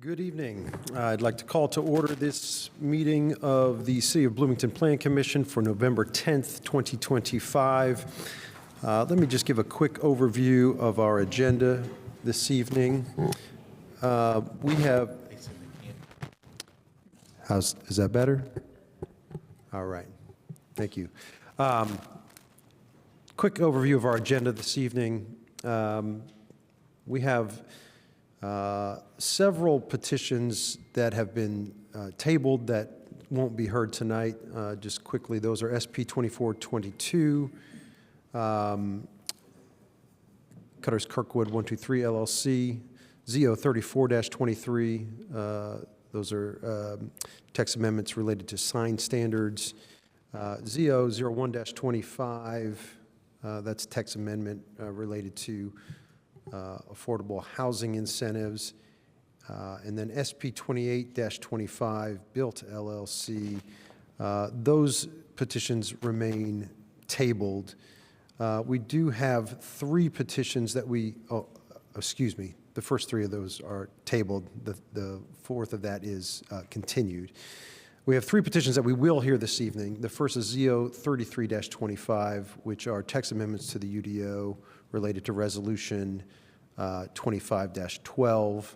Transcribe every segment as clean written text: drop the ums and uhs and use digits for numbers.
Good evening. I'd like to call to order this meeting of the City of Bloomington Plan Commission for November 10th, 2025. Let me just give a quick overview of our agenda this evening. We have, is that better? All right, thank you. Quick overview of our agenda this evening. We have several petitions that have been tabled that won't be heard tonight. Just quickly, those are SP 2422, Cutters Kirkwood 123 LLC, ZO 34-23. Those are text amendments related to sign standards. ZO 01-25, that's text amendment related to affordable housing incentives, and then SP 28-25, Built LLC. Those petitions remain tabled. We do have three petitions that the first three of those are tabled. The fourth of that is continued. We have three petitions that we will hear this evening. The first is ZO 33-25, which are text amendments to the UDO related to resolution 25-12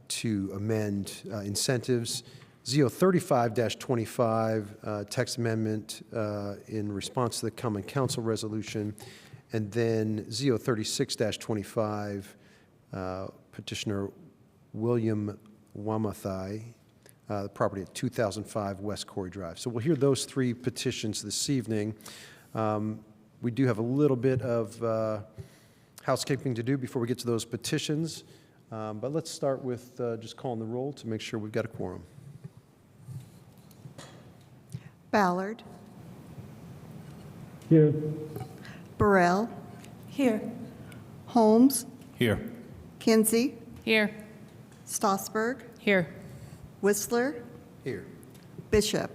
to amend incentives. ZO 35-25, text amendment in response to the Common Council resolution. And then ZO 36-25, petitioner William Wamathai, the property at 2005 West Corey Drive. So we'll hear those three petitions this evening. We do have a little bit of housekeeping to do before we get to those petitions, but let's start with just calling the roll to make sure we've got a quorum. Ballard. Here. Burrell. Here. Holmes. Here. Kinsey. Here. Stossberg. Here. Whistler. Here. Bishop.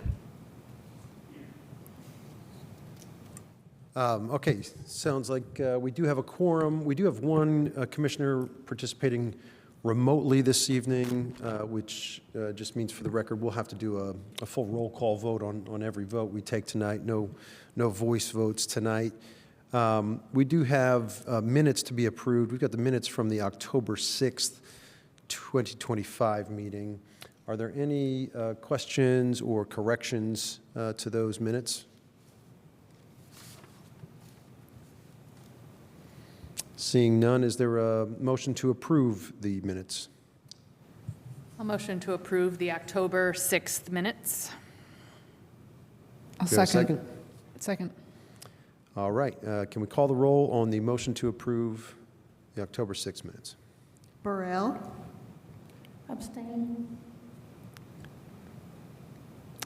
Okay, sounds like we do have a quorum. We do have one commissioner participating remotely this evening, which just means for the record we'll have to do a full roll call vote on every vote we take tonight. No voice votes tonight. We do have minutes to be approved. We've got the minutes from the October 6th, 2025 meeting. Are there any questions or corrections to those minutes? Seeing none, is there a motion to approve the minutes? I'll motion to approve the October 6th minutes. I'll second. Second. All right. Can we call the roll on the motion to approve the October 6th minutes? Burrell. Abstain.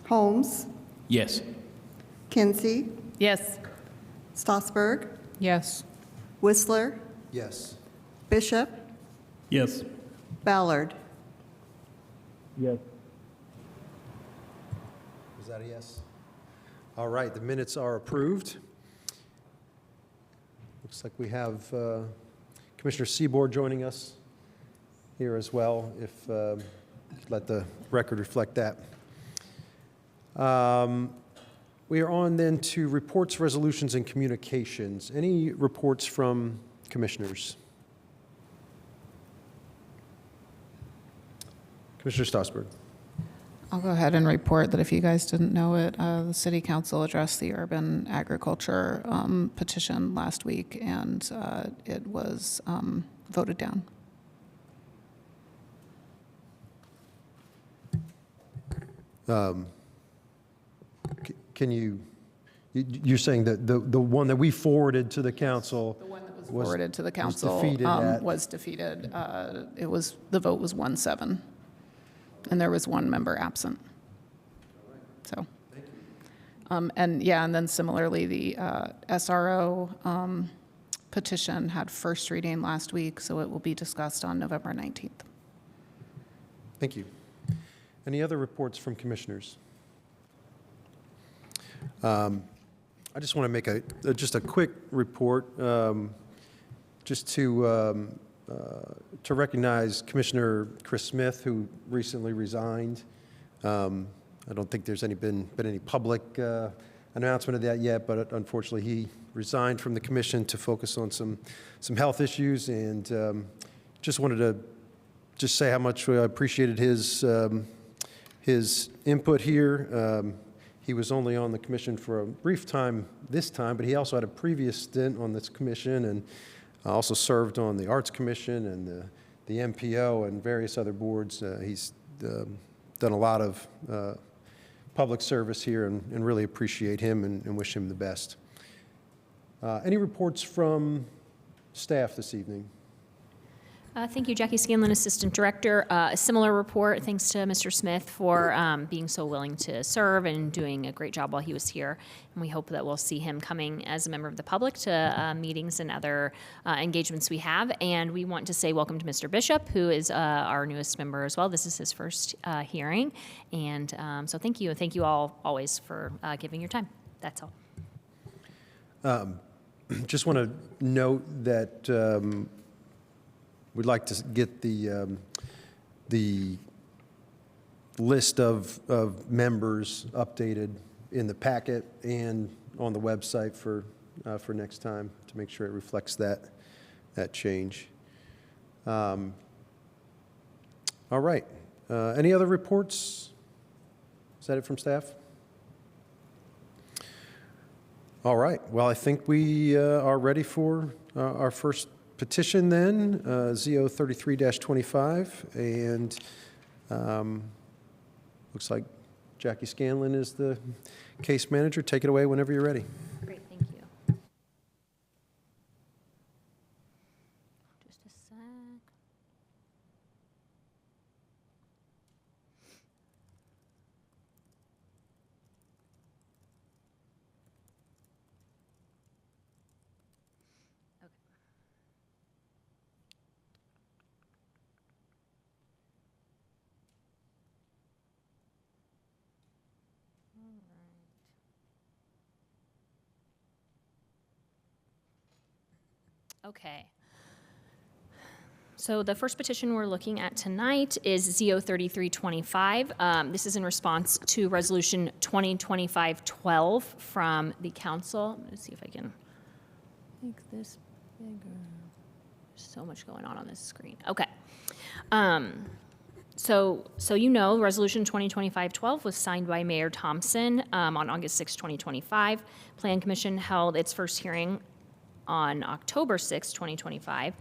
Holmes. Yes. Kinsey. Yes. Stossberg. Yes. Whistler. Yes. Bishop. Yes. Ballard. Yes. Was that a yes? All right. The minutes are approved. Looks like we have Commissioner Seaboard joining us here as well, if let the record reflect that. We are on then to reports, resolutions, and communications. Any reports from commissioners? Commissioner Stossberg. I'll go ahead and report that if you guys didn't know it, the City Council addressed the urban agriculture petition last week, and it was voted down. Can you're saying that the one that we forwarded to the council? The one that was forwarded to the council was defeated. The vote was 1-7, and there was one member absent. So, Thank you. and then similarly, the SRO petition had first reading last week, so it will be discussed on November 19th. Thank you. Any other reports from commissioners? I just want to make just a quick report, just to to recognize Commissioner Chris Smith, who recently resigned. I don't think there's been any public announcement of that yet, but unfortunately he resigned from the commission to focus on some health issues, and just wanted to just say how much I appreciated his input here. He was only on the commission for a brief time this time, but he also had a previous stint on this commission, and also served on the Arts Commission and the MPO and various other boards. He's done a lot of public service here, and really appreciate him and wish him the best. Any reports from staff this evening? Thank you, Jackie Scanlon, Assistant Director. A similar report, thanks to Mr. Smith for being so willing to serve and doing a great job while he was here. And we hope that we'll see him coming as a member of the public to meetings and other engagements we have. And we want to say welcome to Mr. Bishop, who is our newest member as well. This is his first hearing. And so thank you. And thank you all always for giving your time. That's all. Just want to note that we'd like to get the list of members updated in the packet and on the website for next time, to make sure it reflects that change. All right. Any other reports? Is that it from staff? All right. Well, I think we are ready for our first petition then, ZO 33-25, and looks like Jackie Scanlon is the case manager. Take it away whenever you're ready. Great, thank you. Just a sec. Okay. So the first petition we're looking at tonight is ZO 3325. This is in response to Resolution 2025-12 from the council. Let's see if I can make this bigger. There's so much going on this screen. Okay. So you know, Resolution 2025-12 was signed by Mayor Thompson on August 6, 2025. Plan Commission held its first hearing on October 6, 2025.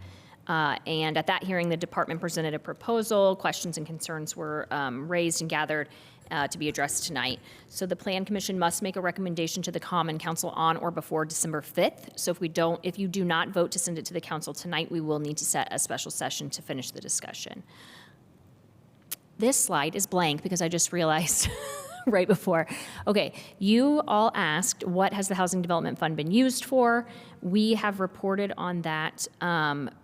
And at that hearing, the department presented a proposal. Questions and concerns were raised and gathered to be addressed tonight. So the Plan Commission must make a recommendation to the Common Council on or before December 5th. So if you do not vote to send it to the council tonight, we will need to set a special session to finish the discussion. This slide is blank because I just realized right before. Okay, you all asked, what has the Housing Development Fund been used for? We have reported on that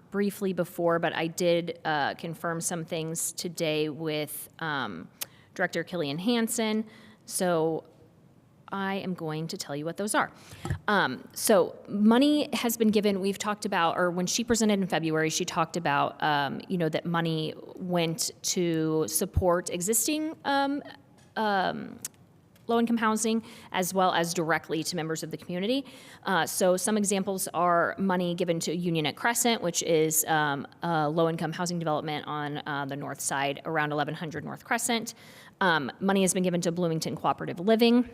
briefly before, but I did confirm some things today with Director Killian Hansen. So I am going to tell you what those are. So money has been given, we've talked about, or when she presented in February, she talked about, that money went to support existing low-income housing, as well as directly to members of the community. So some examples are money given to Union at Crescent, which is a low-income housing development on the north side, around 1100 North Crescent. Money has been given to Bloomington Cooperative Living.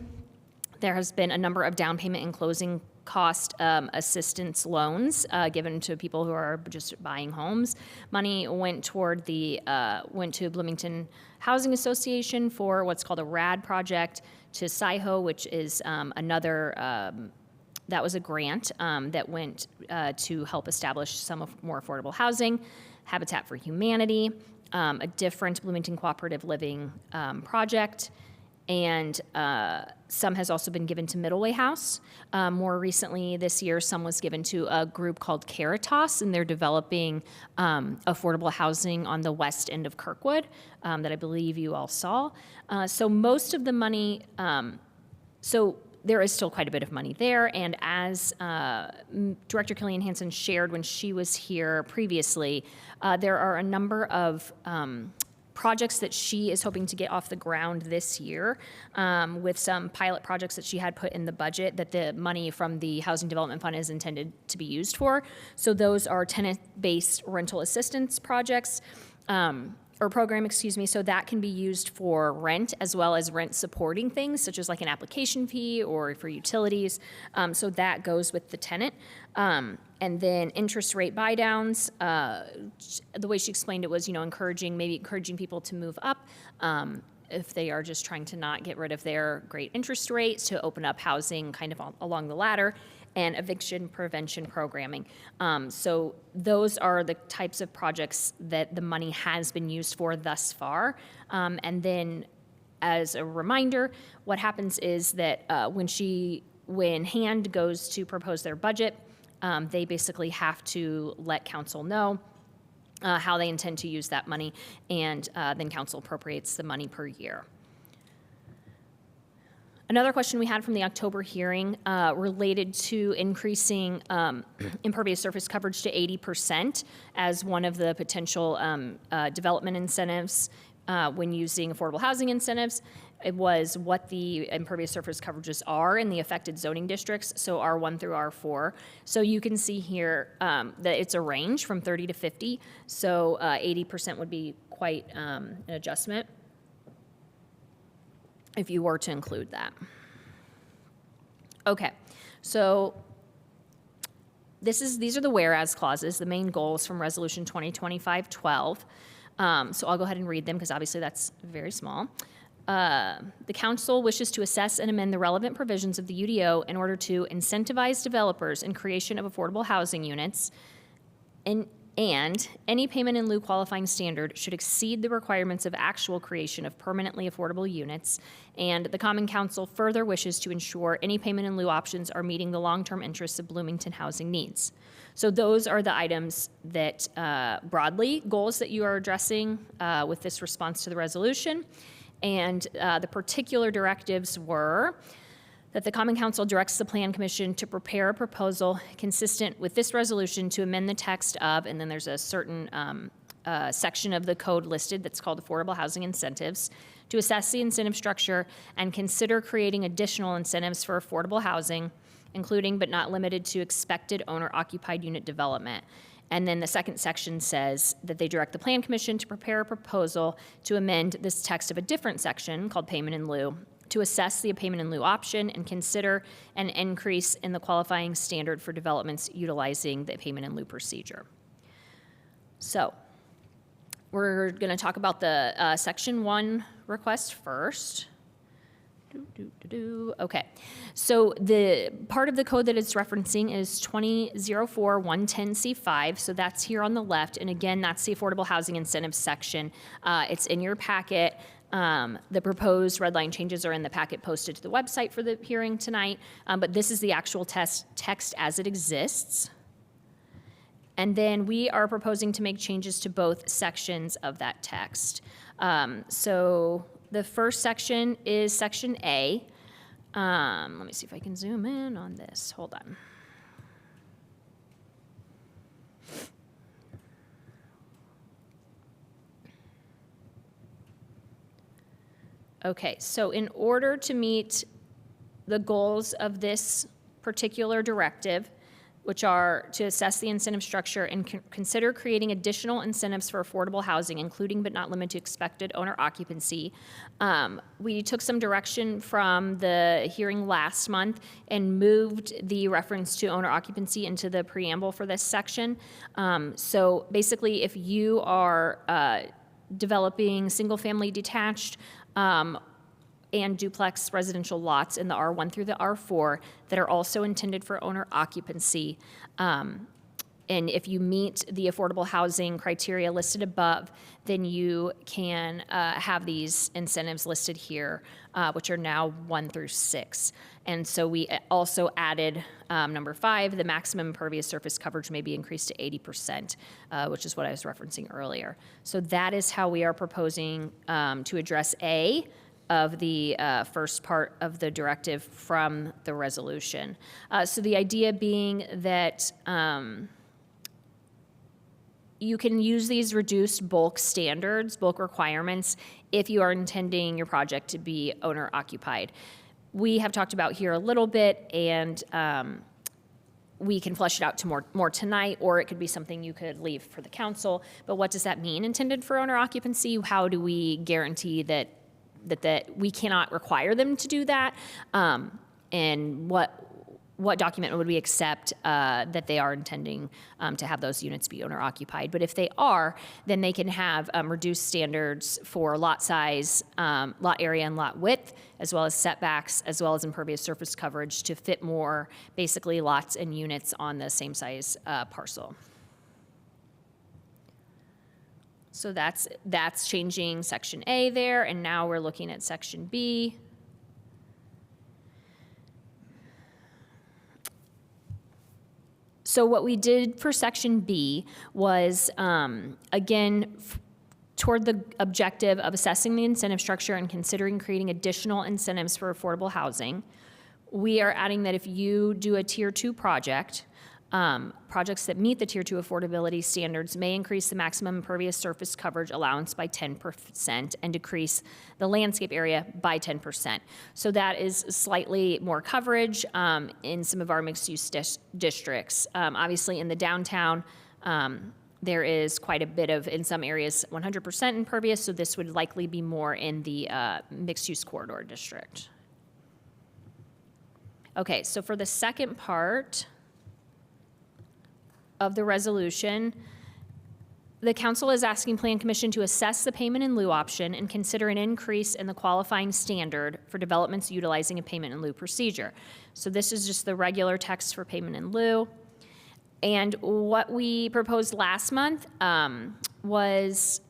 There has been a number of down payment and closing cost assistance loans given to people who are just buying homes. Money went toward went to Bloomington Housing Association for what's called a RAD project, to SIHO, which is another, that was a grant that went to help establish some more affordable housing. Habitat for Humanity, a different Bloomington Cooperative Living project. And some has also been given to Middleway House. More recently this year, some was given to a group called Caritas, and they're developing affordable housing on the west end of Kirkwood that I believe you all saw. So most of the money, so there is still quite a bit of money there. And as Director Killian Hansen shared when she was here previously, there are a number of projects that she is hoping to get off the ground this year, with some pilot projects that she had put in the budget that the money from the Housing Development Fund is intended to be used for. So those are tenant-based rental assistance projects, or program, excuse me, so that can be used for rent as well as rent supporting things, such as like an application fee or for utilities. So that goes with the tenant. And then interest rate buy downs, the way she explained it was, encouraging people to move up if they are just trying to not get rid of their great interest rates, to open up housing kind of along the ladder, and eviction prevention programming. So those are the types of projects that the money has been used for thus far. And then as a reminder, what happens is that when HAND goes to propose their budget, they basically have to let council know how they intend to use that money, and then council appropriates the money per year. Another question we had from the October hearing related to increasing impervious surface coverage to 80% as one of the potential development incentives when using affordable housing incentives. It was what the impervious surface coverages are in the affected zoning districts, so R1 through R4. So you can see here that it's a range from 30 to 50, so 80% would be quite an adjustment if you were to include that. Okay, so these are the whereas clauses, the main goals from Resolution 2025-12. So I'll go ahead and read them because obviously that's very small. The council wishes to assess and amend the relevant provisions of the UDO in order to incentivize developers in creation of affordable housing units, and any payment in lieu qualifying standard should exceed the requirements of actual creation of permanently affordable units. And the Common Council further wishes to ensure any payment in lieu options are meeting the long-term interests of Bloomington housing needs. So those are the items that, broadly, goals that you are addressing with this response to the resolution. And the particular directives were that the Common Council directs the Plan Commission to prepare a proposal consistent with this resolution to amend the text of, and then there's a certain section of the code listed that's called Affordable Housing Incentives, to assess the incentive structure and consider creating additional incentives for affordable housing, including but not limited to expected owner-occupied unit development. And then the second section says that they direct the Plan Commission to prepare a proposal to amend this text of a different section called Payment in Lieu, to assess the payment in lieu option and consider an increase in the qualifying standard for developments utilizing the payment in lieu procedure. So we're going to talk about the Section 1 request first. Okay, so the part of the code that it's referencing is 2004-110C5, so that's here on the left, and again, that's the Affordable Housing Incentives section. It's in your packet. The proposed red line changes are in the packet posted to the website for the hearing tonight, but this is the actual text as it exists. And then we are proposing to make changes to both sections of that text. So the first section is Section A. Let me see if I can zoom in on this. Hold on. Okay, so in order to meet the goals of this particular directive, which are to assess the incentive structure and consider creating additional incentives for affordable housing, including but not limited to expected owner occupancy. We took some direction from the hearing last month and moved the reference to owner occupancy into the preamble for this section. So basically, if you are developing single-family detached and duplex residential lots in the R1 through the R4 that are also intended for owner occupancy. And if you meet the affordable housing criteria listed above, then you can have these incentives listed here, which are now 1 through 6. And so we also added number 5, the maximum impervious surface coverage may be increased to 80%, which is what I was referencing earlier. So that is how we are proposing to address A. of the first part of the directive from the resolution. So the idea being that you can use these reduced bulk standards, bulk requirements, if you are intending your project to be owner occupied. We have talked about here a little bit, and we can flesh it out to more tonight, or it could be something you could leave for the council. But what does that mean, intended for owner occupancy? How do we guarantee that we cannot require them to do that? And what document would we accept that they are intending to have those units be owner occupied? But if they are, then they can have reduced standards for lot size, lot area, and lot width, as well as setbacks, as well as impervious surface coverage to fit more, basically, lots and units on the same size parcel. So that's changing section A there, and now we're looking at section B. So what we did for section B was, again, toward the objective of assessing the incentive structure and considering creating additional incentives for affordable housing, we are adding that if you do a Tier 2 project, projects that meet the Tier 2 affordability standards may increase the maximum impervious surface coverage allowance by 10% and decrease the landscape area by 10%. So that is slightly more coverage in some of our mixed-use districts. Obviously, in the downtown, there is quite a bit of, in some areas, 100% impervious, so this would likely be more in the mixed-use corridor district. Okay, so for the second part of the resolution, the council is asking Plan Commission to assess the payment in lieu option and consider an increase in the qualifying standard for developments utilizing a payment in lieu procedure. So this is just the regular text for payment in lieu. And what we proposed last month was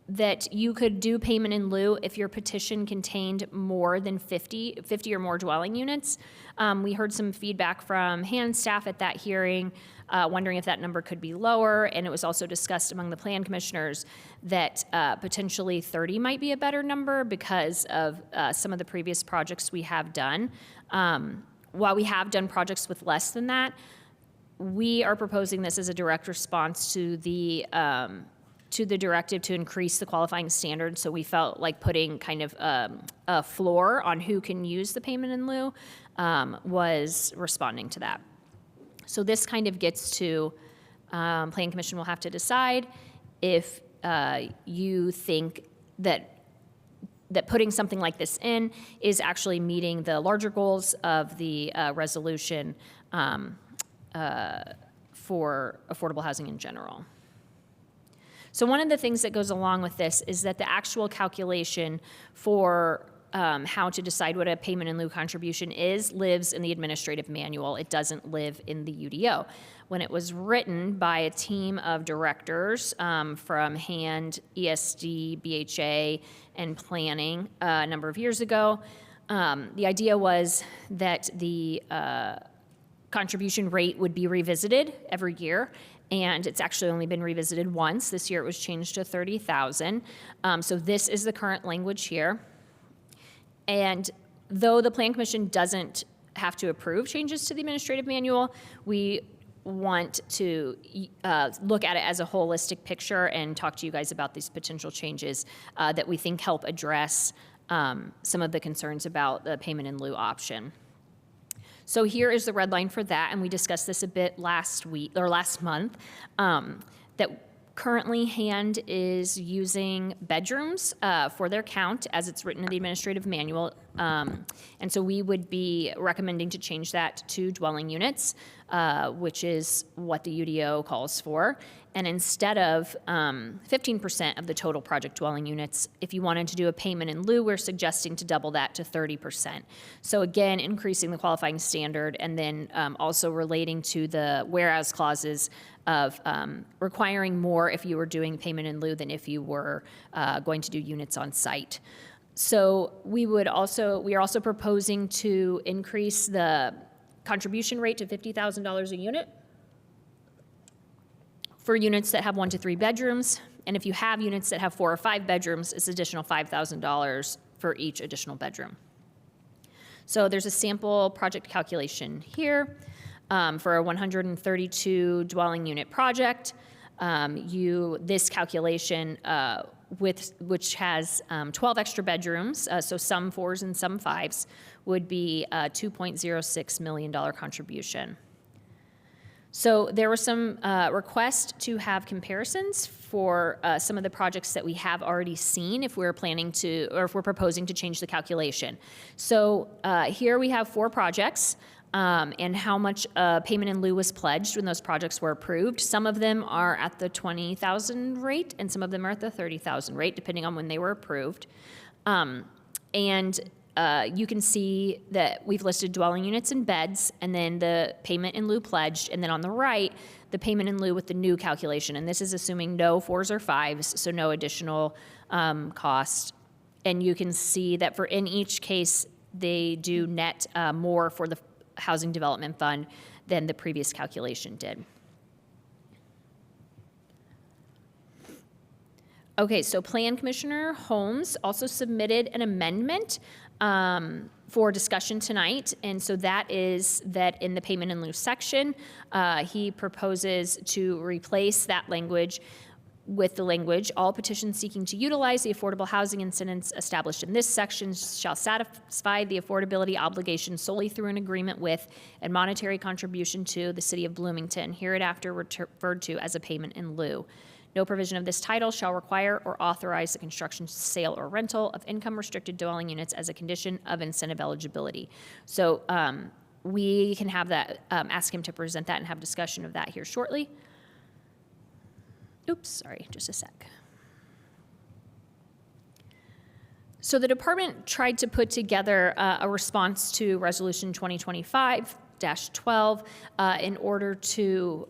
that you could do payment in lieu if your petition contained more than 50 or more dwelling units. We heard some feedback from hand staff at that hearing, wondering if that number could be lower, and it was also discussed among the plan commissioners that potentially 30 might be a better number because of some of the previous projects we have done. While we have done projects with less than that, we are proposing this as a direct response to the directive to increase the qualifying standard. So we felt like putting kind of a floor on who can use the payment in lieu was responding to that. So this kind of gets to, Plan Commission will have to decide if you think that putting something like this in is actually meeting the larger goals of the resolution for affordable housing in general. So one of the things that goes along with this is that the actual calculation for how to decide what a payment in lieu contribution is lives in the administrative manual. It doesn't live in the UDO. When it was written by a team of directors from HAND, ESD, BHA, and planning a number of years ago, the idea was that the contribution rate would be revisited every year, and it's actually only been revisited once. This year it was changed to $30,000. So this is the current language here. And though the Plan Commission doesn't have to approve changes to the administrative manual, we want to look at it as a holistic picture and talk to you guys about these potential changes that we think help address some of the concerns about the payment in lieu option. So here is the red line for that, and we discussed this a bit last month, that currently HAND is using bedrooms for their count as it's written in the administrative manual. And so we would be recommending to change that to dwelling units, which is what the UDO calls for. And instead of 15% of the total project dwelling units, if you wanted to do a payment in lieu, we're suggesting to double that to 30%. So again, increasing the qualifying standard, and then also relating to the whereas clauses of requiring more if you were doing payment in lieu than if you were going to do units on site. So we are also proposing to increase the contribution rate to $50,000 a unit for units that have 1 to 3 bedrooms. And if you have units that have 4 or 5 bedrooms, it's additional $5,000 for each additional bedroom. So there's a sample project calculation here for a 132 dwelling unit project. This calculation which has 12 extra bedrooms, so some 4s and some 5s, would be a $2.06 million contribution. So there were some requests to have comparisons for some of the projects that we have already seen if we're planning to, or if we're proposing to change the calculation. So here we have 4 projects and how much payment in lieu was pledged when those projects were approved. Some of them are at the $20,000 rate and some of them are at the $30,000 rate, depending on when they were approved. You can see that we've listed dwelling units and beds, and then the payment in lieu pledged, and then on the right, the payment in lieu with the new calculation. And this is assuming no 4s or 5s, so no additional cost. And you can see that for in each case, they do net more for the Housing Development Fund than the previous calculation did. Okay, so Plan Commissioner Holmes also submitted an amendment for discussion tonight, and so that is that in the payment in lieu section, he proposes to replace that language with the language, all petitions seeking to utilize the affordable housing incentives established in this section shall satisfy the affordability obligation solely through an agreement with and monetary contribution to the City of Bloomington, hereafter referred to as a payment in lieu. No provision of this title shall require or authorize the construction, sale, or rental of income-restricted dwelling units as a condition of incentive eligibility. So we can have that, ask him to present that and have discussion of that here shortly. Oops, sorry, just a sec. So the department tried to put together a response to Resolution 2025-12 in order to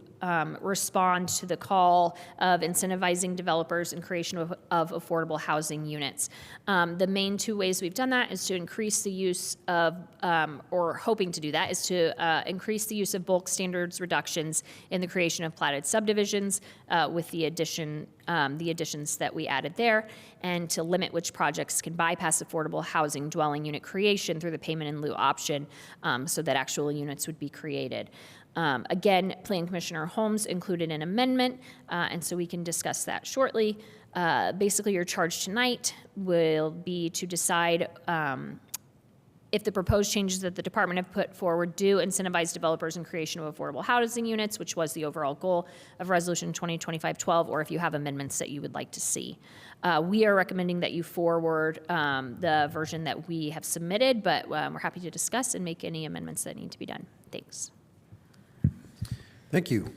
respond to the call of incentivizing developers and creation of affordable housing units. The main 2 ways we've done that is to increase the use of, or hoping to do that, is to increase the use of bulk standards reductions in the creation of platted subdivisions with the additions that we added there, and to limit which projects can bypass affordable housing dwelling unit creation through the payment in lieu option so that actual units would be created. Again, Plan Commissioner Holmes included an amendment, and so we can discuss that shortly. Basically, your charge tonight will be to decide if the proposed changes that the department have put forward do incentivize developers in creation of affordable housing units, which was the overall goal of Resolution 2025-12, or if you have amendments that you would like to see. We are recommending that you forward the version that we have submitted, but we're happy to discuss and make any amendments that need to be done. Thanks. Thank you.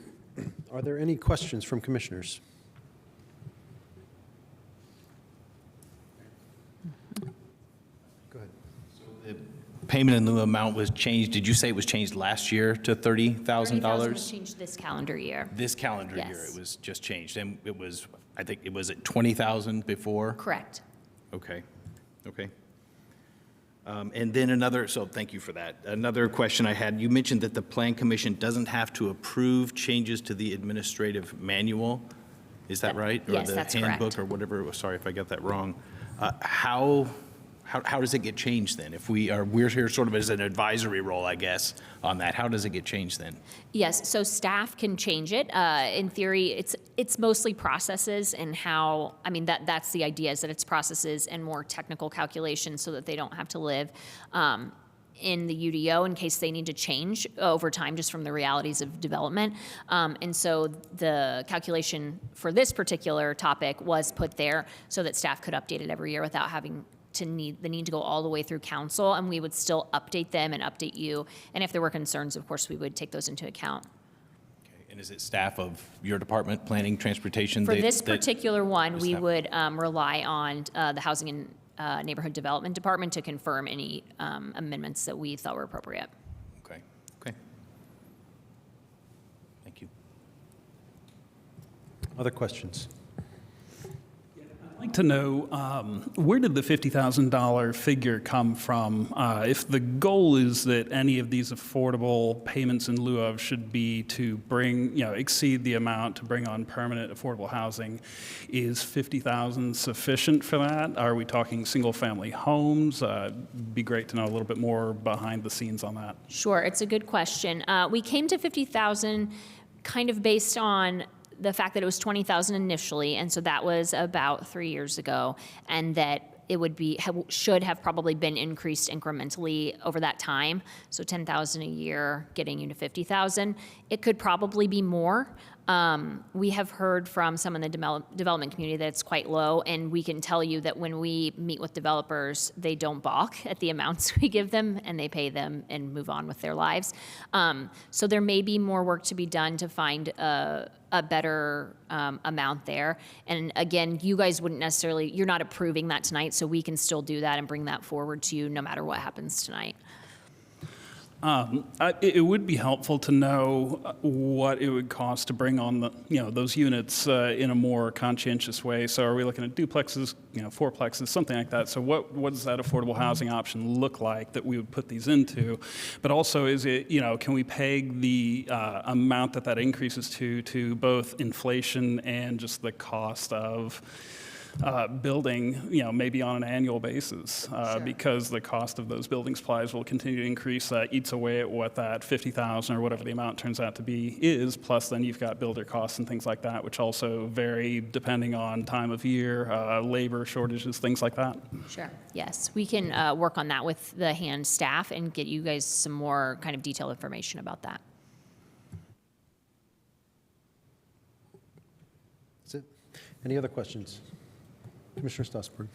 Are there any questions from commissioners? Go ahead. The payment in lieu amount was changed, did you say it was changed last year to $30,000? $30,000 was changed this calendar year. This calendar year, Yes. it was just changed, and it was, I think, it was at $20,000 before? Correct. Okay, okay. And then another, so thank you for that. Another question I had, you mentioned that the Plan Commission doesn't have to approve changes to the administrative manual. Is that right? Yes, that's Or the correct. handbook or whatever it was, sorry if I got that wrong. How does it get changed then? If we're here sort of as an advisory role, I guess, on that, how does it get changed then? Yes, so staff can change it. In theory, it's mostly processes and how, I mean, that's the idea, is that it's processes and more technical calculations so that they don't have to live in the UDO in case they need to change over time just from the realities of development. And so the calculation for this particular topic was put there so that staff could update it every year without having the need to go all the way through council, and we would still update them and update you. And if there were concerns, of course, we would take those into account. Okay. And is it staff of your department, planning, transportation? For this particular one, we staff- would rely on the Housing and Neighborhood Development Department to confirm any amendments that we thought were appropriate. Okay, okay. Thank you. Other questions? I'd like to know where did the $50,000 figure come from? If the goal is that any of these affordable payments in lieu of should be to bring, exceed the amount to bring on permanent affordable housing, is $50,000 sufficient for that? Are we talking single-family homes? Be great to know a little bit more behind the scenes on that. Sure, it's a good question. We came to 50,000 kind of based on the fact that it was 20,000 initially, and so that was about 3 years ago, and that it would be should have probably been increased incrementally over that time. So 10,000 a year, getting you to 50,000. It could probably be more. We have heard from some in the development community that it's quite low, and we can tell you that when we meet with developers, they don't balk at the amounts we give them, and they pay them and move on with their lives. So there may be more work to be done to find a better amount there. And again, you guys wouldn't necessarily, you're not approving that tonight, so we can still do that and bring that forward to you no matter what happens tonight. It would be helpful to know what it would cost to bring on those units in a more conscientious way. So are we looking at duplexes, fourplexes, something like that? So what does that affordable housing option look like that we would put these into? But also, is it, can we peg the amount that increases to both inflation and just the cost of building, maybe on an annual basis, because the cost of those building supplies will continue to increase. Eats away at what that 50,000 or whatever the amount turns out to be is. Plus, then you've got builder costs and things like that, which also vary depending on time of year, labor shortages, things like that. Sure. Yes, we can work on that with the hand staff and get you guys some more kind of detailed information about that. That's it. Any other questions? Commissioner Stossberg.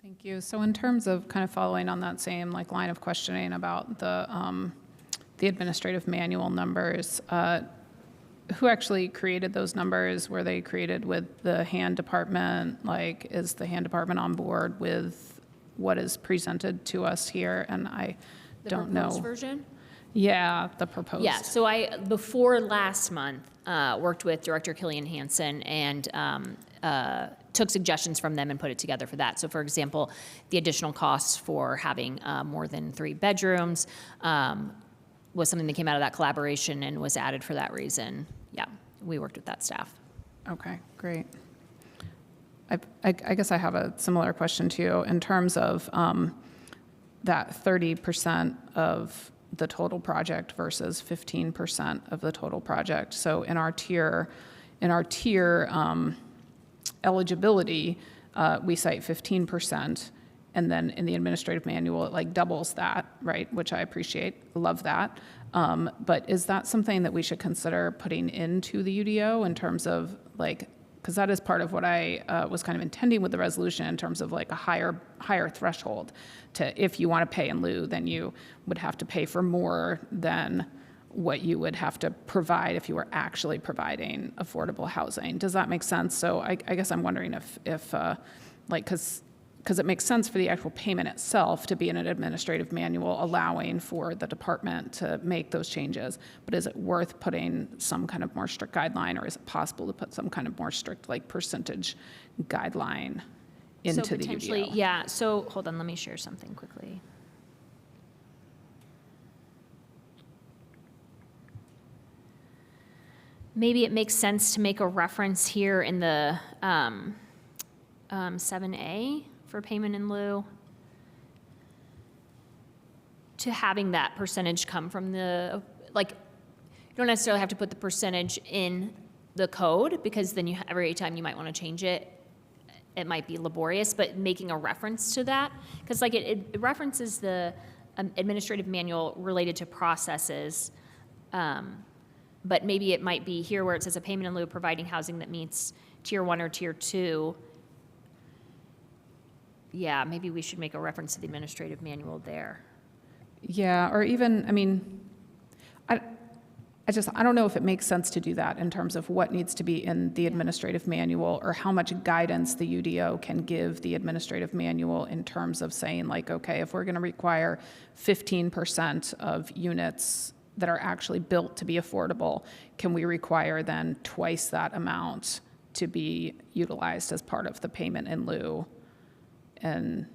Thank you. So in terms of kind of following on that same line of questioning about the administrative manual numbers, who actually created those numbers? Were they created with the hand department? Is the hand department on board with what is presented to us here? And I don't know. The proposed version? Yeah, the proposed. Yeah, so I, before last month, worked with Director Killian Hansen and took suggestions from them and put it together for that. So for example, the additional costs for having more than 3 bedrooms was something that came out of that collaboration and was added for that reason. Yeah, we worked with that staff. Okay, great. I guess I have a similar question to you in terms of that 30% of the total project versus 15% of the total project. So in our tier eligibility, we cite 15%, and then in the administrative manual, it doubles that, right? Which I appreciate, love that. But is that something that we should consider putting into the UDO in terms of because that is part of what I was kind of intending with the resolution in terms of a higher threshold to, if you want to pay in lieu, then you would have to pay for more than what you would have to provide if you were actually providing affordable housing. Does that make sense? So I guess I'm wondering if because it makes sense for the actual payment itself to be in an administrative manual allowing for the department to make those changes, but is it worth putting some kind of more strict guideline, or is it possible to put some kind of more strict percentage guideline into So the potentially, UDO? yeah, so hold on, let me share something quickly. Maybe it makes sense to make a reference here in the 7A for payment in lieu to having that percentage come from the, you don't necessarily have to put the percentage in the code, because then every time you might want to change it, it might be laborious, but making a reference to that, because it references the administrative manual related to processes, but maybe it might be here where it says a payment in lieu of providing housing that meets tier 1 or tier 2. Yeah, maybe we should make a reference to the administrative manual there. Yeah, or even, I don't know if it makes sense to do that in terms of what needs to be in the administrative manual, or how much guidance the UDO can give the administrative manual in terms of saying okay, if we're going to require 15% of units that are actually built to be affordable, can we require then twice that amount to be utilized as part of the payment in lieu. And,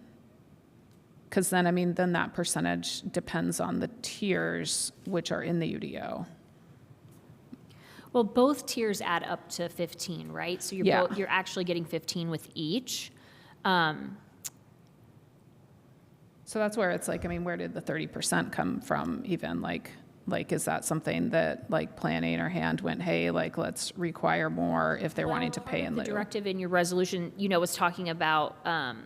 because then, I mean, then that percentage depends on the tiers which are in the UDO. Well, both tiers add up to 15, right? So Yeah. you're actually getting 15 with each. So that's where it's like, I mean, where did the 30% come from even? Like, is that something that like planning or hand went, hey, like, let's require more if they're wanting to pay in The lieu? directive in your resolution, was talking about, not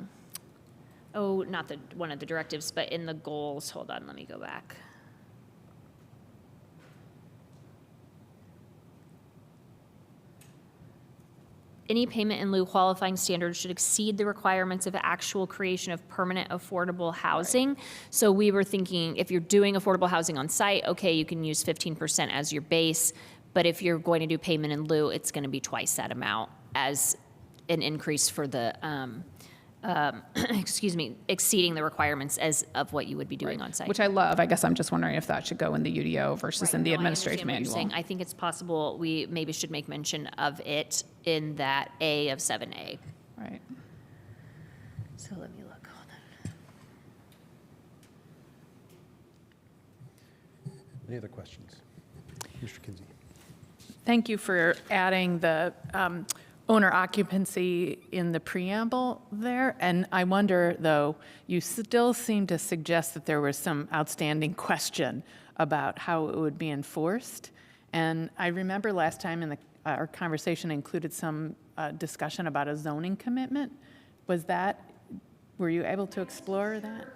one of the directives, but in the goals, hold on, let me go back. Any payment in lieu qualifying standards should exceed the requirements of actual creation of permanent affordable housing. So we were thinking, if you're doing affordable housing on site, okay, you can use 15% as your base, but if you're going to do payment in lieu, it's going to be twice that amount as an increase for the, exceeding the requirements of what you would be doing on site. Which I love. I guess I'm just wondering if that should go in the UDO versus in the No, I administrative understand what you're saying. manual. I think it's possible we maybe should make mention of it in that A of 7A. Right. So let me look. Hold on. Any other questions? Mr. Kinsey. Thank you for adding the owner occupancy in the preamble there. And I wonder, though, you still seem to suggest that there was some outstanding question about how it would be enforced. And I remember last time our conversation included some discussion about a zoning commitment. Were you able to explore that?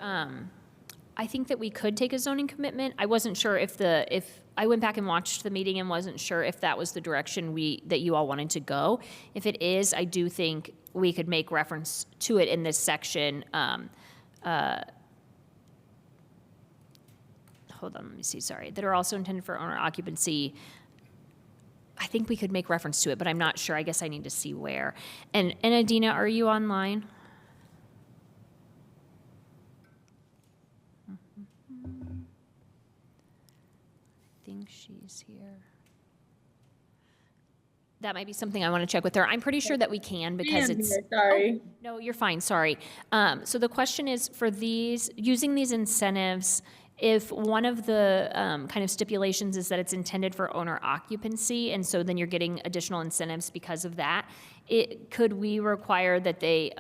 I think that we could take a zoning commitment. I wasn't sure if I went back and watched the meeting and wasn't sure if that was the direction that you all wanted to go. If it is, I do think we could make reference to it in this section. Hold on, let me see, sorry. That are also intended for owner occupancy. I think we could make reference to it, but I'm not sure. I guess I need to see where. And Adina, are you online? I think she's here. That might be something I want to check with her. I'm pretty sure that we can because it's. Sorry. Oh, no, you're fine, sorry. So the question is for using these incentives, if one of the kind of stipulations is that it's intended for owner occupancy, and so then you're getting additional incentives because of that, could we require that they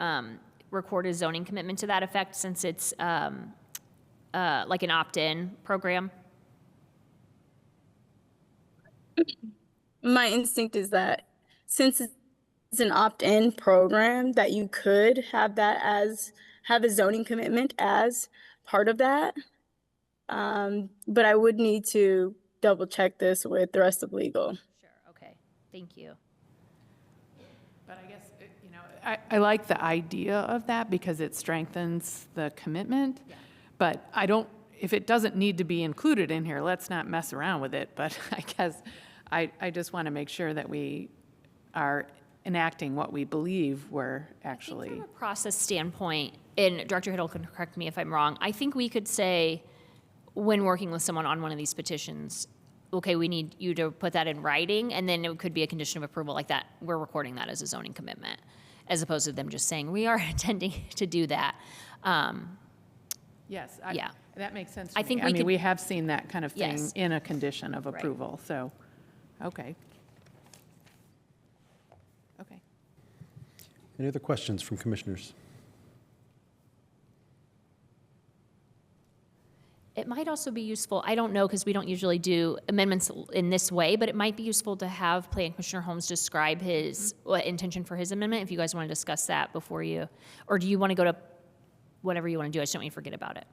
record a zoning commitment to that effect since it's like an opt-in program? My instinct is that since it's an opt-in program, that you could have a zoning commitment as part of that. But I would need to double check this with the rest of legal. Sure, okay, thank you. But I guess, I like the idea of that because it strengthens the commitment. Yeah. But if it doesn't need to be included in here, let's not mess around with it. But I guess I just want to make sure that we are enacting what we believe we're actually. From a process standpoint, and Director Hiddle can correct me if I'm wrong, I think we could say, when working with someone on one of these petitions, okay, we need you to put that in writing, and then it could be a condition of approval like that. We're recording that as a zoning commitment, as opposed to them just saying, we are intending to do that. Yes. Yeah. That makes sense to I me. think I we mean, could- we have seen that kind of thing Yes. in a condition of Right. approval, so, okay. Okay. Any other questions from commissioners? It might also be useful, I don't know, because we don't usually do amendments in this way, but it might be useful to have Plan Commissioner Holmes describe his intention for his amendment, if you guys want to discuss that before you, or do you want to go to whatever you want to do? I just don't want you to forget about it.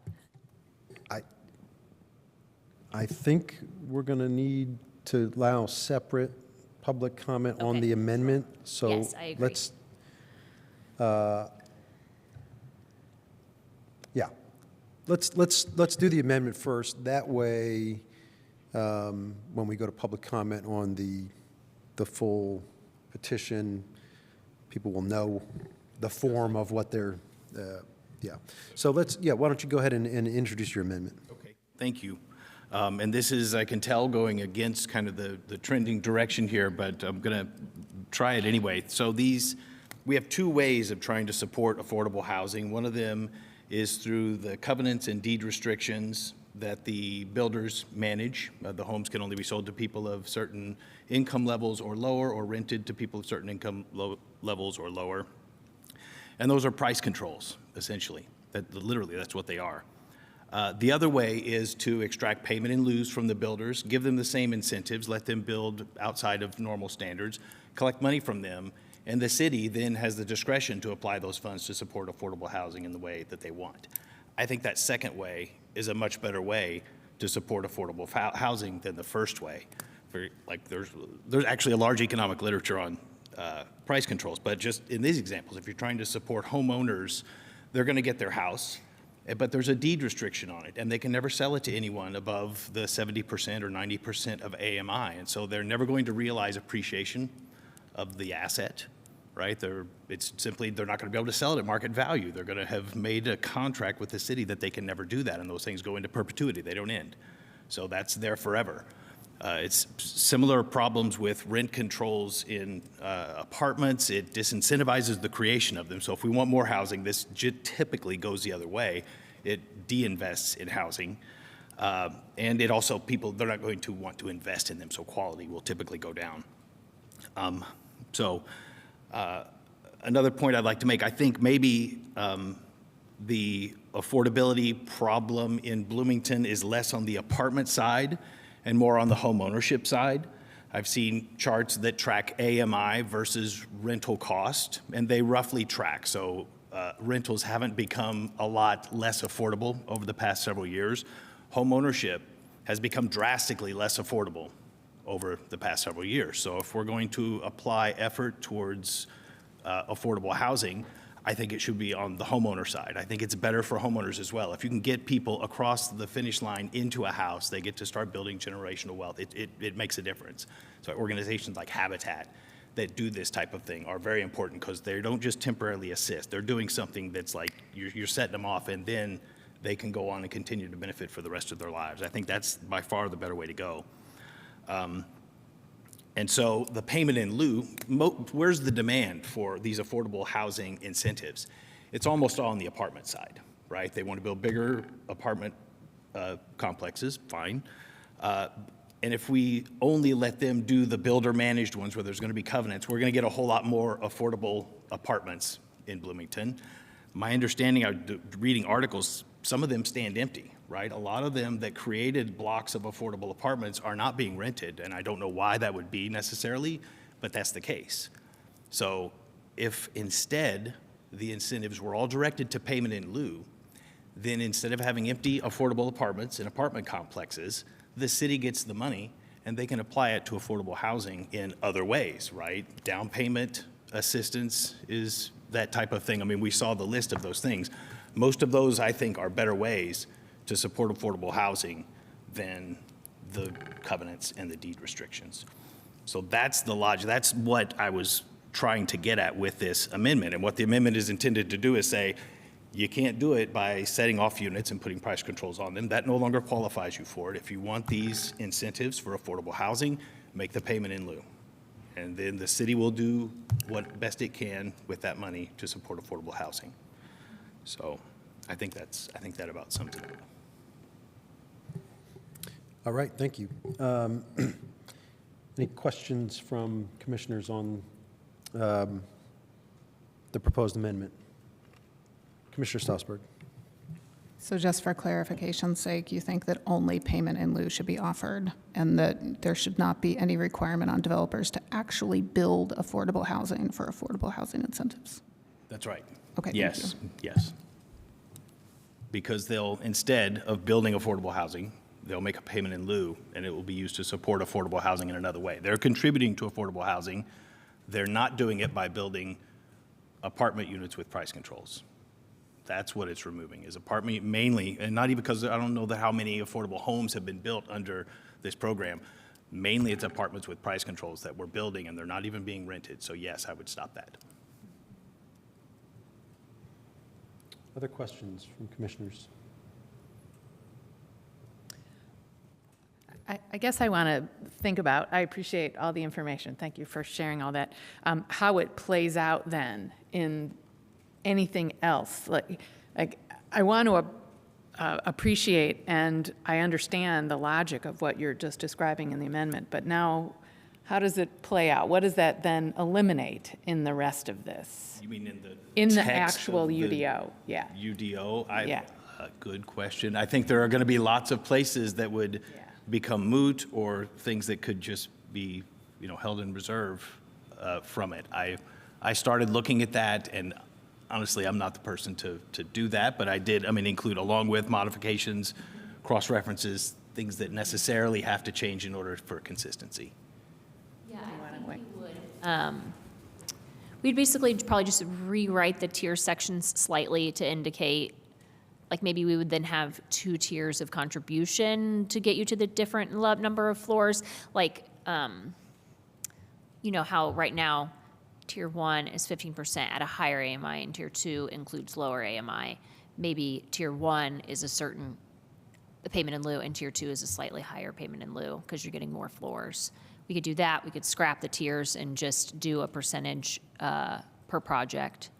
I think we're going to need to allow separate public comment on Okay. the amendment, so Yes, I agree. let's, let's do the amendment first. That way, when we go to public comment on the full petition, people will know the form of what they're, yeah. So why don't you go ahead and introduce your amendment? Okay, thank you. And this is, I can tell, going against kind of the trending direction here, but I'm going to try it anyway. So we have two ways of trying to support affordable housing. One of them is through the covenants and deed restrictions that the builders manage. The homes can only be sold to people of certain income levels or lower, or rented to people of certain income levels or lower. And those are price controls, essentially. Literally, that's what they are. The other way is to extract payment in lieu from the builders, give them the same incentives, let them build outside of normal standards, collect money from them, and the city then has the discretion to apply those funds to support affordable housing in the way that they want. I think that second way is a much better way to support affordable housing than the first way. There's actually a large economic literature on price controls, but just in these examples, if you're trying to support homeowners, they're going to get their house, but there's a deed restriction on it, and they can never sell it to anyone above the 70% or 90% of AMI, and so they're never going to realize appreciation of the asset, right? It's simply, they're not going to be able to sell it at market value. They're going to have made a contract with the city that they can never do that, and those things go into perpetuity. They don't end. So that's there forever. It's similar problems with rent controls in apartments. It disincentivizes the creation of them. So if we want more housing, this typically goes the other way. It de-invests in housing. And it also, they're not going to want to invest in them, so quality will typically go down. Another point I'd like to make, I think maybe the affordability problem in Bloomington is less on the apartment side and more on the home ownership side. I've seen charts that track AMI versus rental cost, and they roughly track. So rentals haven't become a lot less affordable over the past several years. Home ownership has become drastically less affordable over the past several years. So if we're going to apply effort towards affordable housing, I think it should be on the homeowner side. I think it's better for homeowners as well. If you can get people across the finish line into a house, they get to start building generational wealth. It makes a difference. So organizations like Habitat that do this type of thing are very important because they don't just temporarily assist. They're doing something that's like you're setting them off, and then they can go on and continue to benefit for the rest of their lives. I think that's by far the better way to go. And so the payment in lieu, where's the demand for these affordable housing incentives? It's almost all on the apartment side, right? They want to build bigger apartment complexes, fine. And if we only let them do the builder-managed ones where there's going to be covenants, we're going to get a whole lot more affordable apartments in Bloomington. My understanding, reading articles, some of them stand empty. Right? A lot of them that created blocks of affordable apartments are not being rented, and I don't know why that would be necessarily, but that's the case. So if instead the incentives were all directed to payment in lieu, then instead of having empty affordable apartments in apartment complexes, the city gets the money and they can apply it to affordable housing in other ways, right? Down payment assistance is that type of thing. I mean, we saw the list of those things. Most of those, I think, are better ways to support affordable housing than the covenants and the deed restrictions. So that's the logic. That's what I was trying to get at with this amendment. And what the amendment is intended to do is say, you can't do it by setting off units and putting price controls on them. That no longer qualifies you for it. If you want these incentives for affordable housing, make the payment in lieu. And then the city will do what best it can with that money to support affordable housing. So I think that about sums it up. All right, thank you. Any questions from commissioners on the proposed amendment? Commissioner Stossberg. So just for clarification's sake, you think that only payment in lieu should be offered and that there should not be any requirement on developers to actually build affordable housing for affordable housing incentives? That's right. Okay, Yes, thank you. yes. Because they'll, instead of building affordable housing, they'll make a payment in lieu, and it will be used to support affordable housing in another way. They're contributing to affordable housing. They're not doing it by building apartment units with price controls. That's what it's removing, is apartment mainly, and not even because I don't know how many affordable homes have been built under this program. Mainly it's apartments with price controls that we're building, and they're not even being rented. So yes, I would stop that. Other questions from commissioners? I guess I want to think about, I appreciate all the information. Thank you for sharing all that. How it plays out then in anything else. Like I want to appreciate and I understand the logic of what you're just describing in the amendment, but now how does it play out? What does that then eliminate in the rest of this? You mean in the In the text actual of the UDO, yeah. UDO? Yeah. Good question. I think there are going to be lots of places that would become moot or things that could just be, held in reserve from it. I started looking at that, and honestly, I'm not the person to do that, but I did, include along with modifications, cross-references, things that necessarily have to change in order for consistency. Yeah, I think we would. We'd basically probably just rewrite the tier sections slightly to indicate, like maybe we would then have 2 tiers of contribution to get you to the different number of floors. Like, how right now tier 1 is 15% at a higher AMI and tier 2 includes lower AMI. Maybe tier 1 is a certain payment in lieu and tier 2 is a slightly higher payment in lieu because you're getting more floors. We could do that. We could scrap the tiers and just do a percentage per project.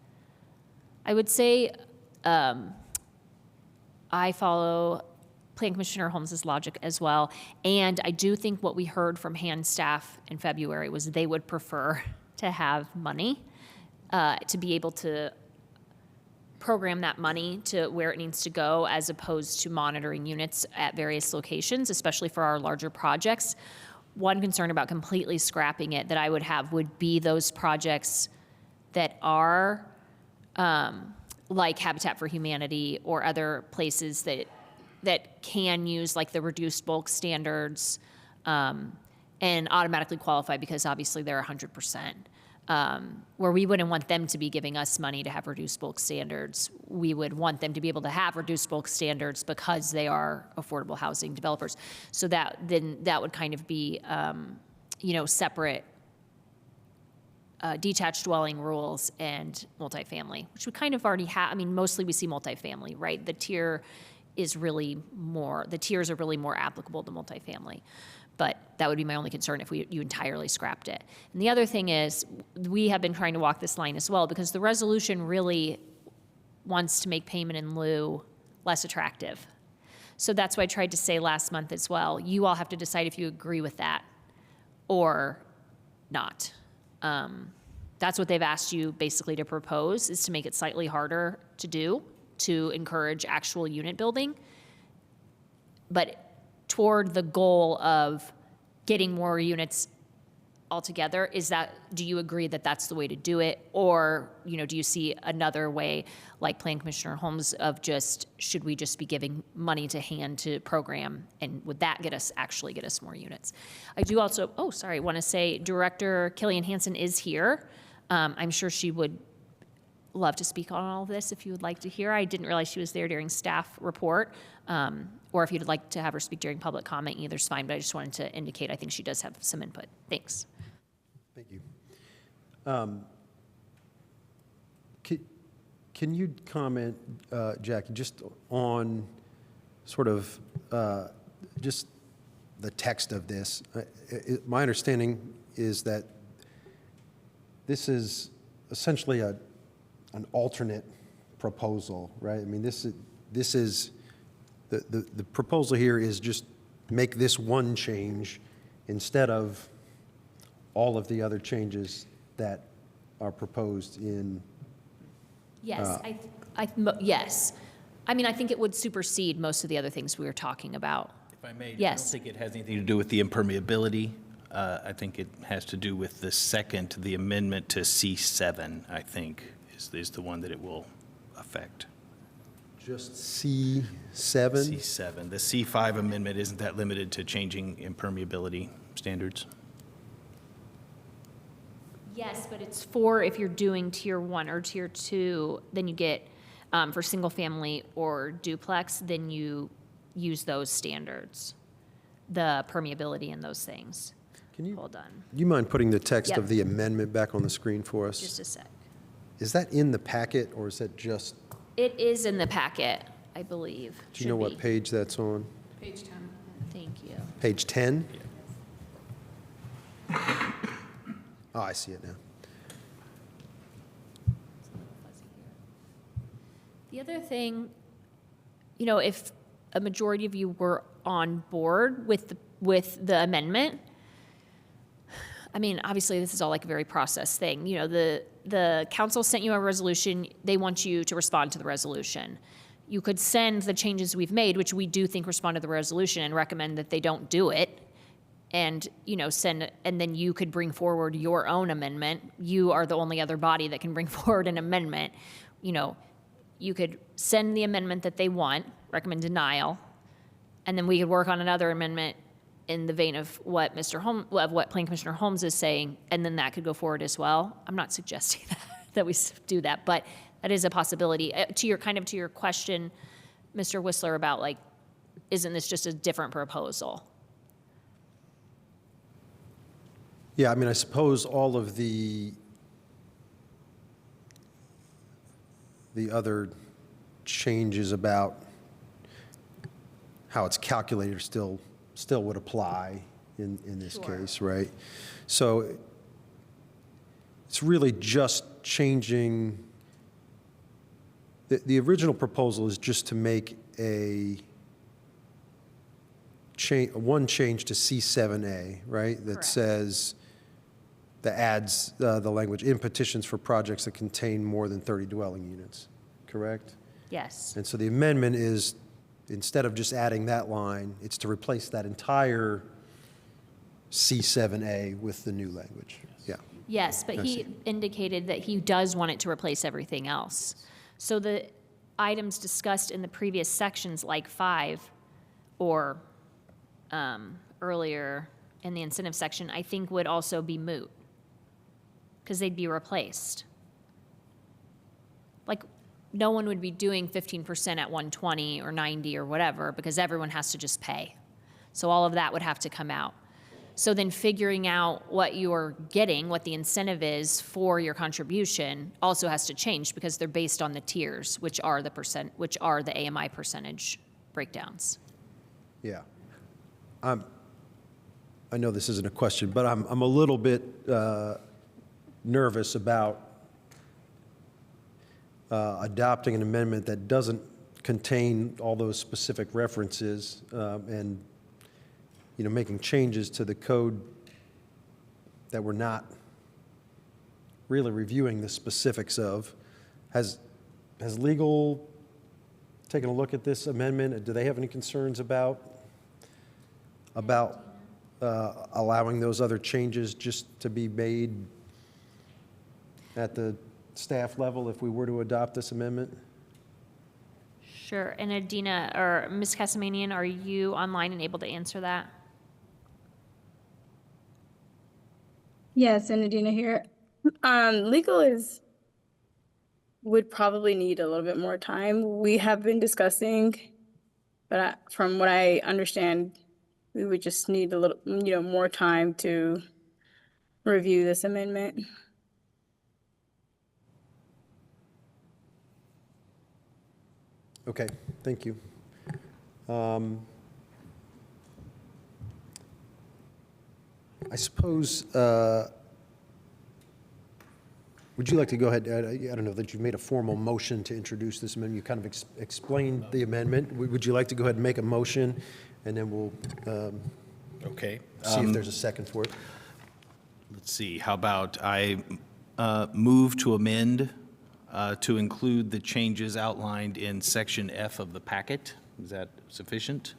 I would say I follow Plan Commissioner Holmes's logic as well. And I do think what we heard from hand staff in February was they would prefer to have money to be able to program that money to where it needs to go as opposed to monitoring units at various locations, especially for our larger projects. One concern about completely scrapping it that I would have would be those projects that are like Habitat for Humanity or other places that can use like the reduced bulk standards and automatically qualify because obviously they're 100%. Where we wouldn't want them to be giving us money to have reduced bulk standards. We would want them to be able to have reduced bulk standards because they are affordable housing developers. So that would kind of be, separate detached dwelling rules and multifamily, which we kind of already have. Mostly we see multifamily, right? The tiers are really more applicable to multifamily. But that would be my only concern if you entirely scrapped it. And the other thing is, we have been trying to walk this line as well because the resolution really wants to make payment in lieu less attractive. So that's why I tried to say last month as well, you all have to decide if you agree with that or not. That's what they've asked you basically to propose, is to make it slightly harder to do, to encourage actual unit building. But toward the goal of getting more units altogether, do you agree that that's the way to do it? Or, do you see another way, like Plan Commissioner Holmes, of should we just be giving money to hand to program, and would that actually get us more units? I do also, want to say Director Killian Hansen is here. I'm sure she would love to speak on all of this if you would like to hear. I didn't realize she was there during staff report. Or if you'd like to have her speak during public comment, either's fine, but I just wanted to indicate I think she does have some input. Thanks. Thank you. Can you comment, Jackie, just on sort of just the text of this? My understanding is that this is essentially an alternate proposal, right? This is the proposal here is just make this one change instead of all of the other changes that are proposed in. Yes, yes. I think it would supersede most of the other things we were talking about. If I may, Yes. I don't think it has anything to do with the impermeability. I think it has to do with the amendment to C7, I think, is the one that it will affect. Just C7? C7. The C5 amendment, isn't that limited to changing impermeability standards? Yes, but it's for if you're doing tier 1 or tier 2, then you get, for single family or duplex, then you use those standards, the permeability and those things. Hold on, Do you mind putting the text Yep. of the amendment back on the screen for us? just a sec. Is that in the packet, or is that just, It is in the packet, I believe. do you know Should what be. page that's on? Page 10. Thank you. Page 10? Oh, I see it now. The other thing, if a majority of you were on board with the amendment, I mean, obviously, this is all like a very process thing. The council sent you a resolution. They want you to respond to the resolution. You could send the changes we've made, which we do think respond to the resolution, and recommend that they don't do it. And, and then you could bring forward your own amendment. You are the only other body that can bring forward an amendment. You could send the amendment that they want, recommend denial, and then we could work on another amendment in the vein of what what Plan Commissioner Holmes is saying, and then that could go forward as well. I'm not suggesting that we do that, but that is a possibility. To your question, Mr. Whistler, about like, isn't this just a different proposal? Yeah, I mean, I suppose all of the other changes about how it's calculated still would apply in this Sure. case, right? So it's really just changing, the original proposal is just to make one change to C7A, right? That Correct. says, that adds the language, in petitions for projects that contain more than 30 dwelling units, correct? Yes. And so the amendment is, instead of just adding that line, it's to replace that entire C7A with the new language. Yeah. Yes, but he indicated that he does want it to replace everything else. So the items discussed in the previous sections, like 5, or earlier in the incentive section, I think would also be moot, because they'd be replaced. Like, no one would be doing 15% at 120 or 90 or whatever, because everyone has to just pay. So all of that would have to come out. So then figuring out what you're getting, what the incentive is for your contribution, also has to change, because they're based on the tiers, which are the AMI percentage breakdowns. Yeah. I know this isn't a question, but I'm a little bit nervous about adopting an amendment that doesn't contain all those specific references, and making changes to the code that we're not really reviewing the specifics of. Has legal taken a look at this amendment? Do they have any concerns about allowing those other changes just to be made at the staff level if we were to adopt this amendment? Sure. And Adina, or Ms. Casamanian, are you online and able to answer that? Yes, and Adina here. Legal would probably need a little bit more time. We have been discussing, but from what I understand, we would just need a little, more time to review this amendment. Okay, thank you. I suppose, would you like to go ahead, I don't know that you've made a formal motion to introduce this amendment. You kind of explained the amendment. Would you like to go ahead and make a motion, and then we'll Okay. see if there's a second for it? Let's see, how about I move to amend to include the changes outlined in section F of the packet? Is that sufficient?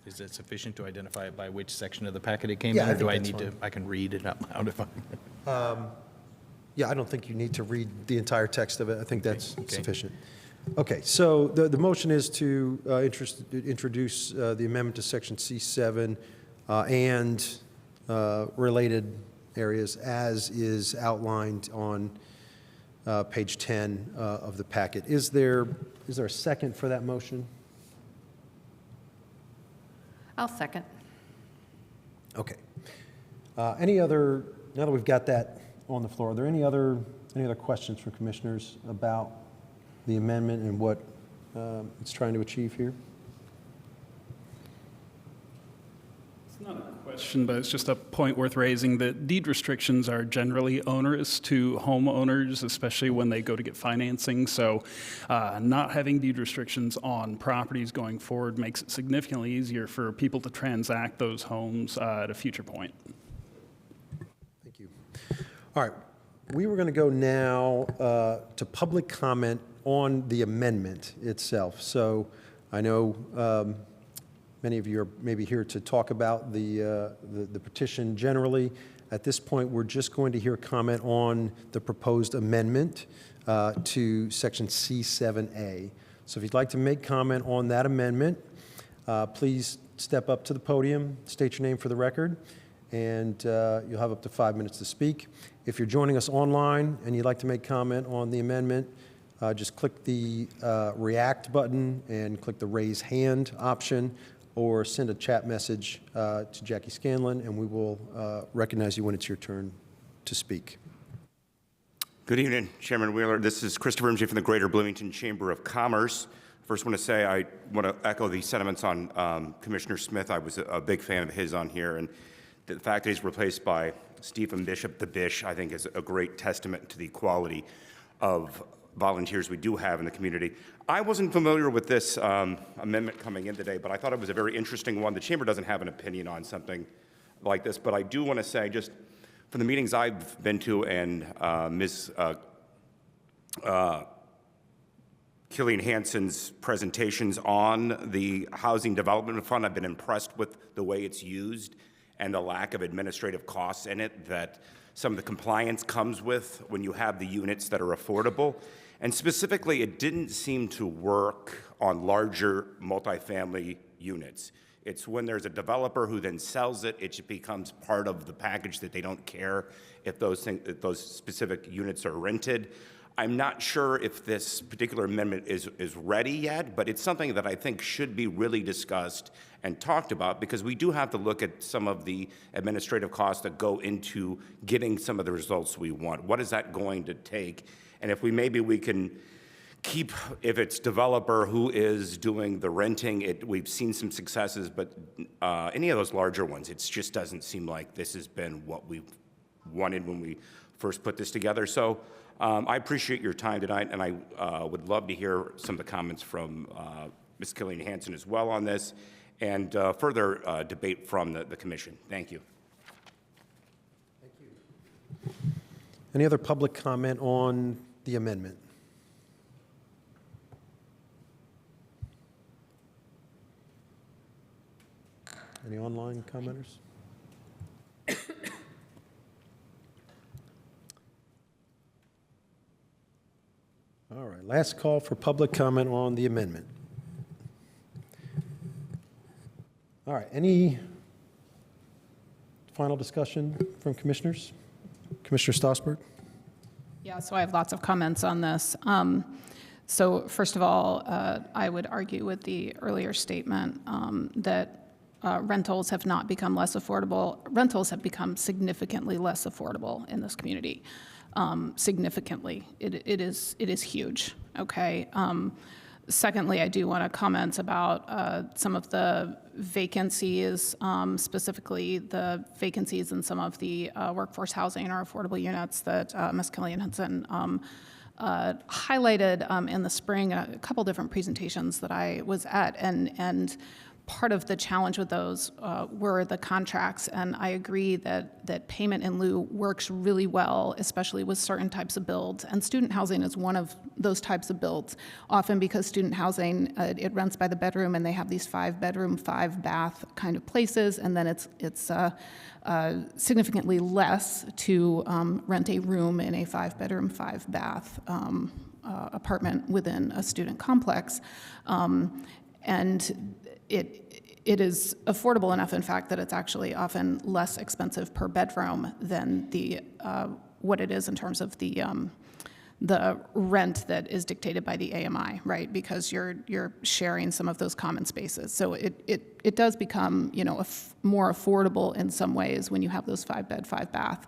Is that sufficient to identify it by which section of the packet it came Yeah, in? I Or do think I that's need to, fine. I can read it out loud if I... Yeah, I don't think you need to read the entire text of it. I think that's okay. sufficient. Okay, so the motion is to introduce the amendment to section C7 and related areas as is outlined on page 10 of the packet. Is there a second for that motion? I'll second. Okay. Any other, now that we've got that on the floor, are there any other questions from commissioners about the amendment and what it's trying to achieve here? question, but it's just a point worth raising that deed restrictions are generally onerous to homeowners, especially when they go to get financing. So not having deed restrictions on properties going forward makes it significantly easier for people to transact those homes at a future point. Thank you. All right, we were going to go now to public comment on the amendment itself. So I know many of you are maybe here to talk about the petition generally. At this point, we're just going to hear comment on the proposed amendment to Section C7A. So if you'd like to make comment on that amendment, please step up to the podium, state your name for the record, and you'll have up to 5 minutes to speak. If you're joining us online and you'd like to make comment on the amendment, just click the react button and click the raise hand option, or send a chat message to Jackie Scanlon, and we will recognize you when it's your turn to speak. Good evening, Chairman Wheeler. This is Christopher MG from the Greater Bloomington Chamber of Commerce. First, want to say I want to echo the sentiments on Commissioner Smith. I was a big fan of his on here, and the fact that he's replaced by Stephen Bishop, the Bish, I think is a great testament to the quality of volunteers we do have in the community. I wasn't familiar with this amendment coming in today, but I thought it was a very interesting one. The Chamber doesn't have an opinion on something like this, but I do want to say, just from the meetings I've been to and Ms. Killian Hansen's presentations on the Housing Development Fund, I've been impressed with the way it's used and the lack of administrative costs in it that some of the compliance comes with when you have the units that are affordable. And specifically, it didn't seem to work on larger multifamily units. It's when there's a developer who then sells it, it just becomes part of the package that they don't care if those specific units are rented. I'm not sure if this particular amendment is ready yet, but it's something that I think should be really discussed and talked about, because we do have to look at some of the administrative costs that go into getting some of the results we want. What is that going to take? And if we can keep, if it's developer who is doing the renting, we've seen some successes, but any of those larger ones, it just doesn't seem like this has been what we wanted when we first put this together. So I appreciate your time tonight, and I would love to hear some of the comments from Ms. Killian Hansen as well on this, and further debate from the commission. Thank you. Thank you. Any other public comment on the amendment? Any online commenters? All right, last call for public comment on the amendment. All right, any final discussion from commissioners? Commissioner Stossberg? Yeah, so I have lots of comments on this. So first of all, I would argue with the earlier statement that rentals have not become less affordable. Rentals have become significantly less affordable in this community. Significantly. It is huge, okay? Secondly, I do want to comment about some of the vacancies, specifically the vacancies in some of the workforce housing or affordable units that Ms. Killian Hansen highlighted in the spring, a couple different presentations that I was at, and part of the challenge with those were the contracts, and I agree that payment in lieu works really well, especially with certain types of builds, and student housing is one of those types of builds, often because student housing, it rents by the bedroom, and they have these 5-bedroom, 5-bath kind of places, and then it's significantly less to rent a room in a 5-bedroom, 5-bath apartment within a student complex. And it is affordable enough, in fact, that it's actually often less expensive per bedroom than what it is in terms of the rent that is dictated by the AMI, right? Because you're sharing some of those common spaces. So it does become, more affordable in some ways when you have those 5-bed, 5-bath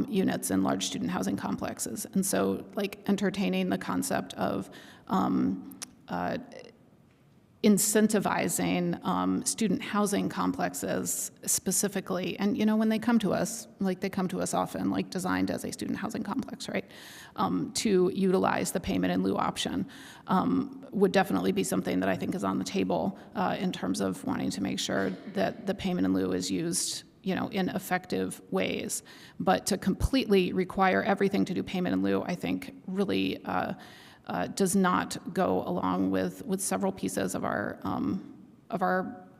units in large student housing complexes. And so, entertaining the concept of incentivizing student housing complexes specifically. And, when they come to us, like they come to us often, like designed as a student housing complex, right, to utilize the payment in lieu option, would definitely be something that I think is on the table in terms of wanting to make sure that the payment in lieu is used in effective ways. But to completely require everything to do payment in lieu, I think really does not go along with several pieces of our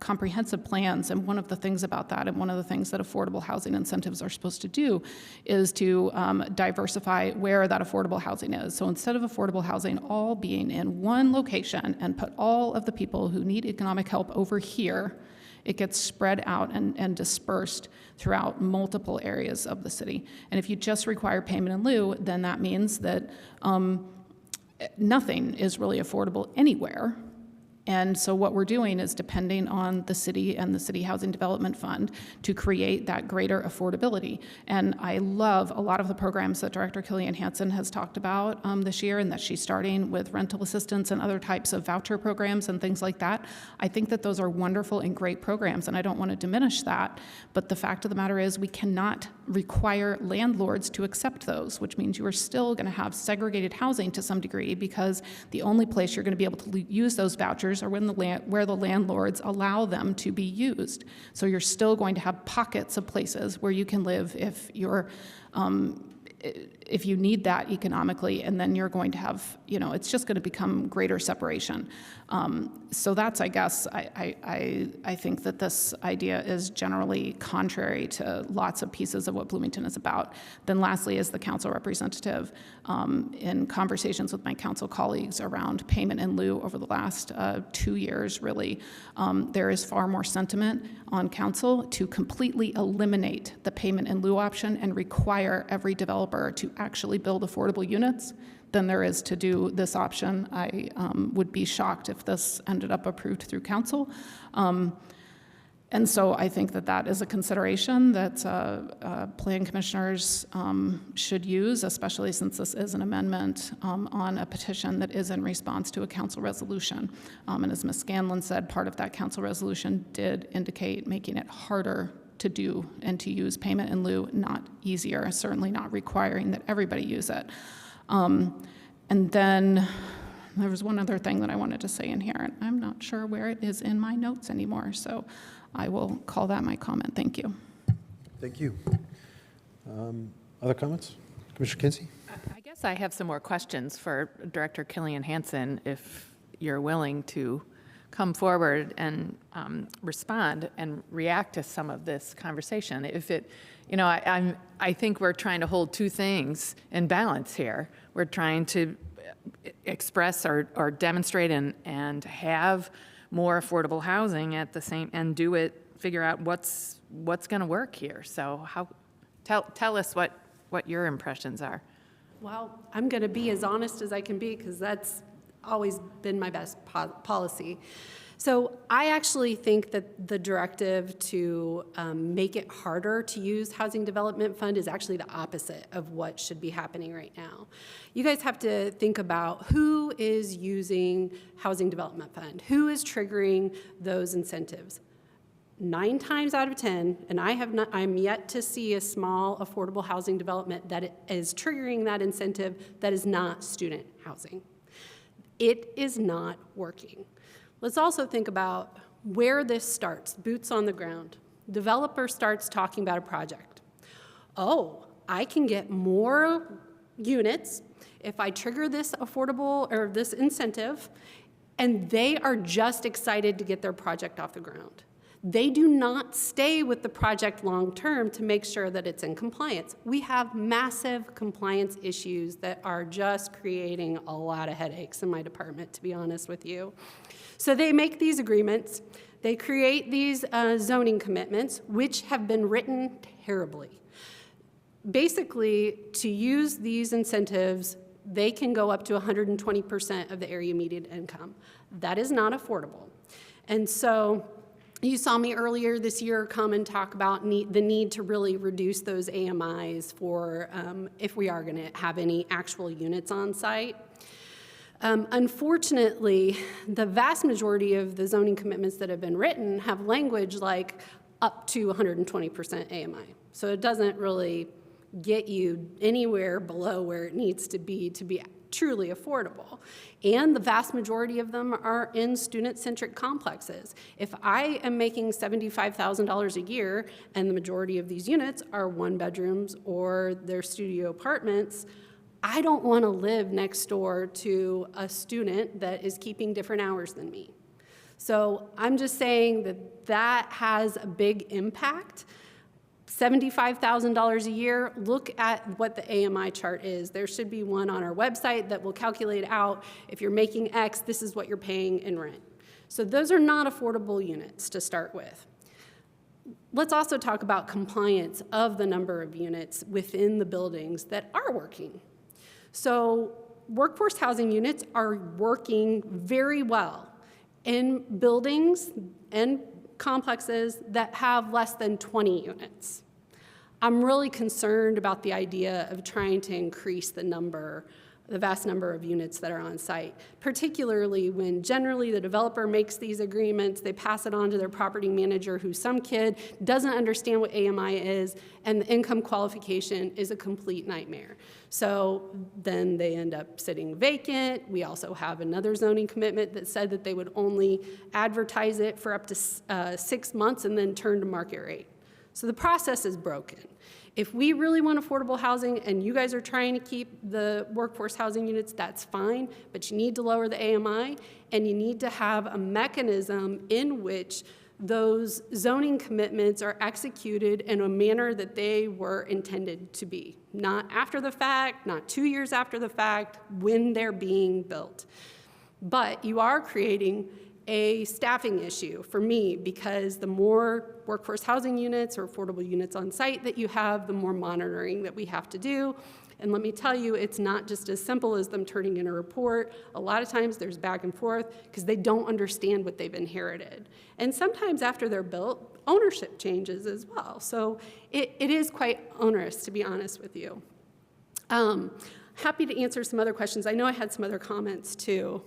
comprehensive plans. And one of the things about that, and one of the things that affordable housing incentives are supposed to do, is to diversify where that affordable housing is. So instead of affordable housing all being in one location and put all of the people who need economic help over here, it gets spread out and dispersed throughout multiple areas of the city. And if you just require payment in lieu, then that means that nothing is really affordable anywhere. And so what we're doing is depending on the city and the City Housing Development Fund to create that greater affordability. And I love a lot of the programs that Director Killian Hansen has talked about this year, and that she's starting with rental assistance and other types of voucher programs and things like that. I think that those are wonderful and great programs, and I don't want to diminish that. But the fact of the matter is we cannot require landlords to accept those, which means you are still going to have segregated housing to some degree, because the only place you're going to be able to use those vouchers are where the landlords allow them to be used. So you're still going to have pockets of places where you can live if you need that economically, and then you're going to have, it's just going to become greater separation. So that's, I guess, I think that this idea is generally contrary to lots of pieces of what Bloomington is about. Then lastly, as the council representative, in conversations with my council colleagues around payment in lieu over the last 2 years, really, there is far more sentiment on council to completely eliminate the payment in lieu option and require every developer to actually build affordable units than there is to do this option. I would be shocked if this ended up approved through council. And so I think that that is a consideration that plan commissioners should use, especially since this is an amendment on a petition that is in response to a council resolution. And as Ms. Scanlon said, part of that council resolution did indicate making it harder to do and to use payment in lieu, not easier, certainly not requiring that everybody use it. And then there was one other thing that I wanted to say in here, and I'm not sure where it is in my notes anymore, so I will call that my comment. Thank you. Thank you. Other comments? Commissioner Kinsey? I guess I have some more questions for Director Killian Hansen, if you're willing to come forward and respond and react to some of this conversation. If it, I think we're trying to hold two things in balance here. We're trying to express or demonstrate and have more affordable housing at the same, and figure out what's going to work here. So tell us what your impressions are. Well, I'm going to be as honest as I can be, because that's always been my best policy. So I actually think that the directive to make it harder to use Housing Development Fund is actually the opposite of what should be happening right now. You guys have to think about who is using Housing Development Fund, who is triggering those incentives. 9 times out of 10, and I'm yet to see a small affordable housing development that is triggering that incentive that is not student housing. It is not working. Let's also think about where this starts, boots on the ground. Developer starts talking about a project. Oh, I can get more units if I trigger this affordable or this incentive, and they are just excited to get their project off the ground. They do not stay with the project long-term to make sure that it's in compliance. We have massive compliance issues that are just creating a lot of headaches in my department, to be honest with you. So they make these agreements, they create these zoning commitments, which have been written terribly. Basically, to use these incentives, they can go up to 120% of the area median income. That is not affordable. And so you saw me earlier this year come and talk about the need to really reduce those AMIs for if we are going to have any actual units on site. Unfortunately, the vast majority of the zoning commitments that have been written have language like up to 120% AMI. So it doesn't really get you anywhere below where it needs to be truly affordable. And the vast majority of them are in student-centric complexes. If I am making $75,000 a year and the majority of these units are one bedrooms or they're studio apartments, I don't want to live next door to a student that is keeping different hours than me. So I'm just saying that that has a big impact. $75,000 a year, look at what the AMI chart is. There should be one on our website that will calculate out if you're making X, this is what you're paying in rent. So those are not affordable units to start with. Let's also talk about compliance of the number of units within the buildings that are working. So workforce housing units are working very well in buildings and complexes that have less than 20 units. I'm really concerned about the idea of trying to increase the vast number of units that are on site, particularly when generally the developer makes these agreements, they pass it on to their property manager, who some kid doesn't understand what AMI is, and the income qualification is a complete nightmare. So then they end up sitting vacant. We also have another zoning commitment that said that they would only advertise it for up to 6 months and then turn to market rate. So the process is broken. If we really want affordable housing and you guys are trying to keep the workforce housing units, that's fine, but you need to lower the AMI and you need to have a mechanism in which those zoning commitments are executed in a manner that they were intended to be. Not after the fact, not 2 years after the fact, when they're being built. But you are creating a staffing issue for me, because the more workforce housing units or affordable units on site that you have, the more monitoring that we have to do. And let me tell you, it's not just as simple as them turning in a report. A lot of times there's back and forth because they don't understand what they've inherited. And sometimes after they're built, ownership changes as well. So it is quite onerous, to be honest with you. Happy to answer some other questions. I know I had some other comments too.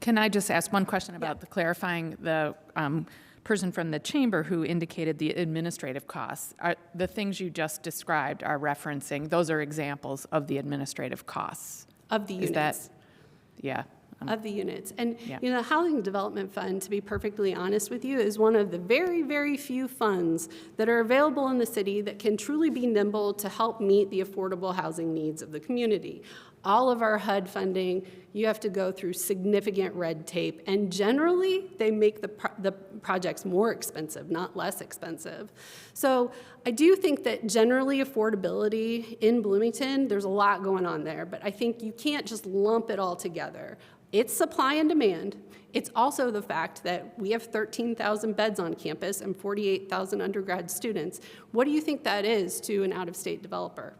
Can I just ask one question about the clarifying the person from the chamber who indicated the administrative costs? The things you just described are referencing, those are examples of the administrative costs. Of the units. Is that, yeah. Of the units. And Yeah. you know, the Housing Development Fund, to be perfectly honest with you, is one of the very, very few funds that are available in the city that can truly be nimble to help meet the affordable housing needs of the community. All of our HUD funding, you have to go through significant red tape, and generally they make the projects more expensive, not less expensive. So I do think that generally affordability in Bloomington, there's a lot going on there, but I think you can't just lump it all together. It's supply and demand. It's also the fact that we have 13,000 beds on campus and 48,000 undergrad students. What do you think that is to an out-of-state developer?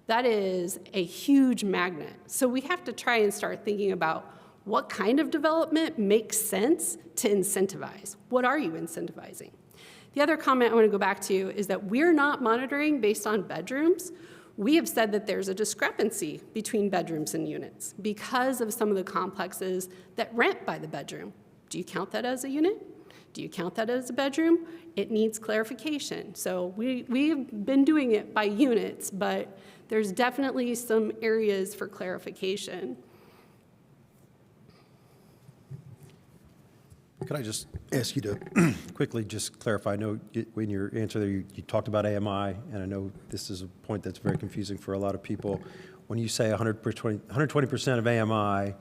That is a huge magnet. So we have to try and start thinking about what kind of development makes sense to incentivize. What are you incentivizing? The other comment I want to go back to is that we're not monitoring based on bedrooms. We have said that there's a discrepancy between bedrooms and units because of some of the complexes that rent by the bedroom. Do you count that as a unit? Do you count that as a bedroom? It needs clarification. So we've been doing it by units, but there's definitely some areas for clarification. Could I just ask you to quickly just clarify? I know in your answer there, you talked about AMI, and I know this is a point that's very confusing for a lot of people. When you say 120% of AMI,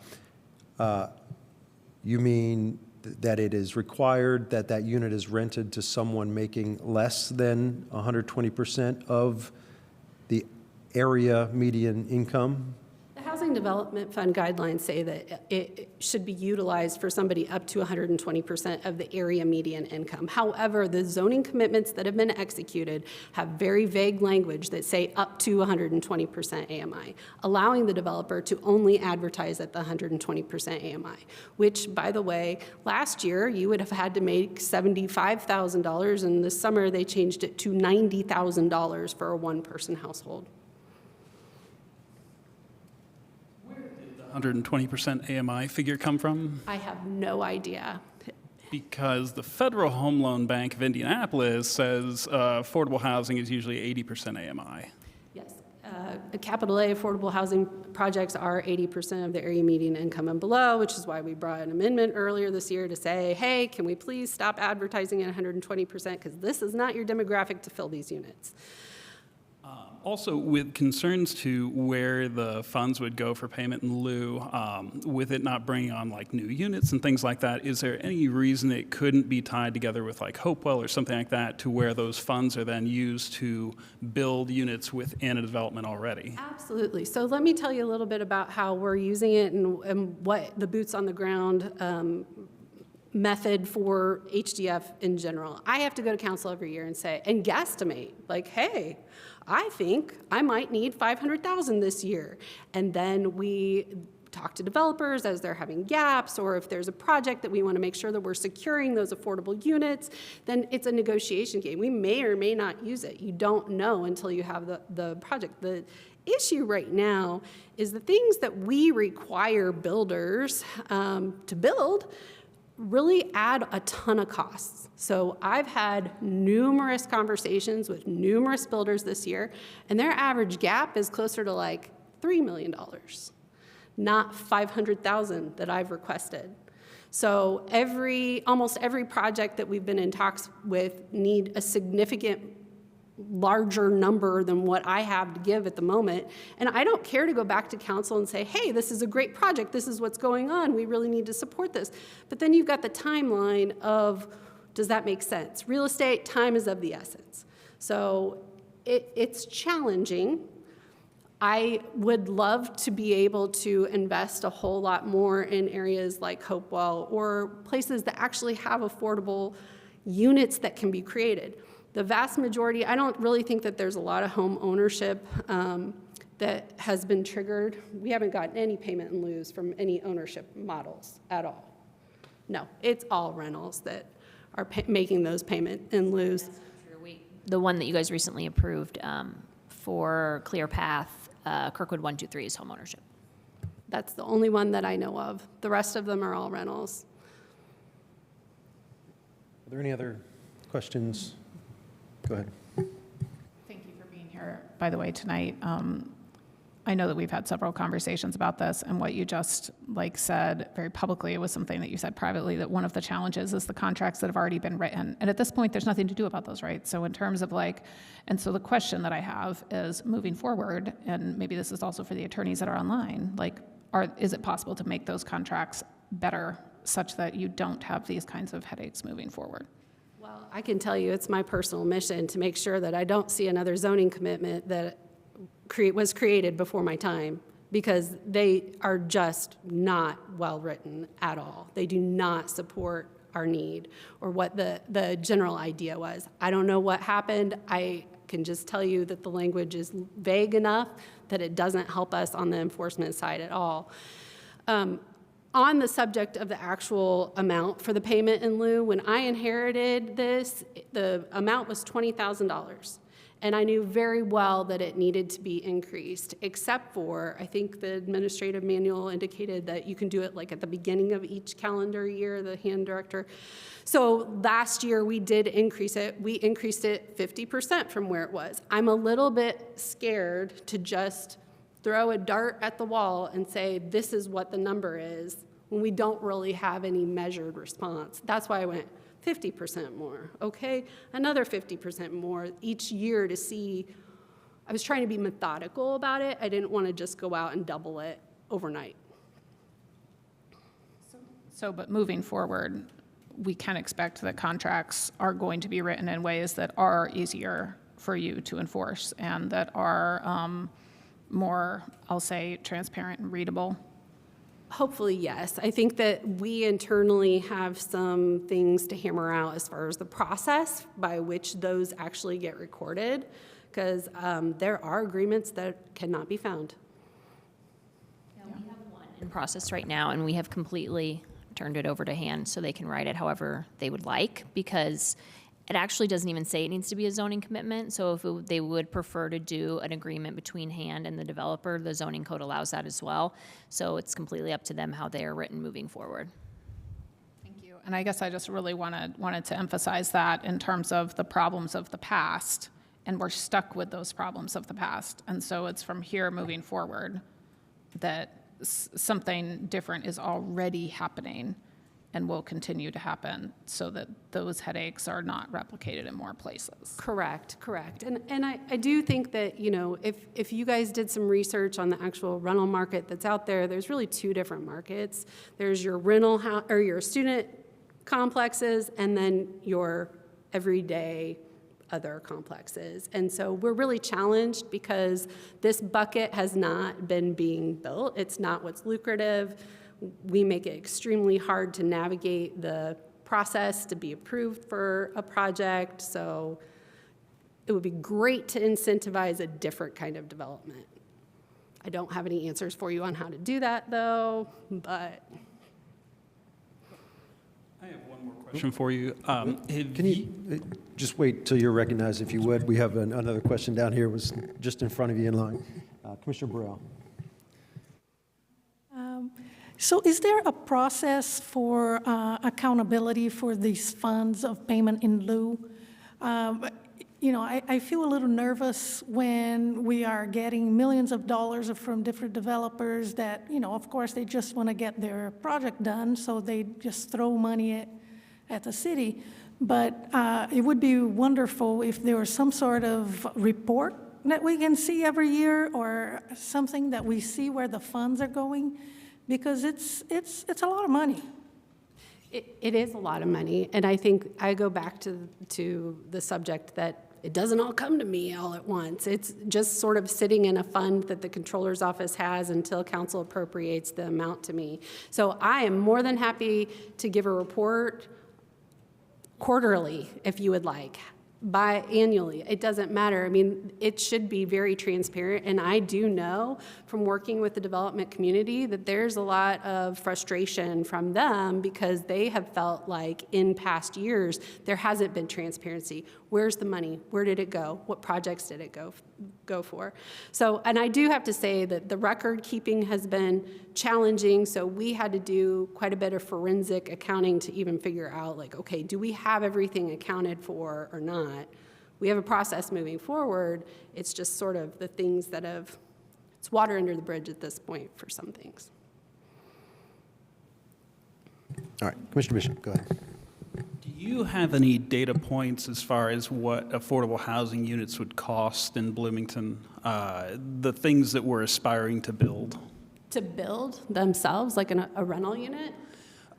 you mean that it is required that that unit is rented to someone making less than 120% of the area median income? The Housing Development Fund guidelines say that it should be utilized for somebody up to 120% of the area median income. However, the zoning commitments that have been executed have very vague language that say up to 120% AMI, allowing the developer to only advertise at the 120% AMI, which, by the way, last year you would have had to make $75,000, and this summer they changed it to $90,000 for a one-person household. 120% AMI figure come from? I have no idea. Because the Federal Home Loan Bank of Indianapolis says affordable housing is usually 80% AMI. Yes, the capital A affordable housing projects are 80% of the area median income and below, which is why we brought an amendment earlier this year to say, hey, can we please stop advertising at 120%, because this is not your demographic to fill these units. Also, with concerns to where the funds would go for payment in lieu, with it not bringing on like new units and things like that, is there any reason it couldn't be tied together with like Hopewell or something like that to where those funds are then used to build units within a development already? Absolutely. So let me tell you a little bit about how we're using it and what the boots on the ground method for HDF in general. I have to go to council every year and say, and guesstimate, like, hey, I think I might need $500,000 this year. And then we talk to developers as they're having gaps, or if there's a project that we want to make sure that we're securing those affordable units, then it's a negotiation game. We may or may not use it. You don't know until you have the project. The issue right now is the things that we require builders to build really add a ton of costs. So I've had numerous conversations with numerous builders this year, and their average gap is closer to like $3 million, not $500,000 that I've requested. So almost every project that we've been in talks with need a significant larger number than what I have to give at the moment. And I don't care to go back to council and say, hey, this is a great project, this is what's going on, we really need to support this. But then you've got the timeline of, does that make sense? Real estate, time is of the essence. So it's challenging. I would love to be able to invest a whole lot more in areas like Hopewell or places that actually have affordable units that can be created. The vast majority, I don't really think that there's a lot of home ownership that has been triggered. We haven't gotten any payment in lieu from any ownership models at all. No, it's all rentals that are making those payment in lieu. The one that you guys recently approved for Clear Path, Kirkwood 123 is homeownership. That's the only one that I know of. The rest of them are all rentals. Are there any other questions? Go ahead. Thank you for being here, by the way, tonight. I know that we've had several conversations about this, and what you just said very publicly, it was something that you said privately, that one of the challenges is the contracts that have already been written. And at this point, there's nothing to do about those, right? So in terms of and so the question that I have is moving forward, and maybe this is also for the attorneys that are online, is it possible to make those contracts better such that you don't have these kinds of headaches moving forward? Well, I can tell you it's my personal mission to make sure that I don't see another zoning commitment that was created before my time, because they are just not well-written at all. They do not support our need or what the general idea was. I don't know what happened. I can just tell you that the language is vague enough that it doesn't help us on the enforcement side at all. On the subject of the actual amount for the payment in lieu, when I inherited this, the amount was $20,000. And I knew very well that it needed to be increased, except for, I think the administrative manual indicated that you can do it at the beginning of each calendar year, the hand director. So last year we did increase it. We increased it 50% from where it was. I'm a little bit scared to just throw a dart at the wall and say, this is what the number is, when we don't really have any measured response. That's why I went 50% more, okay? Another 50% more each year to see. I was trying to be methodical about it. I didn't want to just go out and double it overnight. But moving forward, we can expect that contracts are going to be written in ways that are easier for you to enforce and that are more, I'll say, transparent and readable. Hopefully, yes. I think that we internally have some things to hammer out as far as the process by which those actually get recorded, because there are agreements that cannot be found. Yeah, we have one in process right now, and we have completely turned it over to hand so they can write it however they would like, because It actually doesn't even say it needs to be a zoning commitment, so if they would prefer to do an agreement between Hand and the developer, the zoning code allows that as well. So it's completely up to them how they are written moving forward. Thank you. And I guess I just really wanted to emphasize that in terms of the problems of the past, and we're stuck with those problems of the past. And so it's from here moving forward that something different is already happening and will continue to happen so that those headaches are not replicated in more places. Correct. And I do think that, you know, if you guys did some research on the actual rental market that's out there, there's really two different markets. There's your rental or your student complexes, and then your everyday other complexes. And so we're really challenged because this bucket has not been being built. It's not what's lucrative. We make it extremely hard to navigate the process to be approved for a project. So it would be great to incentivize a different kind of development. I don't have any answers for you on how to do that, though, but. I have one more question for you. Can you just wait till you're recognized, if you would? We have another question down here, was just in front of you in line. Commissioner Burrell. So is there a process for accountability for these funds of payment in lieu? You know, I feel a little nervous when we are getting millions of dollars from different developers that, you know, of course, they just want to get their project done, so they just throw money at the city. But it would be wonderful if there was some sort of report that we can see every year, or something that we see where the funds are going, because it's a lot of money. It is a lot of money, and I think I go back to the subject that it doesn't all come to me all at once. It's just sort of sitting in a fund that the controller's office has until council appropriates the amount to me. So I am more than happy to give a report quarterly, if you would like, biannually. It doesn't matter. I mean, it should be very transparent, and I do know from working with the development community that there's a lot of frustration from them because they have felt like in past years there hasn't been transparency. Where's the money? Where did it go? What projects did it go for? So, and I do have to say that the record keeping has been challenging, so we had to do quite a bit of forensic accounting to even figure out, like, okay, do we have everything accounted for or not? We have a process moving forward. It's just sort of the things that it's water under the bridge at this point for some things. All right, Commissioner Bishop, go ahead. Do you have any data points as far as what affordable housing units would cost in Bloomington? The things that we're aspiring to build? To build themselves, like a rental unit?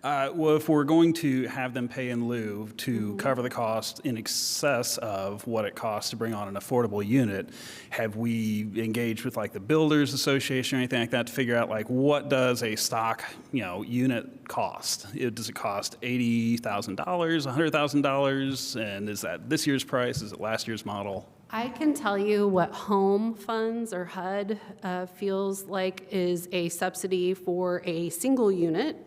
Well, if we're going to have them pay in lieu to cover the cost in excess of what it costs to bring on an affordable unit, have we engaged with like the Builders Association or anything like that to figure out like what does a stock, you know, unit cost? Does it cost $80,000, $100,000? And is that this year's price? Is it last year's model? I can tell you what Home Funds or HUD feels like is a subsidy for a single unit.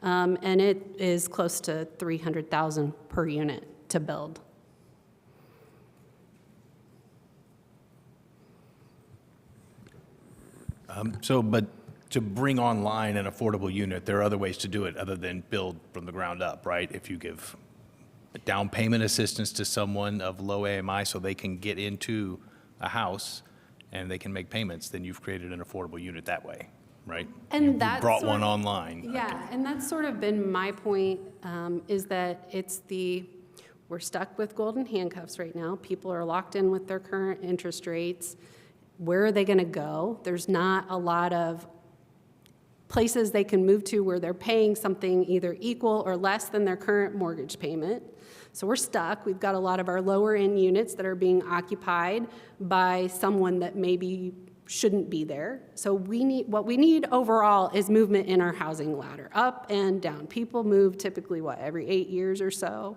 And it is close to $300,000 per unit to build. But to bring online an affordable unit, there are other ways to do it other than build from the ground up, right? If you give down payment assistance to someone of low AMI so they can get into a house and they can make payments, then you've created an affordable unit that way, right? And you that's brought sort one of, online. Yeah, and that's sort of been my point, is that we're stuck with golden handcuffs right now. People are locked in with their current interest rates. Where are they going to go? There's not a lot of places they can move to where they're paying something either equal or less than their current mortgage payment. So we're stuck. We've got a lot of our lower end units that are being occupied by someone that maybe shouldn't be there. So what we need overall is movement in our housing ladder, up and down. People move typically, every 8 years or so?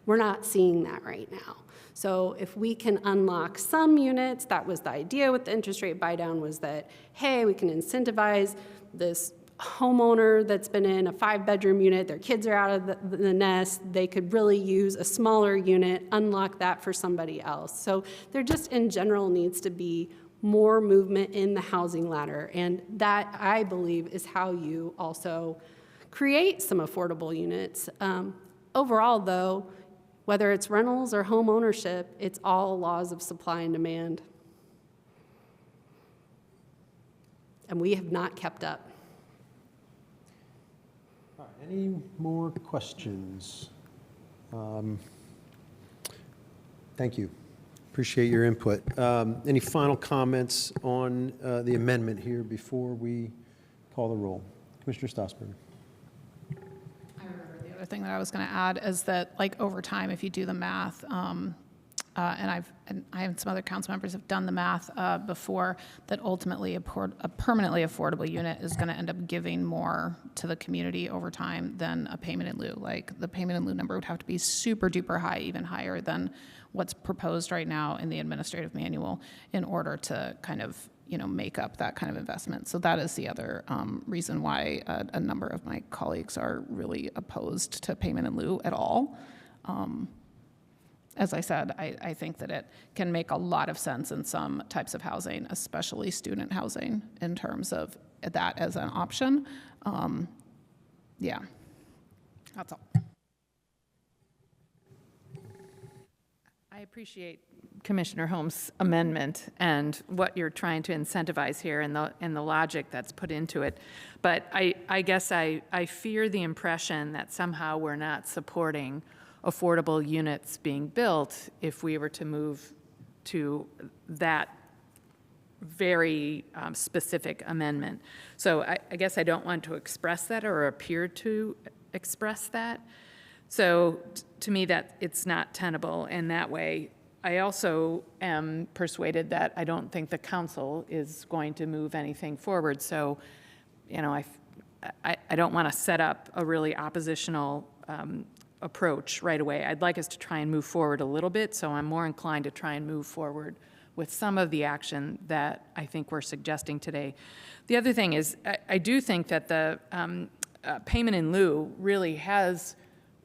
We're not seeing that right now. So if we can unlock some units, that was the idea with the interest rate buy down, was that, hey, we can incentivize this homeowner that's been in a 5-bedroom unit, their kids are out of the nest, they could really use a smaller unit, unlock that for somebody else. So there just in general needs to be more movement in the housing ladder. And that, I believe, is how you also create some affordable units. Overall, though, whether it's rentals or home ownership, it's all laws of supply and demand. And we have not kept up. All right, any more questions? Thank you. Appreciate your input. Any final comments on the amendment here before we call the roll? Commissioner Stossberg. The other thing that I was going to add is that, like, over time, if you do the math, and I and some other council members have done the math before, that ultimately a permanently affordable unit is going to end up giving more to the community over time than a payment in lieu. Like, the payment in lieu number would have to be super duper high, even higher than what's proposed right now in the administrative manual, in order to kind of, make up that kind of investment. So that is the other reason why a number of my colleagues are really opposed to payment in lieu at all. As I said, I think that it can make a lot of sense in some types of housing, especially student housing, in terms of that as an option. Yeah, that's all. I appreciate Commissioner Holmes' amendment and what you're trying to incentivize here and the logic that's put into it. But I guess I fear the impression that somehow we're not supporting affordable units being built if we were to move to that very specific amendment. So I guess I don't want to express that or appear to express that. So to me, that it's not tenable in that way. I also am persuaded that I don't think the council is going to move anything forward. So, I don't want to set up a really oppositional approach right away. I'd like us to try and move forward a little bit, so I'm more inclined to try and move forward with some of the action that I think we're suggesting today. The other thing is, I do think that the payment in lieu really has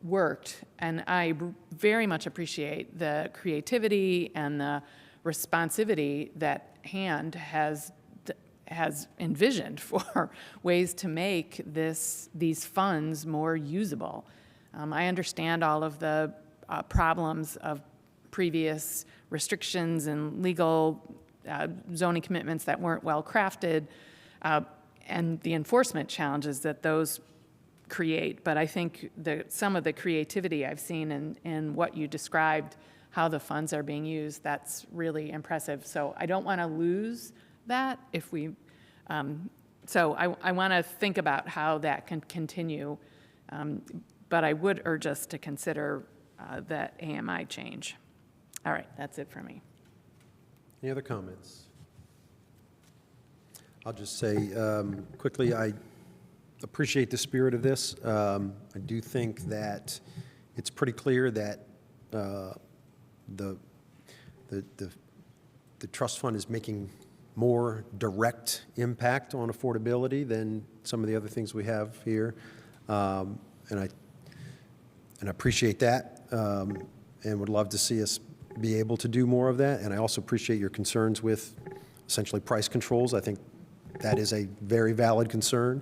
worked, and I very much appreciate the creativity and the responsivity that HAND has envisioned for ways to make these funds more usable. I understand all of the problems of previous restrictions and legal zoning commitments that weren't well crafted, and the enforcement challenges that those create. But I think some of the creativity I've seen in what you described, how the funds are being used, that's really impressive. So I don't want to lose that if we, so I want to think about how that can continue. But I would urge us to consider that AMI change. All right, that's it for me. Any other comments? I'll just say quickly, I appreciate the spirit of this. I do think that it's pretty clear that the trust fund is making more direct impact on affordability than some of the other things we have here, and I appreciate that, and would love to see us be able to do more of that. And I also appreciate your concerns with essentially price controls. I think that is a very valid concern.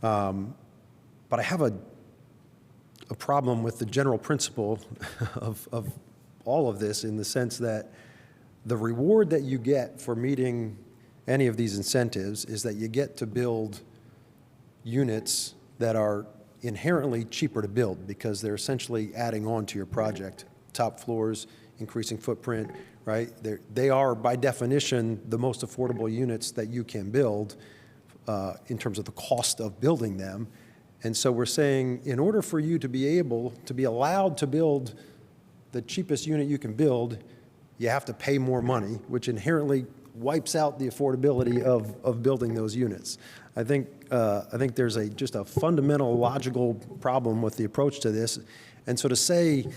But I have a problem with the general principle of all of this, in the sense that the reward that you get for meeting any of these incentives is that you get to build units that are inherently cheaper to build, because they're essentially adding on to your project. Top floors, increasing footprint, right? They are, by definition, the most affordable units that you can build in terms of the cost of building them. And so we're saying, in order for you to be allowed to build the cheapest unit you can build, you have to pay more money, which inherently wipes out the affordability of building those units. I think there's just a fundamental logical problem with the approach to this. And so to say that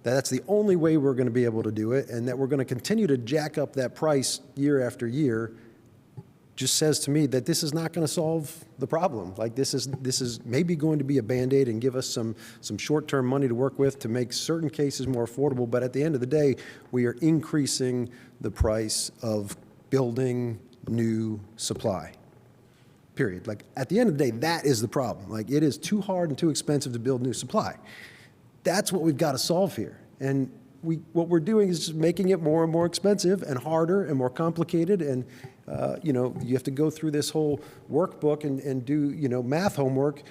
that's the only way we're going to be able to do it, and that we're going to continue to jack up that price year after year, just says to me that this is not going to solve the problem. Like, this is maybe going to be a Band-Aid and give us some short-term money to work with to make certain cases more affordable, but at the end of the day, we are increasing the price of building new supply, period. Like, at the end of the day, that is the problem. Like, it is too hard and too expensive to build new supply. That's what we've got to solve here. And what we're doing is just making it more and more expensive and harder and more complicated. And, you have to go through this whole workbook and do, math homework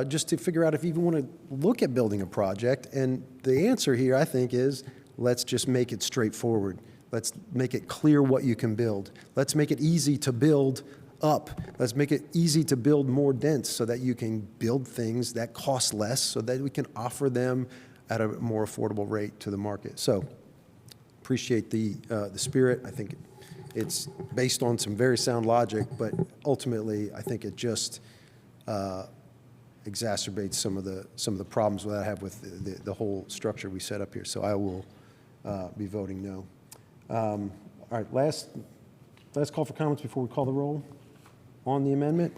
just to figure out if you even want to look at building a project. And the answer here, I think, is let's just make it straightforward. Let's make it clear what you can build. Let's make it easy to build up. Let's make it easy to build more dense so that you can build things that cost less so that we can offer them at a more affordable rate to the market. So appreciate the spirit. I think it's based on some very sound logic, but ultimately I think it just exacerbates some of the problems that I have with the whole structure we set up here. So I will be voting no. All right, last call for comments before we call the roll on the amendment.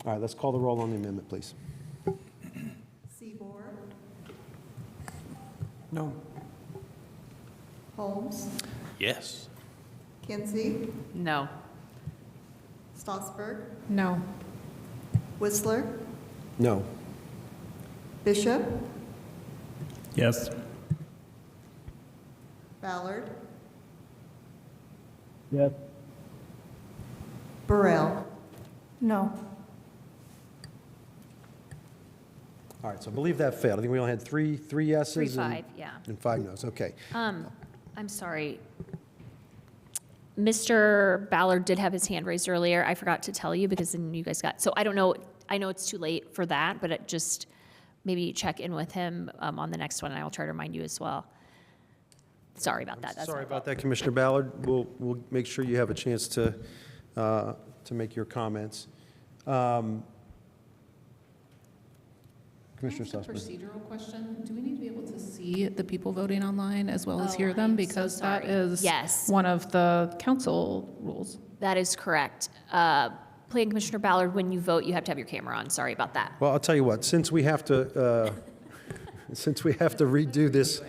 All right, let's call the roll on the amendment, please. Seaborg, No. Holmes, Yes. Kinsey, No. Stossberg, No. Whistler, No. Bishop, Yes. Ballard, Yes. Burrell. No. All right, so I believe that failed. I think we only had three yeses. 3-5, yeah. And 5 noes, okay. I'm sorry. Mr. Ballard did have his hand raised earlier. I forgot to tell you because then you guys got, so I don't know, I know it's too late for that, but just maybe check in with him on the next one, and I'll try to remind you as well. Sorry about that. That's Sorry my about fault. that, Commissioner Ballard. We'll make sure you have a chance to make your comments. Commissioner Can I ask a Sussman. procedural question? Do we need to be able to see the people voting online as well as hear Oh, them? I'm so Because that sorry. is Yes. one of the council rules. That is correct. Planning Commissioner Ballard, when you vote, you have to have your camera on. Sorry about that. Well, I'll tell you what, since we have to redo this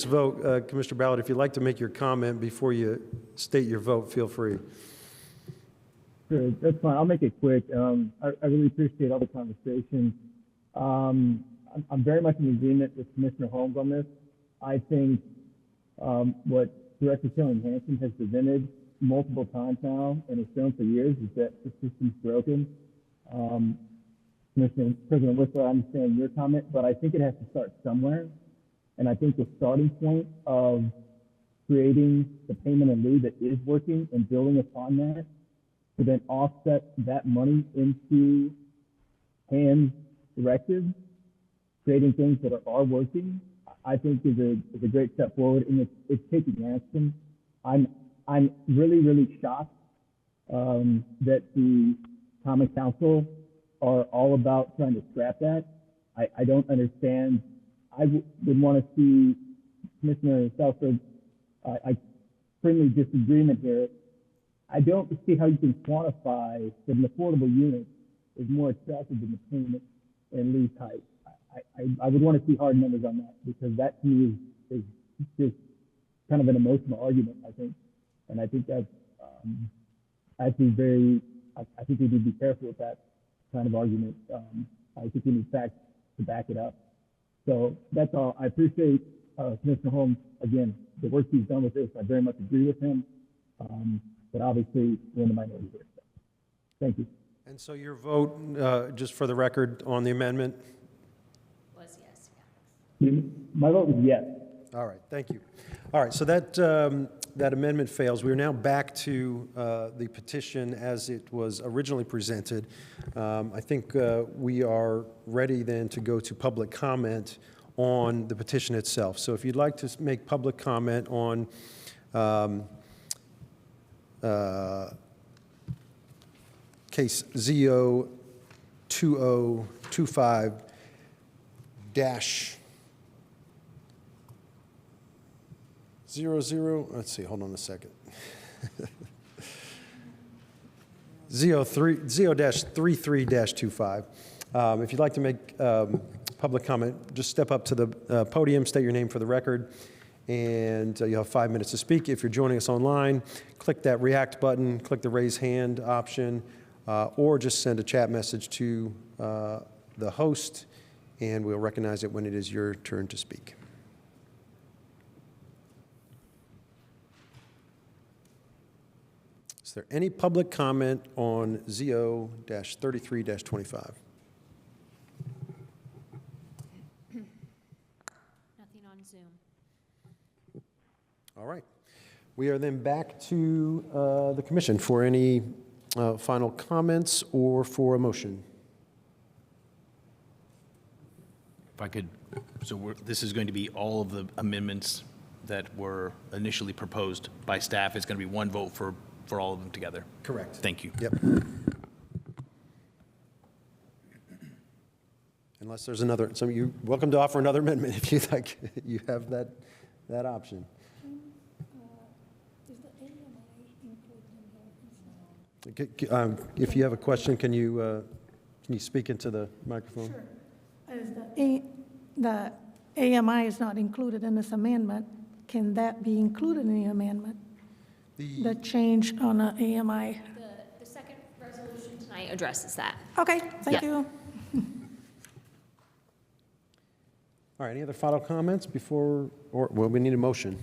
vote, Commissioner Ballard, if you'd like to make your comment before you state your vote, feel free. Sure, that's fine. I'll make it quick. I really appreciate all the conversation. I'm very much in agreement with Commissioner Holmes on this. I think what Director Killian-Hanson has presented multiple times now and has shown for years is that the system's broken. President Whistler, I understand your comment, but I think it has to start somewhere. And I think the starting point of creating the payment in lieu that is working and building upon that to then offset that money into hand directives, creating things that are working, I think is a great step forward, and it's taking action. I'm really, really shocked that the Common Council are all about trying to scrap that. I don't understand. I would want to see Commissioner Southford, I friendly disagreement here. I don't see how you can quantify that an affordable unit is more attractive than the payment and lease type. I would want to see hard numbers on that, because that to me is just kind of an emotional argument, I think. And I think that's actually I think we need to be careful with that kind of argument. I think we need facts to back it up. So that's all. I appreciate Commissioner Holmes, again, the work he's done with this. I very much agree with him. But obviously, we're in the minority here. So thank you. And so your vote, just for the record, on the amendment? Was yes, yeah. My vote is yes. All right, thank you. All right, so that amendment fails. We are now back to the petition as it was originally presented. I think we are ready then to go to public comment on the petition itself. So if you'd like to make public comment on case ZO 2025 00, let's see, hold on a second. ZO-33-25. If you'd like to make public comment, just step up to the podium, state your name for the record, and you'll have 5 minutes to speak. If you're joining us online, click that react button, click the raise hand option, or just send a chat message to the host, and we'll recognize it when it is your turn to speak. Is there any public comment on ZO-33-25? Nothing on Zoom. All right. We are then back to the commission for any final comments or for a motion. If I could, this is going to be all of the amendments that were initially proposed by staff. It's going to be one vote for all of them together. Correct. Thank you. Yep. Unless there's another, you're welcome to offer another amendment if you'd like. You have that option. If you have a question, can you speak into the microphone? Sure. As the AMI is not included in this amendment, can that be included in the amendment? The change on the AMI? The second resolution tonight addresses that. Okay, thank Yeah. you. All right, any other final comments before, well, we need a motion.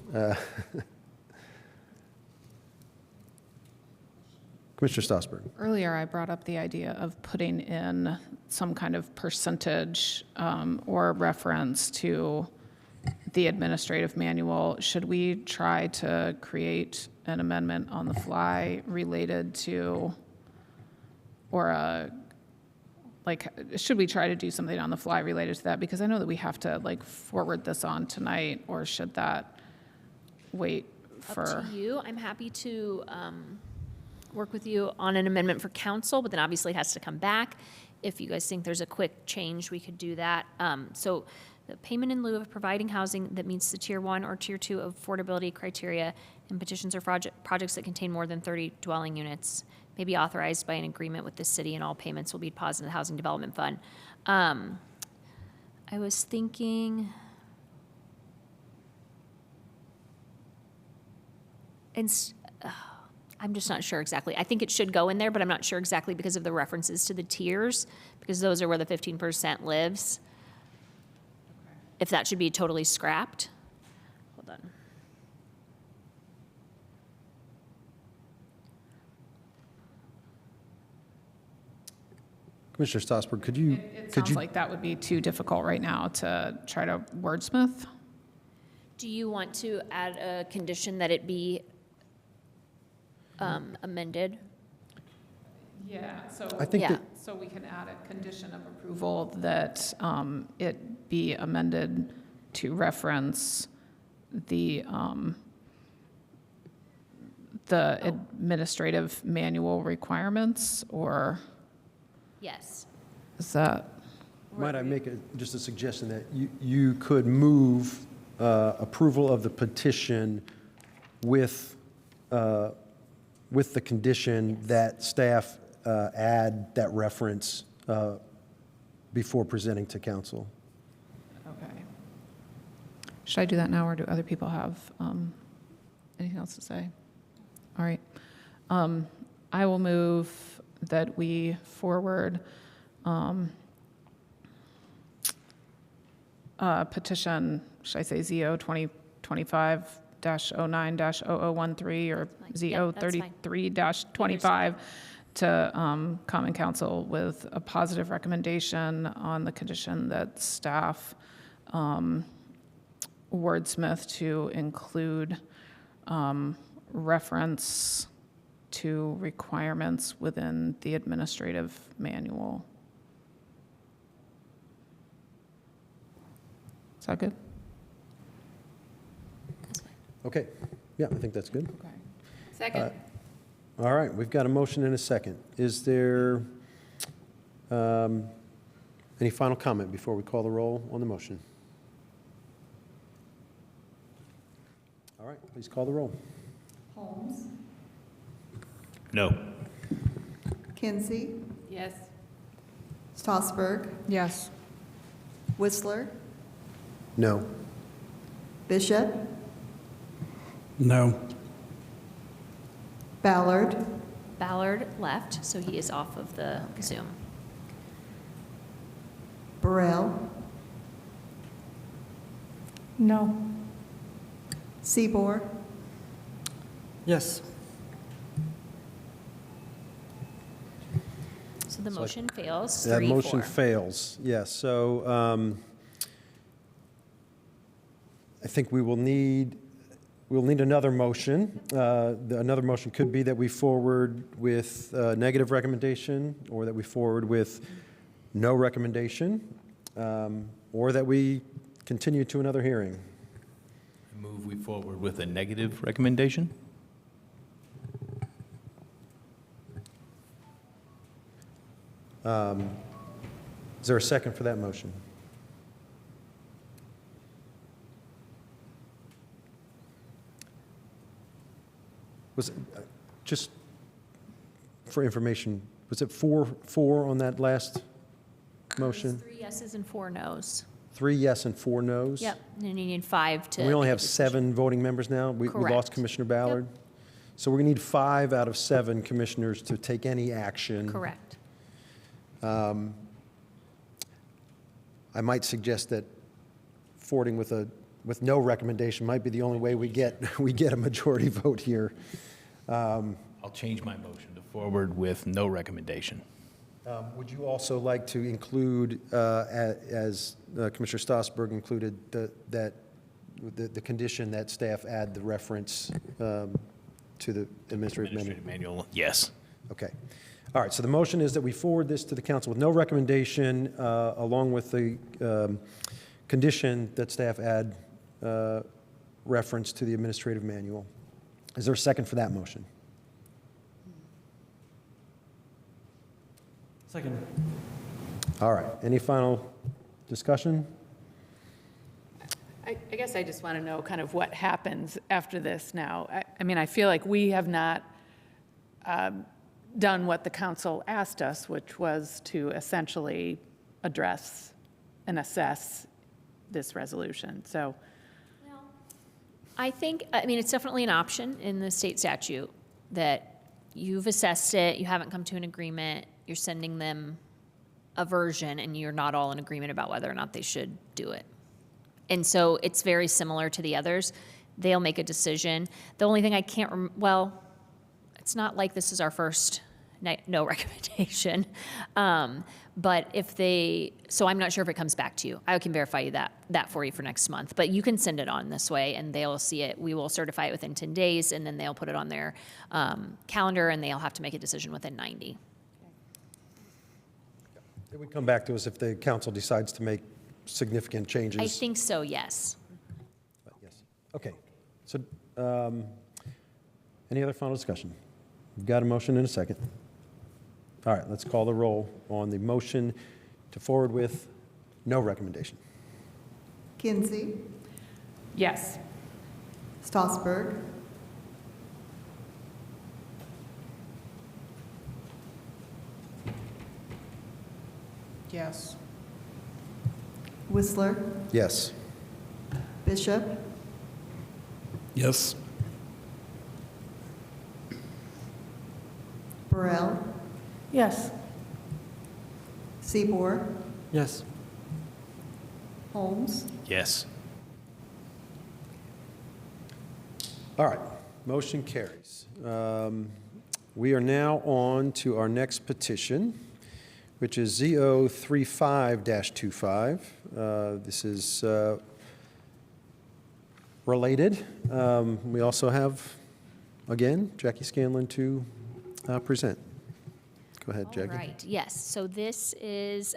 Commissioner Stossberg. Earlier, I brought up the idea of putting in some kind of percentage or reference to the administrative manual. Should we try to create an amendment on the fly related to, or should we try to do something on the fly related to that? Because I know that we have to forward this on tonight, or should that wait for? Up to you. I'm happy to work with you on an amendment for council, but then obviously it has to come back. If you guys think there's a quick change, we could do that. So the payment in lieu of providing housing that meets the Tier 1 or Tier 2 affordability criteria and petitions or projects that contain more than 30 dwelling units may be authorized by an agreement with the city, and all payments will be deposited in the Housing Development Fund. I was thinking, I'm just not sure exactly. I think it should go in there, but I'm not sure exactly because of the references to the tiers, because those are where the 15% lives. If that should be totally scrapped. Hold on. Commissioner Stossberg, could you? It sounds like that would be too difficult right now to try to wordsmith. Do you want to add a condition that it be amended? Yeah, so I think that, so we can add a condition of approval that it be amended to reference the administrative manual requirements, or Yes. is that? might I make just a suggestion that you could move approval of the petition with the condition that staff add that reference before presenting to council. Okay. Should I do that now, or do other people have anything else to say? All right. I will move that we forward petition, should I say ZO 2025-09-0013 or ZO 33-25 to Common Council with a positive recommendation on the condition that staff wordsmith to include reference to requirements within the administrative manual. Is that good? Okay, yeah, I think that's good. Okay. Second. All right, we've got a motion and a second. Is there any final comment before we call the roll on the motion? All right, please call the roll. Holmes, No. Kinsey, Yes. Strasburg, Yes. Whistler, No. Bishop, No. Ballard, Ballard left, so he is off of the Zoom. Burrell, No. Seaboard, Yes. So the motion fails, That 3-4. motion fails, yes. So I think we'll need another motion. Another motion could be that we forward with a negative recommendation, or that we forward with no recommendation, or that we continue to another hearing. I move we forward with a negative recommendation. Is there a second for that motion? Was, just for information, was it 4 on that last motion? 3 yeses and 4 nos. 3 yes and 4 no's? Yep, and you need 5 to. And we only make a have decision. 7 voting members now? We lost Correct. Commissioner Ballard? So we're going to need 5 out of 7 commissioners to take any action. Correct. I might suggest that forwarding with no recommendation might be the only way we get a majority vote here. I'll change my motion to forward with no recommendation. Would you also like to include, as Commissioner Strasburg included, the condition that staff add the reference to the administrative manual? Administrative manual, yes. Okay. All right, so the motion is that we forward this to the council with no recommendation, along with the condition that staff add reference to the administrative manual. Is there a second for that motion? Second. All right, any final discussion? I guess I just want to know kind of what happens after this now. I mean, I feel like we have not done what the council asked us, which was to essentially address and assess this resolution. So, I mean, it's definitely an option in the state statute that you've assessed it, you haven't come to an agreement, you're sending them a version, and you're not all in agreement about whether or not they should do it. And so it's very similar to the others. They'll make a decision. The only thing I can't, well, it's not like this is our first no recommendation. But if so I'm not sure if it comes back to you. I can verify that for you for next month. But you can send it on this way, and they'll see it. We will certify it within 10 days, and then they'll put it on their calendar, and they'll have to make a decision within 90. It would come back to us if the council decides to make significant changes. I think so, yes. Yes. Okay. So any other final discussion? We've got a motion and a second. All right, let's call the roll on the motion to forward with no recommendation. Kinsey, yes. Strasburg, Yes. Whistler, Yes. Bishop, Yes. Burrell, Yes. Seaboard, Yes. Holmes, Yes. All right, motion carries. We are now on to our next petition, which is ZO35-25. This is related. We also have, again, Jackie Scanlon to present. Go ahead, Jackie. All right, yes. So this is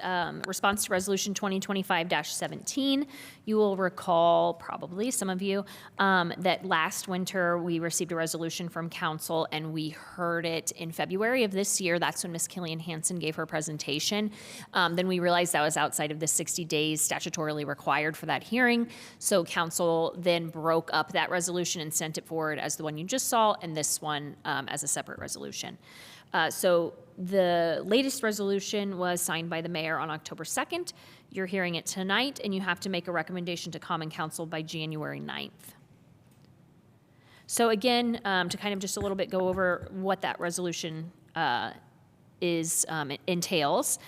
response to Resolution 2025-17. You will recall, probably some of you, that last winter we received a resolution from council and we heard it in February of this year. That's when Ms. Killian Hansen gave her presentation. Then we realized that was outside of the 60 days statutorily required for that hearing. So council then broke up that resolution and sent it forward as the one you just saw, and this one as a separate resolution. So the latest resolution was signed by the mayor on October 2nd. You're hearing it tonight, and you have to make a recommendation to Common Council by January 9th. So again, to kind of just a little bit go over what that resolution entails.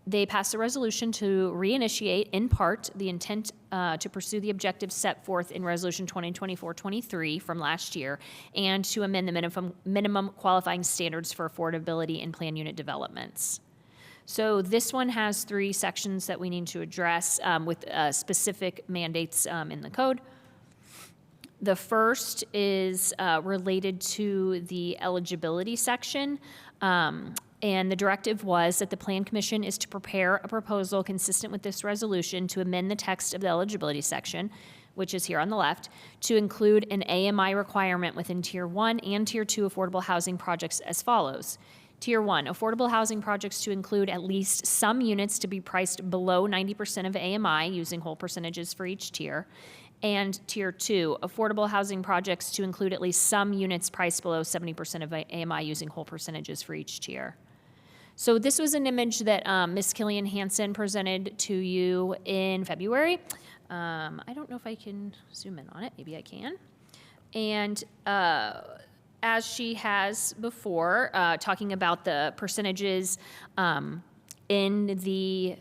They passed a resolution to reinitiate, in part, the intent to pursue the objectives set forth in Resolution 2024-23 from last year, and to amend the minimum qualifying standards for affordability in plan unit developments. So this one has 3 sections that we need to address with specific mandates in the code. The first is related to the eligibility section. And the directive was that the Plan Commission is to prepare a proposal consistent with this resolution to amend the text of the eligibility section, which is here on the left, to include an AMI requirement within Tier 1 and Tier 2 affordable housing projects as follows. Tier 1, affordable housing projects to include at least some units to be priced below 90% of AMI, using whole percentages for each tier. And Tier 2, affordable housing projects to include at least some units priced below 70% of AMI, using whole percentages for each tier. So this was an image that Ms. Killian Hansen presented to you in February. I don't know if I can zoom in on it. Maybe I can. And as she has before, talking about the percentages in the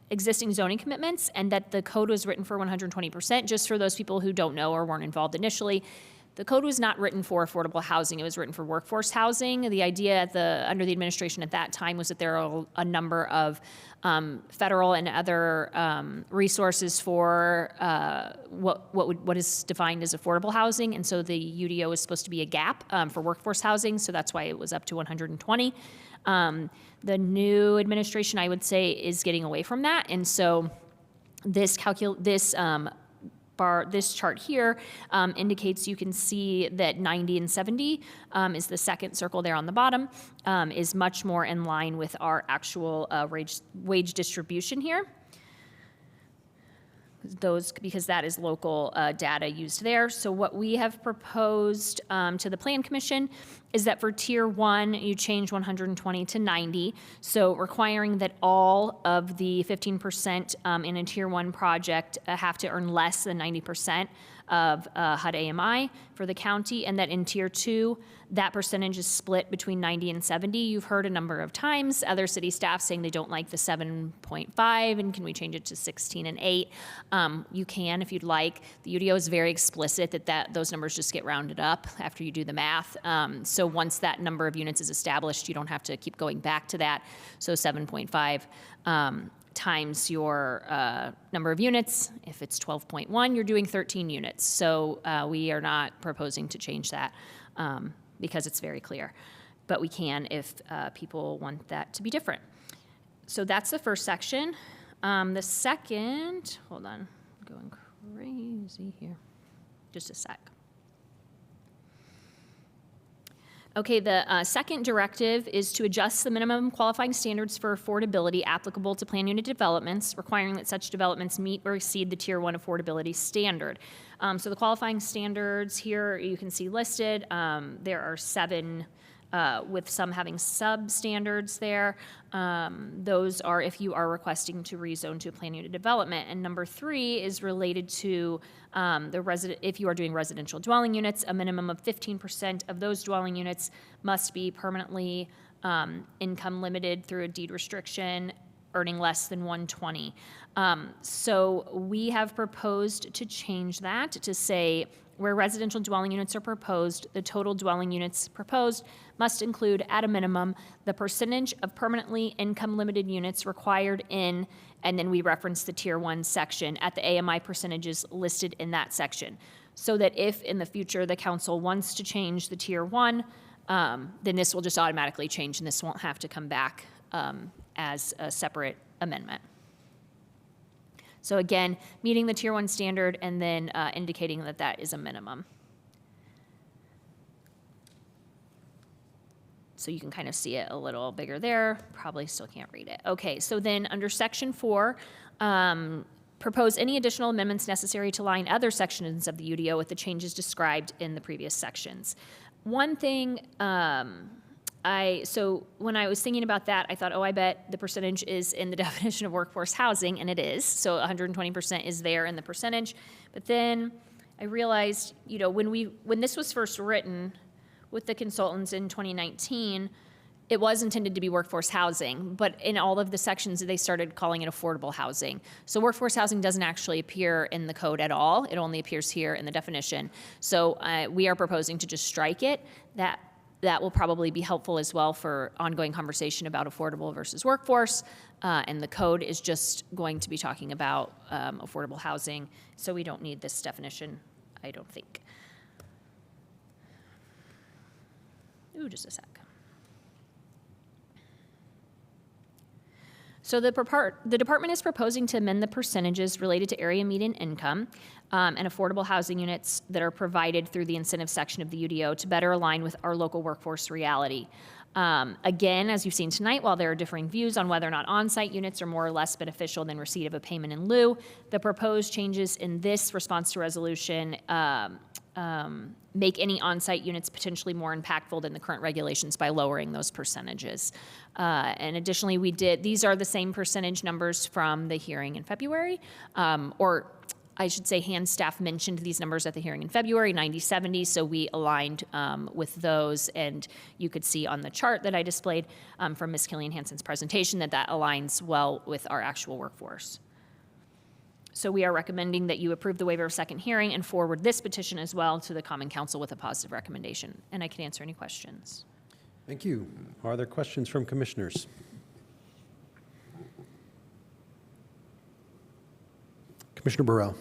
existing zoning commitments, and that the code was written for 120%. Just for those people who don't know or weren't involved initially, the code was not written for affordable housing. It was written for workforce housing. The idea under the administration at that time was that there are a number of federal and other resources for what is defined as affordable housing, and so the UDO is supposed to be a gap for workforce housing, so that's why it was up to 120. The new administration, I would say, is getting away from that, and so this chart here indicates, you can see that 90 and 70 is the second circle there on the bottom, is much more in line with our actual wage distribution here. Because that is local data used there. So what we have proposed to the Plan Commission is that for Tier 1, you change 120 to 90, so requiring that all of the 15% in a Tier 1 project have to earn less than 90% of HUD AMI for the county, and that in Tier 2, that percentage is split between 90 and 70. You've heard a number of times other city staff saying they don't like the 7.5, and can we change it to 16 and 8? You can if you'd like. The UDO is very explicit that those numbers just get rounded up after you do the math. So once that number of units is established, you don't have to keep going back to that. So 7.5 times your number of units. If it's 12.1, you're doing 13 units. So we are not proposing to change that because it's very clear. But we can if people want that to be different. So that's the first section. The second, hold on, I'm going crazy here. Just a sec. Okay, the second directive is to adjust the minimum qualifying standards for affordability applicable to plan unit developments, requiring that such developments meet or exceed the Tier 1 affordability standard. So the qualifying standards here you can see listed. There are 7 with some having sub-standards there. Those are if you are requesting to rezone to a plan unit development. And number 3 is related to if you are doing residential dwelling units, a minimum of 15% of those dwelling units must be permanently income limited through a deed restriction, earning less than 120. So we have proposed to change that to say, where residential dwelling units are proposed, the total dwelling units proposed must include, at a minimum, the percentage of permanently income-limited units required in, and then we reference the Tier 1 section at the AMI percentages listed in that section. So that if in the future the council wants to change the Tier 1, then this will just automatically change and this won't have to come back as a separate amendment. So again, meeting the Tier 1 standard and then indicating that that is a minimum. So you can kind of see it a little bigger there. Probably still can't read it. Okay, so then under Section 4, propose any additional amendments necessary to align other sections of the UDO with the changes described in the previous sections. One thing, so when I was thinking about that, I thought, oh, I bet the percentage is in the definition of workforce housing, and it is. So 120% is there in the percentage. But then I realized, you know, when this was first written with the consultants in 2019, it was intended to be workforce housing, but in all of the sections, they started calling it affordable housing. So workforce housing doesn't actually appear in the code at all. It only appears here in the definition. So we are proposing to just strike it. That will probably be helpful as well for ongoing conversation about affordable versus workforce. And the code is just going to be talking about affordable housing. So we don't need this definition, I don't think. Ooh, just a sec. So the department is proposing to amend the percentages related to area median income and affordable housing units that are provided through the incentive section of the UDO to better align with our local workforce reality. Again, as you've seen tonight, while there are differing views on whether or not on-site units are more or less beneficial than receipt of a payment in lieu, the proposed changes in this response to resolution make any on-site units potentially more impactful than the current regulations by lowering those percentages. And additionally, these are the same percentage numbers from the hearing in February, or I should say hand staff mentioned these numbers at the hearing in February, 90-70, so we aligned with those, and you could see on the chart that I displayed from Ms. Killian Hansen's presentation that aligns well with our actual workforce. So we are recommending that you approve the waiver of second hearing and forward this petition as well to the Common Council with a positive recommendation. And I can answer any questions. Thank you. Are there questions from commissioners? Commissioner Burrell.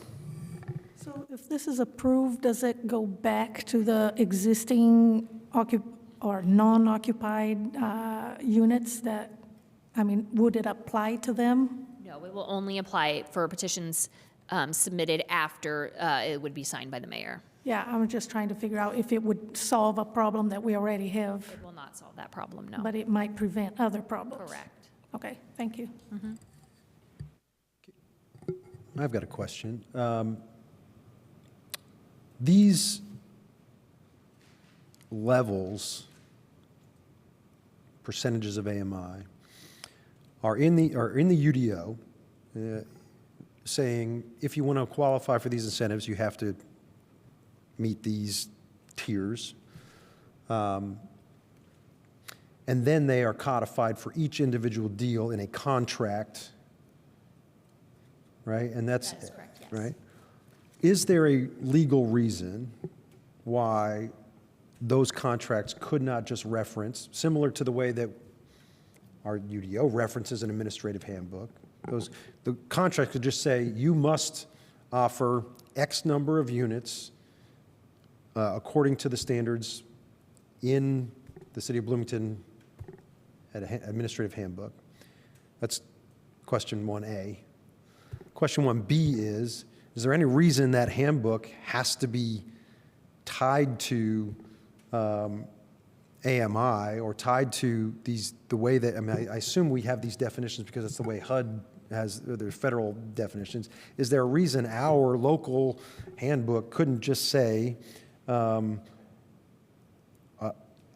So if this is approved, does it go back to the existing or non-occupied units that, would it apply to them? No, it will only apply for petitions submitted after it would be signed by the mayor. Yeah, I'm just trying to figure out if it would solve a problem that we already have. It will not solve that problem, no. But it might prevent other problems. Correct. Okay, thank you. Mm-hmm. I've got a question. These levels, percentages of AMI, are in the UDO, saying if you want to qualify for these incentives, you have to meet these tiers. And then they are codified for each individual deal in a contract, right? And that's correct, yes. Right? Is there a legal reason why those contracts could not just reference, similar to the way that our UDO references an administrative handbook? The contract could just say, you must offer X number of units according to the standards in the City of Bloomington administrative handbook. That's question 1A. Question 1B is there any reason that handbook has to be tied to AMI or tied to the way that, I assume we have these definitions because it's the way HUD has their federal definitions. Is there a reason our local handbook couldn't just say a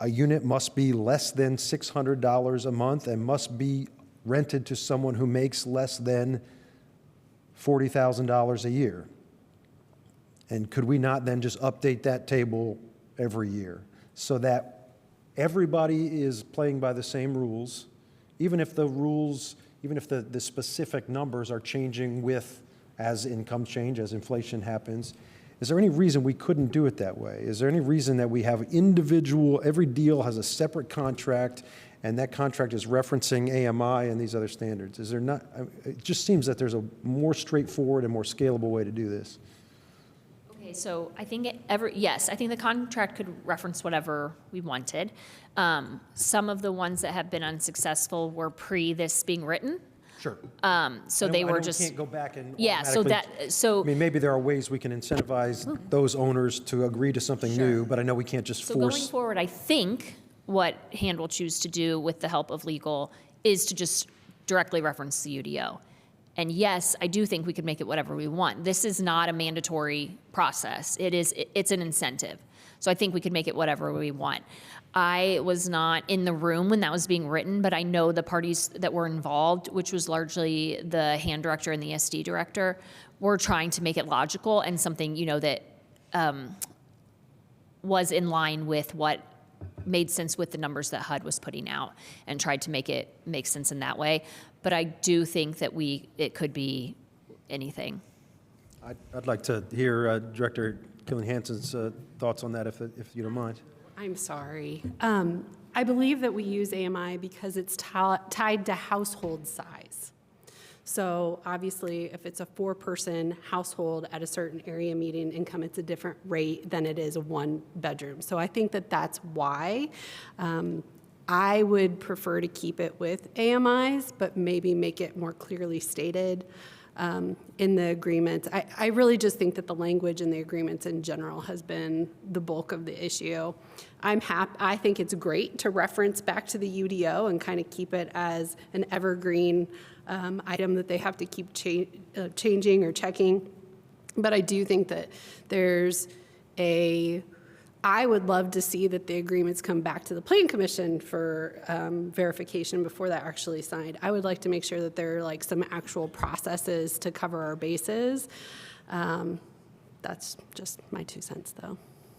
unit must be less than $600 a month and must be rented to someone who makes less than $40,000 a year? And could we not then just update that table every year so that everybody is playing by the same rules, even if the specific numbers are changing as incomes change, as inflation happens? Is there any reason we couldn't do it that way? Is there any reason that we have every deal has a separate contract, and that contract is referencing AMI and these other standards? Is there not? It just seems that there's a more straightforward and more scalable way to do this. Okay, so I think yes, I think the contract could reference whatever we wanted. Some of the ones that have been unsuccessful were pre this being written. Sure. So they were just. We can't go back and. Yeah. So maybe there are ways we can incentivize those owners to agree to something new, but I know we can't just So force. going forward, I think what Hand will choose to do with the help of legal is to just directly reference the UDO. And yes, I do think we could make it whatever we want. This is not a mandatory process. It's an incentive. So I think we could make it whatever we want. I was not in the room when that was being written, but I know the parties that were involved, which was largely the hand director and the SD director, were trying to make it logical and something, that was in line with what made sense with the numbers that HUD was putting out, and tried to make it make sense in that way. But I do think that it could be anything. I'd like to hear Director Killian Hansen's thoughts on that, if you don't mind. I'm sorry. I believe that we use AMI because it's tied to household size. So obviously, if it's a 4-person household at a certain area median income, it's a different rate than it is a 1-bedroom. So I think that that's why. I would prefer to keep it with AMIs, but maybe make it more clearly stated in the agreements. I really just think that the language in the agreements in general has been the bulk of the issue. I think it's great to reference back to the UDO and kind of keep it as an evergreen item that they have to keep changing or checking. But I do think that I would love to see that the agreements come back to the Plan Commission for verification before they're actually signed. I would like to make sure that there are like some actual processes to cover our bases. That's just my 2 cents, though.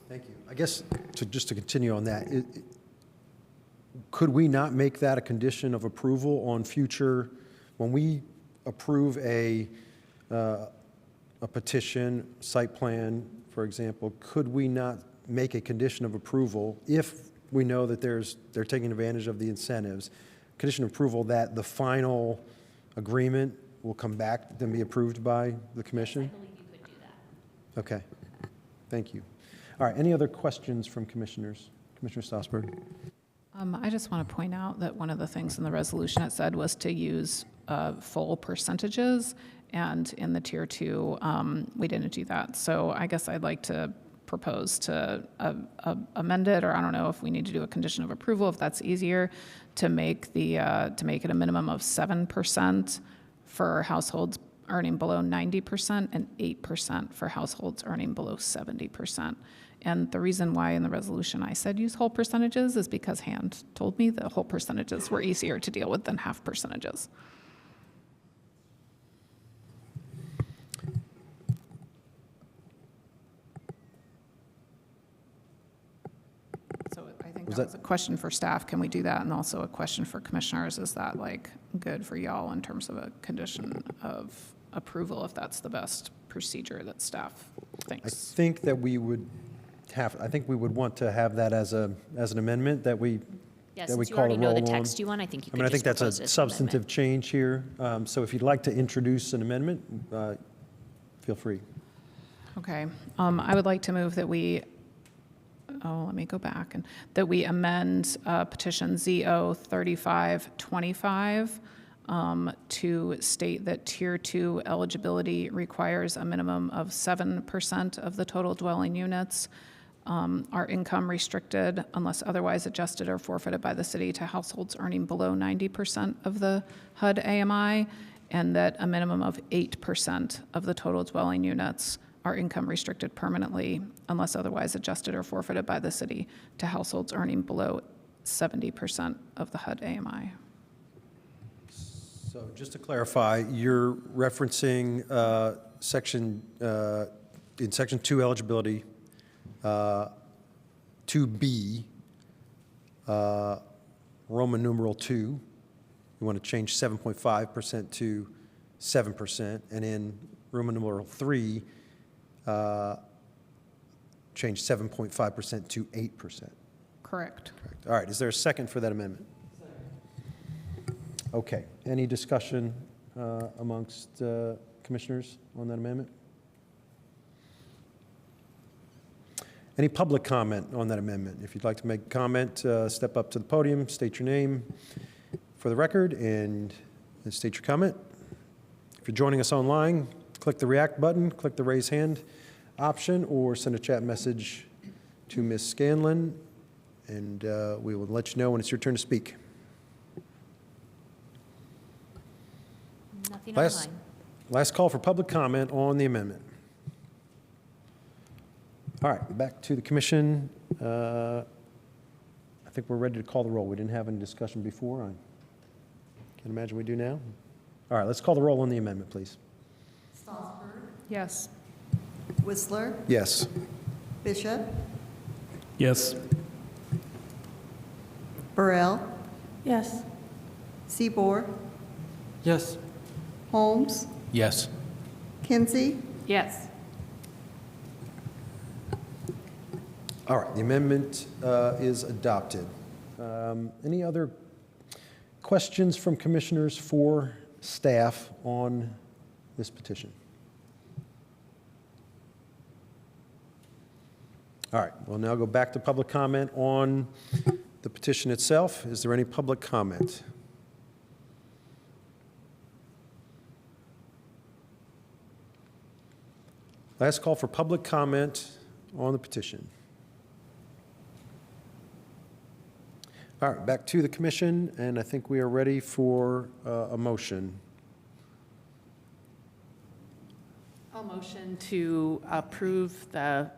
Thank you. I guess just to continue on that, could we not make that a condition of approval on future, when we approve a petition, site plan, for example, could we not make a condition of approval if we know that they're taking advantage of the incentives, condition of approval that the final agreement will come back and be approved by the commission? Yes, I believe you could do that. Okay. Thank you. All right. Any other questions from commissioners? Commissioner Strasburg. I just want to point out that one of the things in the resolution it said was to use full percentages, and in the Tier 2, we didn't do that. So I guess I'd like to propose to amend it, or I don't know if we need to do a condition of approval, if that's easier, to make it a minimum of 7% for households earning below 90% and 8% for households earning below 70%. And the reason why in the resolution I said use whole percentages is because Hand told me that whole percentages were easier to deal with than half percentages. So I think that was a question for staff. Can we do that? And also a question for commissioners. Is that like good for y'all in terms of a condition of approval, if that's the best procedure that staff thinks? I think that we would want to have that as an amendment that we Yeah, that we since you call already a know the roll-on. text you want, I think you could I think just that's a propose it as an substantive amendment. change here. So if you'd like to introduce an amendment, feel free. Okay. I would like to move that we, let me go back, and that we amend petition ZO 3525 to state that Tier 2 eligibility requires a minimum of 7% of the total dwelling units are income restricted unless otherwise adjusted or forfeited by the city to households earning below 90% of the HUD AMI, and that a minimum of 8% of the total dwelling units are income restricted permanently unless otherwise adjusted or forfeited by the city to households earning below 70% of the HUD AMI. So just to clarify, you're referencing in Section 2 eligibility, 2B, Roman numeral 2. You want to change 7.5% to 7%, and in Roman numeral 3, change 7.5% to 8%. Correct. Correct. All right. Is there a second for that amendment? Okay. Any discussion amongst commissioners on that amendment? Any public comment on that amendment? If you'd like to make a comment, step up to the podium, state your name for the record, and state your comment. If you're joining us online, click the react button, click the raise hand option, or send a chat message to Ms. Scanlon, and we will let you know when it's your turn to speak. Nothing online. Last call for public comment on the amendment. All right, back to the commission. I think we're ready to call the roll. We didn't have any discussion before. I can't imagine we do now. All right, let's call the roll on the amendment, please. Strasburg, Yes. Whistler, Yes. Bishop, Yes. Burrell, Yes. Seaboard, Yes. Holmes, Yes. Kinsey, Yes. All right, the amendment is adopted. Any other questions from commissioners for staff on this petition? All right, we'll now go back to public comment on the petition itself. Is there any public comment? Last call for public comment on the petition. All right, back to the commission, and I think we are ready for a motion. I'll motion to approve the,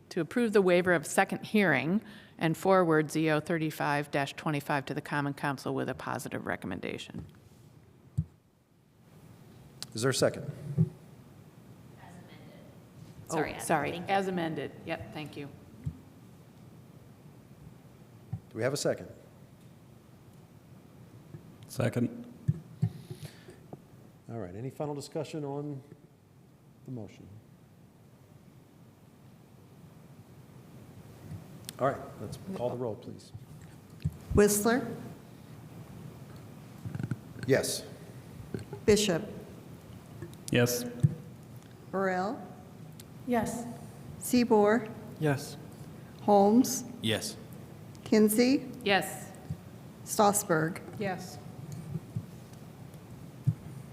to approve the waiver of second hearing and forward ZO 35-25 to the Common Council with a positive recommendation. Is there a second? Sorry, Sorry, as amended. Yep, thank you. Do we have a second? Second. All right, any final discussion on the motion? All right, let's call the roll, please. Whistler, Yes. Bishop, Yes. Burrell, Yes. Seaboard, Yes. Holmes, Yes. Kinsey, Yes. Strasburg. Yes.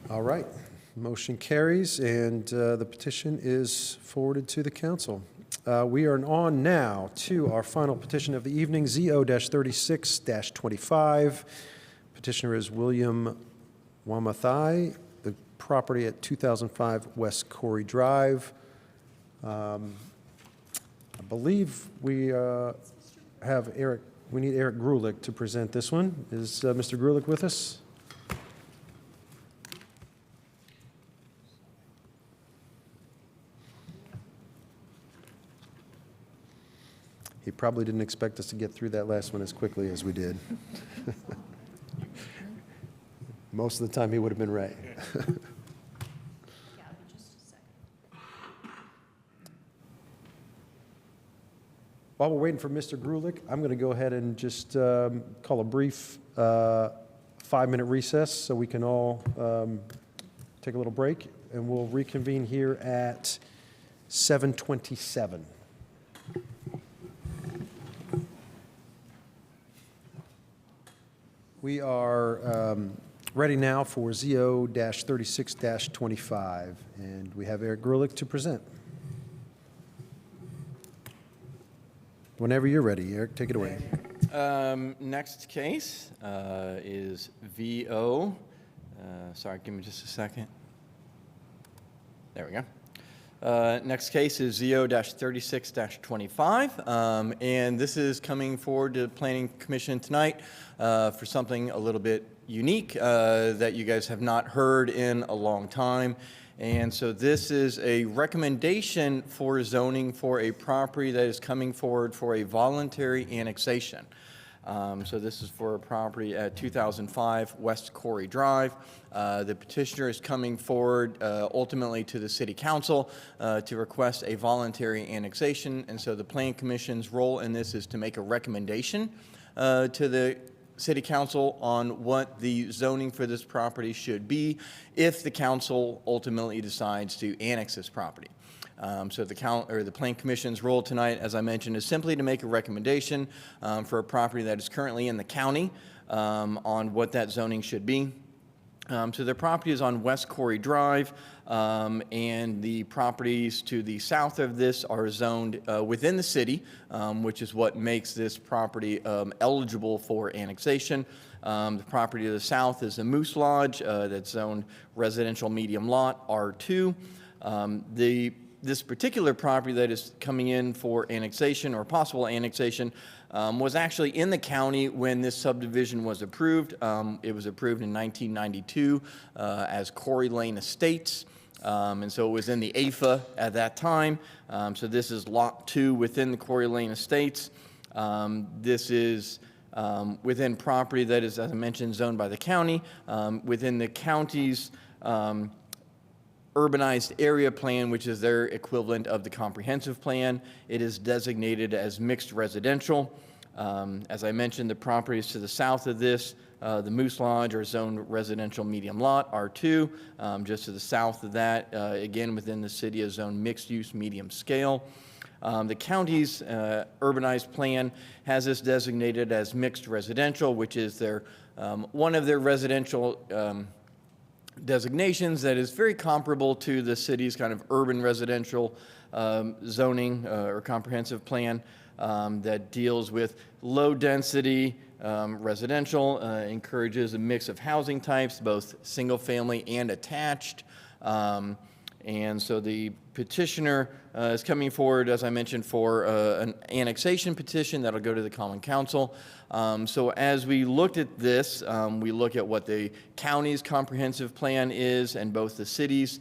All right, motion carries, and the petition is forwarded to the council. We are on now to our final petition of the evening, ZO-36-25. Petitioner is William Wamathai, the property at 2005 West Corey Drive. I believe we have Eric, we need Eric Grulich to present this one. Is Mr. Grulich with us? He probably didn't expect us to get through that last one as quickly as we did. Most of the time, he would have been right. While we're waiting for Mr. Grulich, I'm going to go ahead and just call a brief 5-minute recess so we can all take a little break, and we'll reconvene here at 7:27. We are ready now for ZO-36-25, and we have Eric Grulich to present. Whenever you're ready, Eric, take it away. Next case is VO. Sorry, give me just a second. There we go. Next case is ZO-36-25, and this is coming forward to the Planning Commission tonight for something a little bit unique that you guys have not heard in a long time. And so this is a recommendation for zoning for a property that is coming forward for a voluntary annexation. So this is for a property at 2005 West Corey Drive. The petitioner is coming forward ultimately to the City Council to request a voluntary annexation. And so the Planning Commission's role in this is to make a recommendation to the City Council on what the zoning for this property should be if the council ultimately decides to annex this property. So the Planning Commission's role tonight, as I mentioned, is simply to make a recommendation for a property that is currently in the county on what that zoning should be. So the property is on West Corey Drive, and the properties to the south of this are zoned within the city, which is what makes this property eligible for annexation. The property to the south is the Moose Lodge that's zoned residential medium lot, R2. The this particular property that is coming in for annexation or possible annexation was actually in the county when this subdivision was approved. It was approved in 1992 as Corey Lane Estates. And so it was in the AFA at that time. So this is Lot 2 within the Corey Lane Estates. This is within property that is, as I mentioned, zoned by the county. Within the county's urbanized area plan, which is their equivalent of the comprehensive plan, it is designated as mixed residential. As I mentioned, the properties to the south of this, the Moose Lodge are zoned residential medium lot, R2. Just to the south of that, again, within the city is zoned mixed use medium scale. The county's urbanized plan has this designated as mixed residential, which is their one of their residential designations that is very comparable to the city's kind of urban residential zoning or comprehensive plan that deals with low density residential, encourages a mix of housing types, both single family and attached. And so the petitioner is coming forward, as I mentioned, for an annexation petition that'll go to the Common Council. So as we looked at this, we look at what the county's comprehensive plan is and both the city's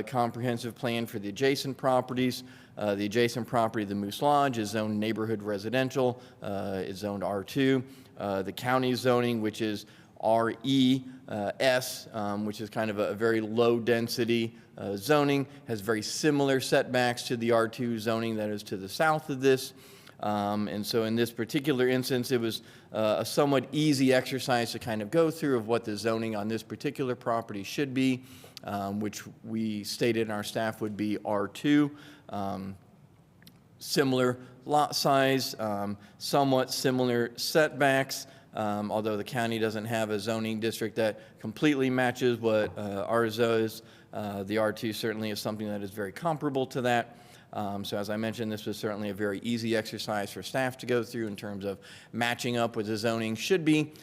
comprehensive plan for the adjacent properties. The adjacent property, the Moose Lodge, is zoned neighborhood residential, is zoned R2. The county zoning, which is RES, which is kind of a very low density zoning, has very similar setbacks to the R2 zoning that is to the south of this. And so in this particular instance, it was a somewhat easy exercise to kind of go through of what the zoning on this particular property should be, which we stated in our staff would be R2. Similar lot size, somewhat similar setbacks, although the county doesn't have a zoning district that completely matches what ours is. The R2 certainly is something that is very comparable to that. So as I mentioned, this was certainly a very easy exercise for staff to go through in terms of matching up with the zoning should be.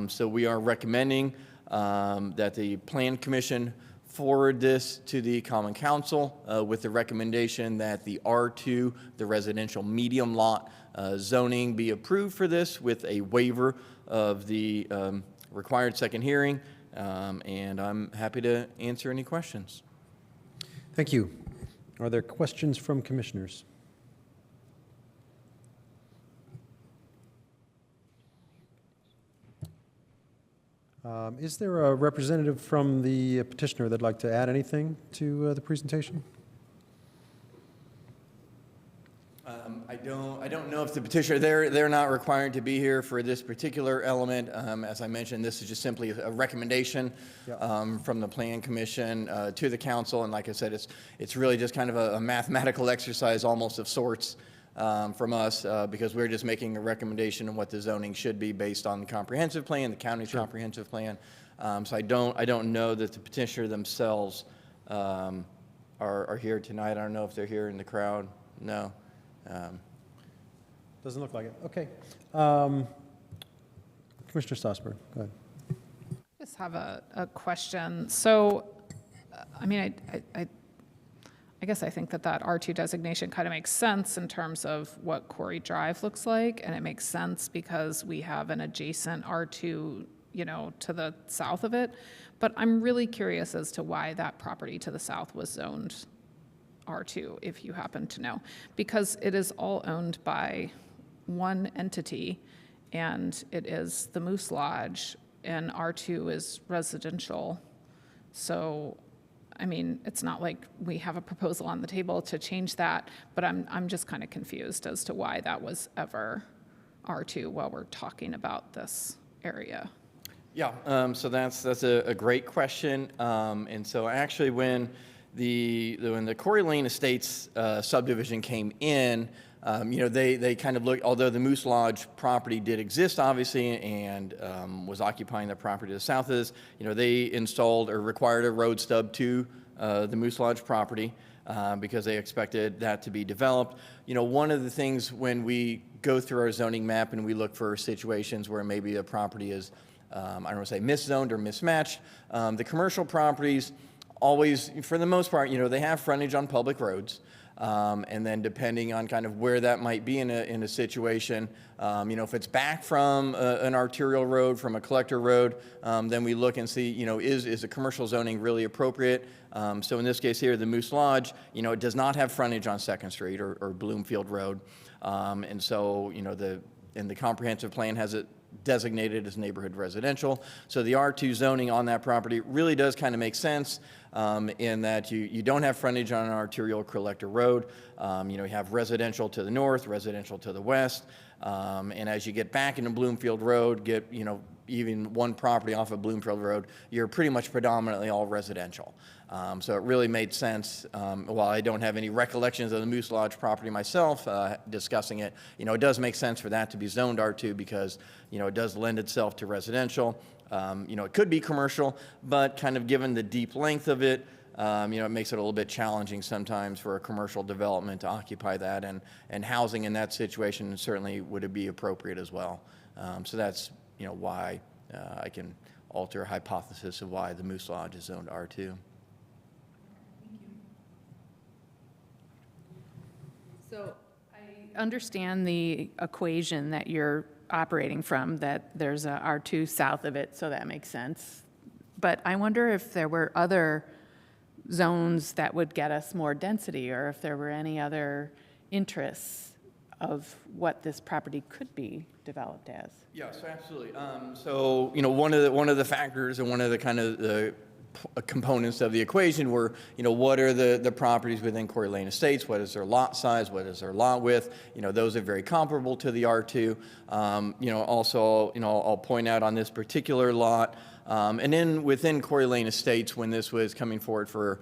So we are recommending that the Plan Commission forward this to the Common Council with the recommendation that the R2, the residential medium lot zoning, be approved for this with a waiver of the required second hearing. And I'm happy to answer any questions. Thank you. Are there questions from commissioners? Is there a representative from the petitioner that'd like to add anything to the presentation? I don't know if the petitioner, they're not required to be here for this particular element. As I mentioned, this is just simply a recommendation from the Plan Commission to the council. And like I said, it's really just kind of a mathematical exercise almost of sorts from us because we're just making a recommendation on what the zoning should be based on the comprehensive plan, the county's comprehensive plan. So I don't know that the petitioner themselves are here tonight. I don't know if they're here in the crowd. No. Doesn't look like it. Okay. Commissioner Strasburg, go ahead. I just have a question. So, I mean, I guess I think that R2 designation kind of makes sense in terms of what Corey Drive looks like, and it makes sense because we have an adjacent R2, you know, to the south of it. But I'm really curious as to why that property to the south was zoned R2, if you happen to know, because it is all owned by one entity, and it is the Moose Lodge, and R2 is residential. So, I mean, it's not like we have a proposal on the table to change that, but I'm just kind of confused as to why that was ever R2 while we're talking about this area. Yeah, so that's a great question. And so actually when the Corey Lane Estates subdivision came in, you know, they kind of looked, although the Moose Lodge property did exist, obviously, and was occupying the property to the south of this, you know, they installed or required a road stub to the Moose Lodge property because they expected that to be developed. You know, one of the things when we go through our zoning map and we look for situations where maybe a property is, I don't want to say miszoned or mismatched, the commercial properties always, for the most part, they have frontage on public roads. And then depending on kind of where that might be in a situation, if it's back from an arterial road, from a collector road, then we look and see, is the commercial zoning really appropriate? So in this case here, the Moose Lodge, it does not have frontage on 2nd Street or Bloomfield Road. And so, the comprehensive plan has it designated as neighborhood residential. So the R2 zoning on that property really does kind of make sense in that you don't have frontage on an arterial collector road. You have residential to the north, residential to the west. And as you get back into Bloomfield Road, get, even one property off of Bloomfield Road, you're pretty much predominantly all residential. So it really made sense. While I don't have any recollections of the Moose Lodge property myself, discussing it, it does make sense for that to be zoned R2 because, it does lend itself to residential. It could be commercial, but kind of given the deep length of it, it makes it a little bit challenging sometimes for a commercial development to occupy that, and housing in that situation certainly would be appropriate as well. So that's, why I can alter a hypothesis of why the Moose Lodge is zoned R2. So I understand the equation that you're operating from, that there's a R2 south of it, so that makes sense. But I wonder if there were other zones that would get us more density, or if there were any other interests of what this property could be developed as. Yes, absolutely. So, one of the factors and one of the kind of the components of the equation were, what are the properties within Corey Lane Estates? What is their lot size? What is their lot width? Those are very comparable to the R2. Also, I'll point out on this particular lot, and then within Corey Lane Estates, when this was coming forward for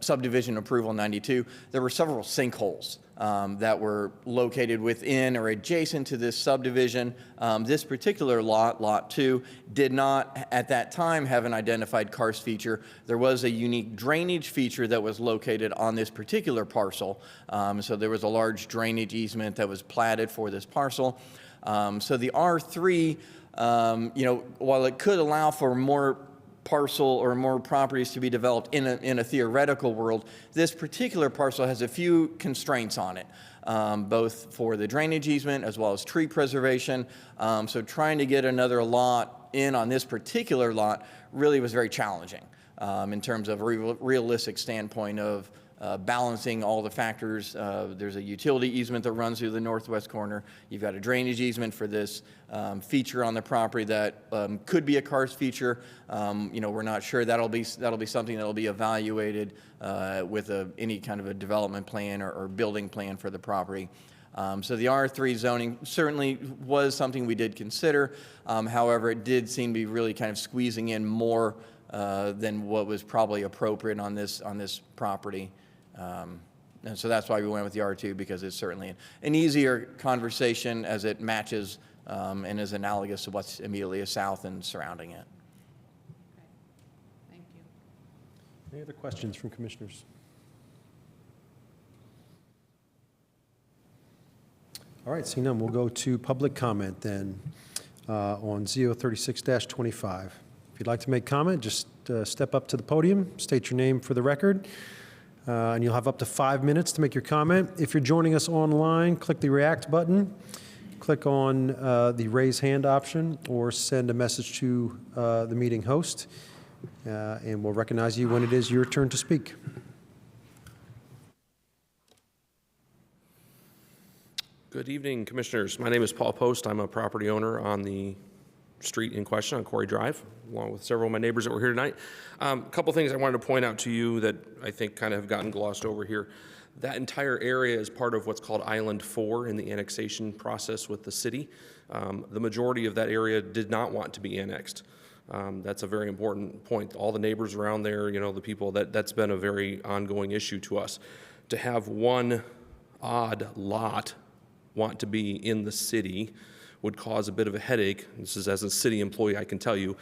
subdivision approval 92, there were several sinkholes that were located within or adjacent to this subdivision. This particular lot, Lot 2, did not at that time have an identified karst feature. There was a unique drainage feature that was located on this particular parcel. So there was a large drainage easement that was platted for this parcel. So the R3, while it could allow for more parcel or more properties to be developed in a theoretical world, this particular parcel has a few constraints on it, both for the drainage easement as well as tree preservation. So trying to get another lot in on this particular lot really was very challenging in terms of a realistic standpoint of balancing all the factors. There's a utility easement that runs through the northwest corner. You've got a drainage easement for this feature on the property that could be a karst feature. We're not sure. That'll be something that'll be evaluated with any kind of a development plan or building plan for the property. So the R3 zoning certainly was something we did consider. However, it did seem to be really kind of squeezing in more than what was probably appropriate on this property. And so that's why we went with the R2, because it's certainly an easier conversation as it matches and is analogous to what's immediately south and surrounding it. Thank you. Any other questions from commissioners? All right, seeing none, we'll go to public comment then on ZO 36-25. If you'd like to make comment, just step up to the podium, state your name for the record, and you'll have up to 5 minutes to make your comment. If you're joining us online, click the React button, click on the raise hand option, or send a message to the meeting host, and we'll recognize you when it is your turn to speak. Good evening, Commissioners. My name is Paul Post. I'm a property owner on the street in question on Corey Drive, along with several of my neighbors that were here tonight. A couple things I wanted to point out to you that I think kind of have gotten glossed over here. That entire area is part of what's called Island 4 in the annexation process with the city. The majority of that area did not want to be annexed. That's a very important point. All the neighbors around there, the people, that's been a very ongoing issue to us. To have one odd lot want to be in the city would cause a bit of a headache. This is as a city employee, I can tell you,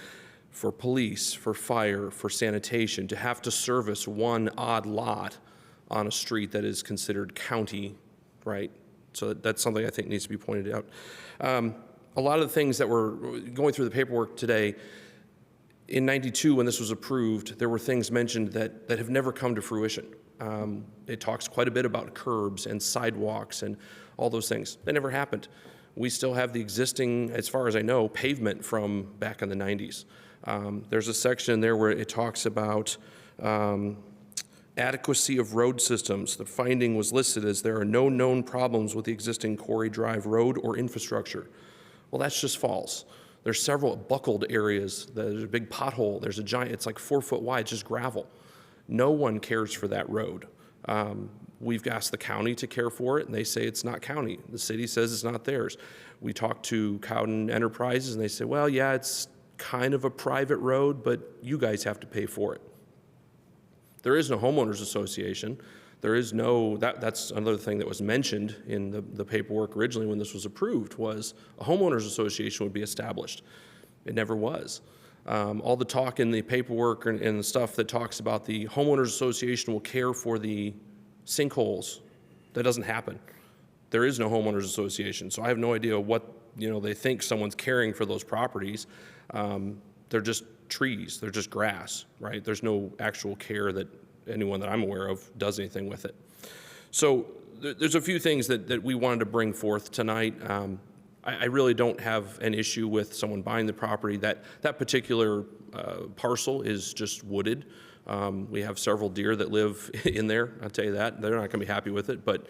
for police, for fire, for sanitation, to have to service one odd lot on a street that is considered county, right? So that's something I think needs to be pointed out. A lot of the things that we're going through the paperwork today, In '92, when this was approved, there were things mentioned that have never come to fruition. It talks quite a bit about curbs and sidewalks and all those things. That never happened. We still have the existing, as far as I know, pavement from back in the 90s. There's a section there where it talks about adequacy of road systems. The finding was listed as there are no known problems with the existing Quarry Drive road or infrastructure. Well, that's just false. There's several buckled areas. There's a big pothole. There's a giant, it's like 4 foot wide, it's just gravel. No one cares for that road. We've asked the county to care for it, and they say it's not county. The city says it's not theirs. We talked to Cowden Enterprises, and they say, well, yeah, it's kind of a private road, but you guys have to pay for it. There is no homeowners association. There is no, that's another thing that was mentioned in the paperwork originally when this was approved, was a homeowners association would be established. It never was. All the talk in the paperwork and the stuff that talks about the homeowners association will care for the sinkholes, that doesn't happen. There is no homeowners association, so I have no idea what they think someone's caring for those properties. They're just trees, they're just grass, right? There's no actual care that anyone that I'm aware of does anything with it. So there's a few things that we wanted to bring forth tonight. I really don't have an issue with someone buying the property. That particular parcel is just wooded. We have several deer that live in there, I'll tell you that. They're not gonna be happy with it, but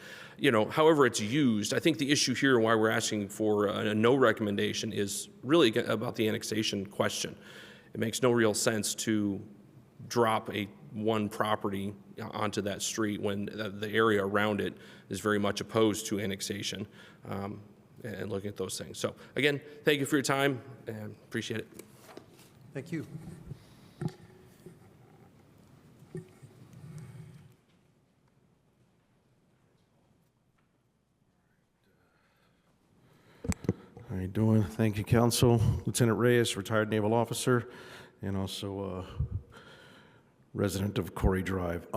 however it's used, I think the issue here and why we're asking for a no recommendation is really about the annexation question. It makes no real sense to drop one property onto that street when the area around it is very much opposed to annexation. And looking at those things. So again, thank you for your time and appreciate it. Thank you. How you doing? Thank you, Council. Lieutenant Reyes, retired naval officer, and also resident of Quarry Drive.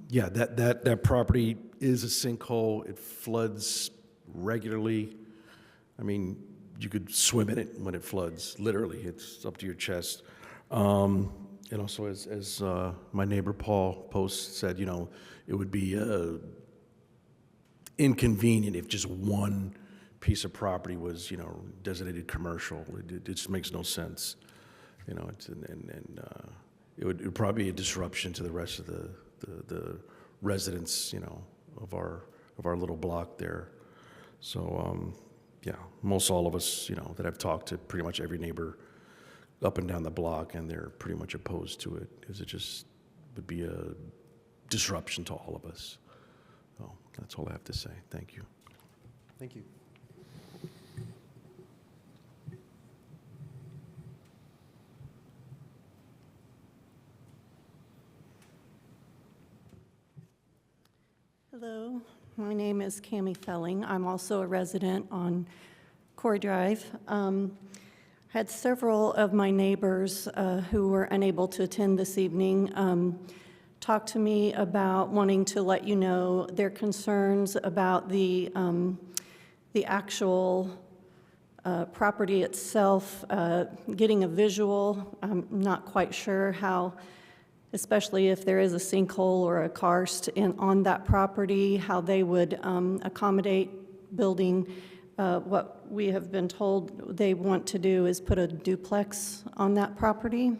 Yeah, that property is a sinkhole. It floods regularly. I mean, you could swim in it when it floods, literally. It's up to your chest. And also, as my neighbor Paul Post said, it would be inconvenient if just one piece of property was, designated commercial. It just makes no sense. It would probably be a disruption to the rest of the residents, of our little block there. So, yeah, most all of us, that I've talked to, pretty much every neighbor up and down the block, and they're pretty much opposed to it, because it just would be a disruption to all of us. So that's all I have to say. Thank you. Thank you. Hello, my name is Cammie Felling. I'm also a resident on Quarry Drive. Had several of my neighbors who were unable to attend this evening talk to me about wanting to let you know their concerns about the actual property itself, getting a visual. I'm not quite sure how, especially if there is a sinkhole or a karst on that property, how they would accommodate building. What we have been told they want to do is put a duplex on that property.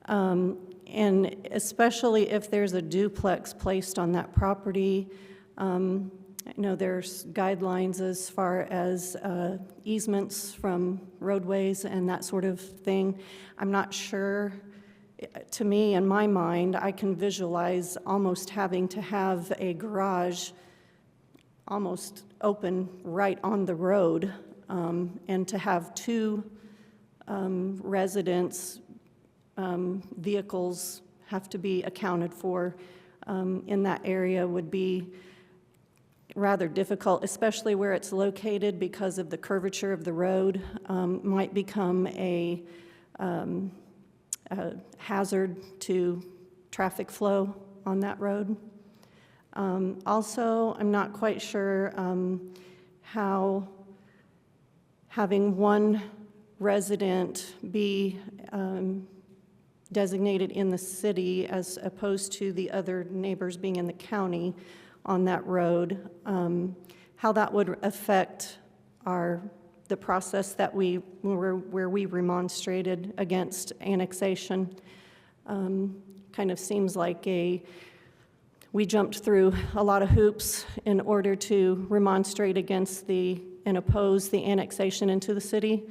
And especially if there's a duplex placed on that property, I know there's guidelines as far as easements from roadways and that sort of thing. I'm not sure. To me, in my mind, I can visualize almost having to have a garage almost open right on the road, and to have two residents' vehicles have to be accounted for in that area would be rather difficult, especially where it's located because of the curvature of the road. Might become a hazard to traffic flow on that road. Also, I'm not quite sure how having one resident be designated in the city as opposed to the other neighbors being in the county on that road, how that would affect the process that where we remonstrated against annexation. Kind of seems like we jumped through a lot of hoops in order to remonstrate against and oppose the annexation into the city.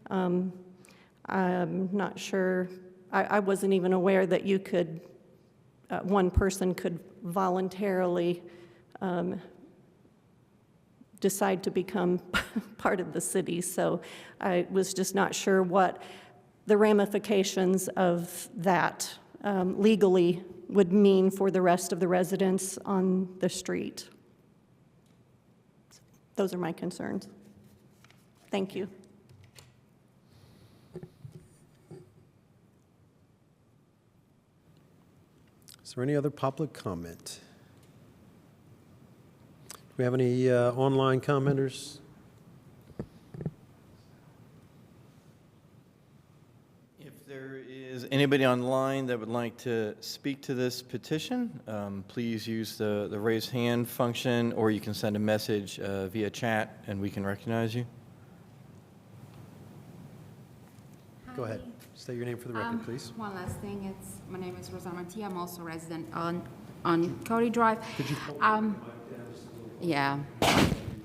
I'm not sure, I wasn't even aware that you could, one person could voluntarily decide to become part of the city. So I was just not sure what the ramifications of that legally would mean for the rest of the residents on the street. Those are my concerns. Thank you. Is there any other public comment? Do we have any online commenters? If there is anybody online that would like to speak to this petition, please use the raise hand function, or you can send a message via chat and we can recognize you. Go ahead. State your name for the record, please. One last thing, my name is Rosa Mantia. I'm also a resident on Cody Drive. Could you pull the mic down just a little bit? Yeah.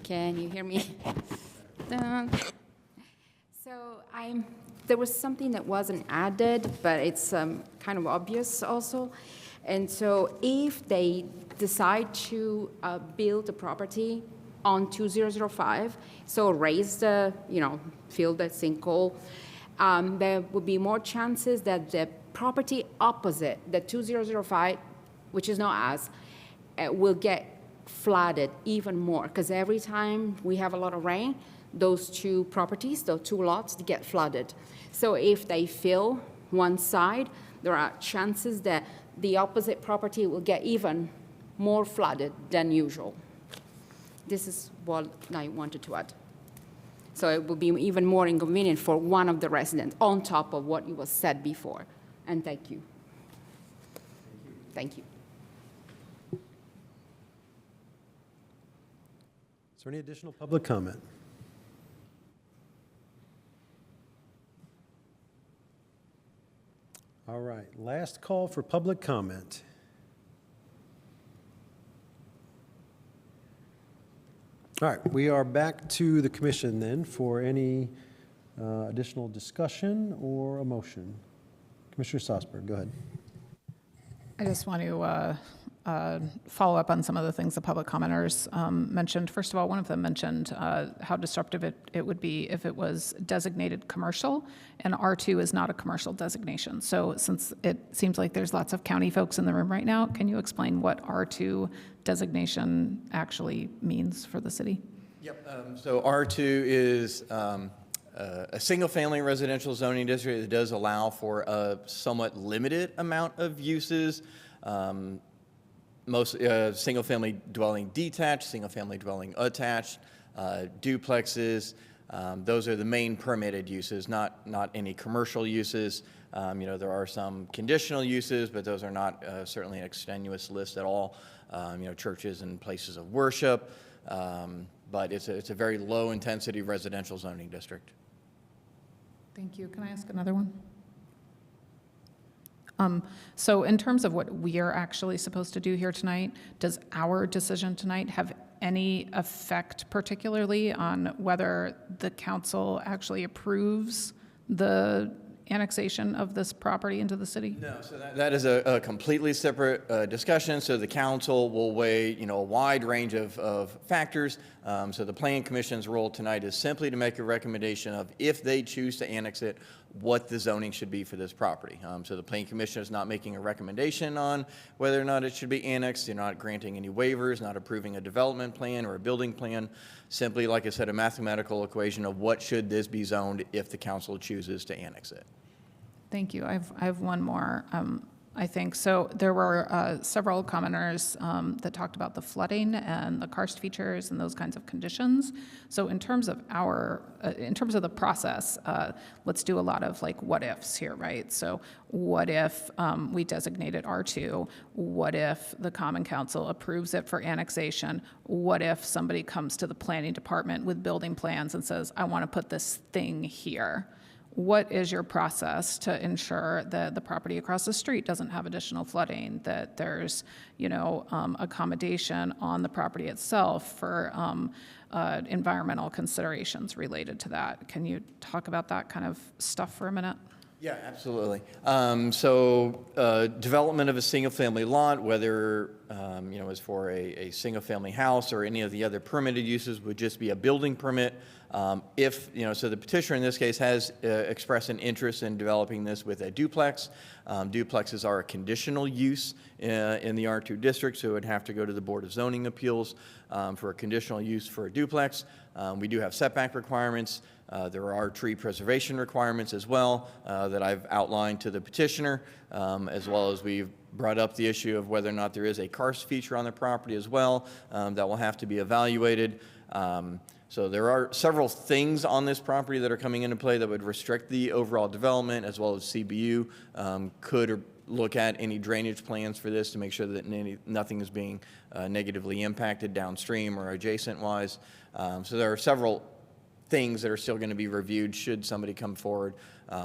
Can you hear me? So there was something that wasn't added, but it's kind of obvious also. And so if they decide to build a property on 2005, so raise the, fill the sinkhole, there would be more chances that the property opposite, the 2005, which is not ours, will get flooded even more, because every time we have a lot of rain, those two properties, those two lots, get flooded. So if they fill one side, there are chances that the opposite property will get even more flooded than usual. This is what I wanted to add. So it will be even more inconvenient for one of the residents on top of what was said before. And thank you. Thank you. Is there any additional public comment? All right, last call for public comment. All right, we are back to the commission then for any additional discussion or a motion. Commissioner Strasburg, go ahead. I just want to follow up on some of the things the public commenters mentioned. First of all, one of them mentioned how disruptive it would be if it was designated commercial, and R2 is not a commercial designation. So since it seems like there's lots of county folks in the room right now, can you explain what R2 designation actually means for the city? Yep. So R2 is a single-family residential zoning district that does allow for a somewhat limited amount of uses. Most single-family dwelling detached, single-family dwelling attached, duplexes. Those are the main permitted uses, not any commercial uses. There are some conditional uses, but those are not certainly an extenuous list at all. Churches and places of worship, but it's a very low-intensity residential zoning district. Thank you. Can I ask another one? So in terms of what we are actually supposed to do here tonight, does our decision tonight have any effect particularly on whether the council actually approves the annexation of this property into the city? No, so that is a completely separate discussion. So the council will weigh, a wide range of factors. So the Planning Commission's role tonight is simply to make a recommendation of, if they choose to annex it, what the zoning should be for this property. So the Planning Commission is not making a recommendation on whether or not it should be annexed. They're not granting any waivers, not approving a development plan or a building plan. Simply, like I said, a mathematical equation of what should this be zoned if the council chooses to annex it. Thank you. I have one more. I think. So there were several commenters that talked about the flooding and the karst features and those kinds of conditions. So in terms of the process, let's do a lot of like what ifs here, right? So what if we designate it R2? What if the Common Council approves it for annexation? What if somebody comes to the planning department with building plans and says, I want to put this thing here? What is your process to ensure that the property across the street doesn't have additional flooding, that there's, accommodation on the property itself for environmental considerations related to that? Can you talk about that kind of stuff for a minute? Yeah, absolutely. Development of a single-family lot, whether is for a single-family house or any of the other permitted uses, would just be a building permit. So the petitioner in this case has expressed an interest in developing this with a duplex. Duplexes are a conditional use in the R2 district, so it would have to go to the Board of Zoning Appeals for a conditional use for a duplex. We do have setback requirements. There are tree preservation requirements as well that I've outlined to the petitioner, as well as we've brought up the issue of whether or not there is a karst feature on the property as well that will have to be evaluated. So there are several things on this property that are coming into play that would restrict the overall development, as well as CBU could look at any drainage plans for this to make sure that nothing is being negatively impacted downstream or adjacent-wise. So there are several things that are still going to be reviewed should somebody come forward,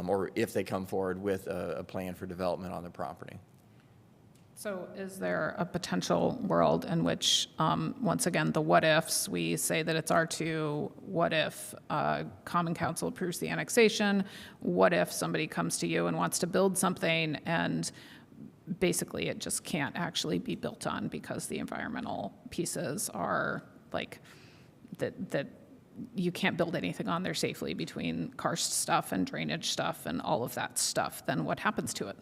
or if they come forward with a plan for development on the property. So is there a potential world in which, once again, the what ifs, we say that it's R2, what if Common Council approves the annexation? What if somebody comes to you and wants to build something and basically it just can't actually be built on because the environmental pieces are like that you can't build anything on there safely between karst stuff and drainage stuff and all of that stuff, then what happens to it?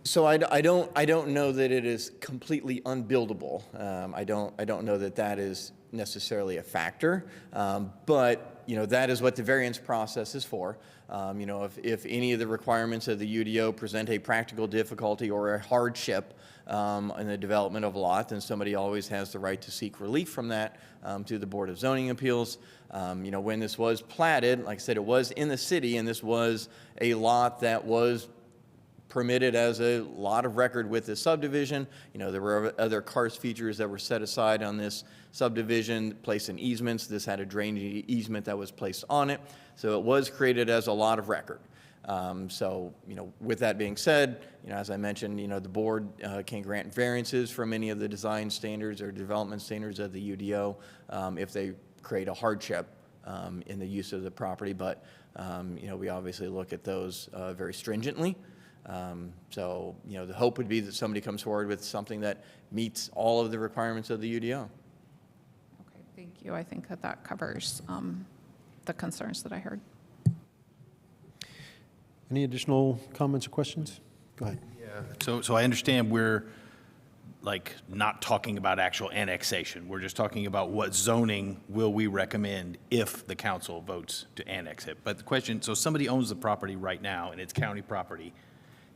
So I don't know that it is completely unbuildable. I don't know that that is necessarily a factor, but that is what the variance process is for. If any of the requirements of the UDO present a practical difficulty or a hardship in the development of a lot, then somebody always has the right to seek relief from that to the Board of Zoning Appeals. When this was platted, like I said, it was in the city, and this was a lot that was permitted as a lot of record with the subdivision. There were other karst features that were set aside on this subdivision, placed in easements. This had a drainage easement that was placed on it. So it was created as a lot of record. With that being said, as I mentioned, the board can grant variances from any of the design standards or development standards of the UDO if they create a hardship in the use of the property. But, we obviously look at those very stringently. The hope would be that somebody comes forward with something that meets all of the requirements of the UDO. Okay, thank you. I think that covers the concerns that I heard. Any additional comments or questions? Go ahead. Yeah. So I understand we're not talking about actual annexation. We're just talking about what zoning will we recommend if the council votes to annex it. But the question, so somebody owns the property right now and it's county property.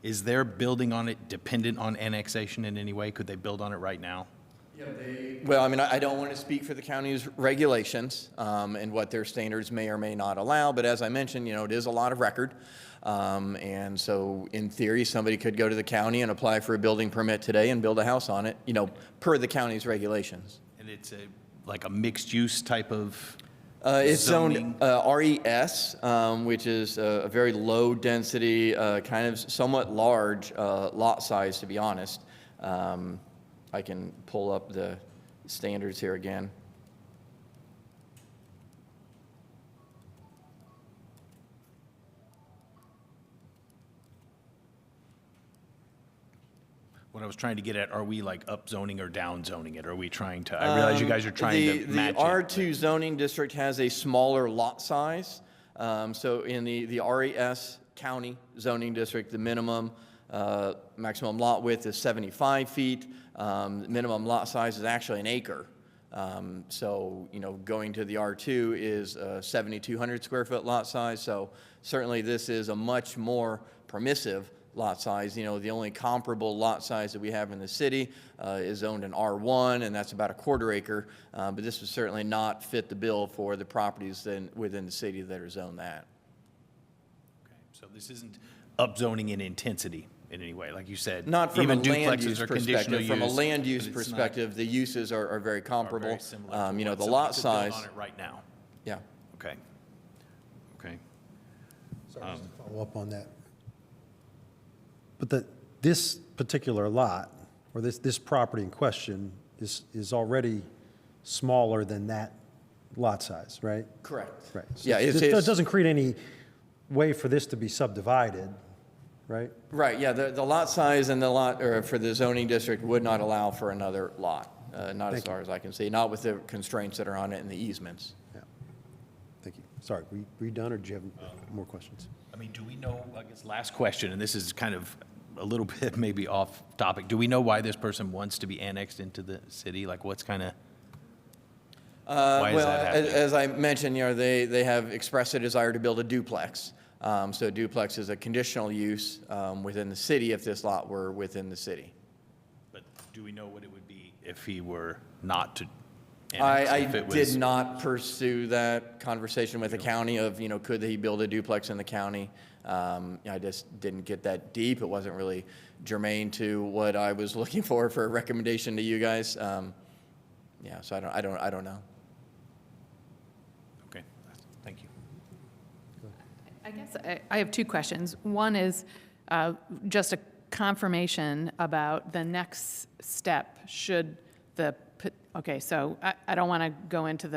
Is their building on it dependent on annexation in any way? Could they build on it right now? Yeah, well, I don't want to speak for the county's regulations and what their standards may or may not allow, but as I mentioned, it is a lot of record. And so in theory, somebody could go to the county and apply for a building permit today and build a house on it, per the county's regulations. And it's a mixed use type of it's zoning? zoned RES, which is a very low density, kind of somewhat large lot size, to be honest. I can pull up the standards here again. What I was trying to get at, are we up zoning or down zoning it? Are we trying to, I realize you guys are trying to match it. The R2 zoning district has a smaller lot size. So in the RES county zoning district, the maximum lot width is 75 feet. Minimum lot size is actually an acre. Going to the R2 is a 7,200 square foot lot size. So certainly this is a much more permissive lot size. You know, the only comparable lot size that we have in the city is owned in R1, and that's about a quarter acre. But this would certainly not fit the bill for the properties within the city that are zoned that. So this isn't upzoning in intensity in any way, like you said. Not from even a land duplexes use are conditional perspective. From a use, land use but it's not- perspective, the uses are very comparable. very similar to You know, what the somebody lot could build size. on it right now. Yeah. Okay. Okay. Sorry, just to follow up on that. But this particular lot, or this property in question, is already smaller than that lot size, right? Correct. Right. So Yeah, it doesn't create any way for this to be subdivided, right? Right, yeah, the lot size and the lot, or for the zoning district would not allow for another lot, not as far as I can see, not with the constraints that are on it and the easements. Yeah. Thank you. Sorry, were you done, or do you have more questions? I mean, do we know, I guess, last question, and this is kind of a little bit maybe off topic. Do we know why this person wants to be annexed into the city? Like, what's kind of, why is Well, that happening? as I mentioned, you know, they have expressed a desire to build a duplex. So a duplex is a conditional use within the city if this lot were within the city. But do we know what it would be if he were not to annex? I if it was- did not pursue that conversation with the county of, you know, could he build a duplex in the county? I just didn't get that deep. It wasn't really germane to what I was looking for a recommendation to you guys. Yeah, so I don't know. Okay, thank you. I guess I have two questions. One is just a confirmation about the next step should okay, so I don't want to go into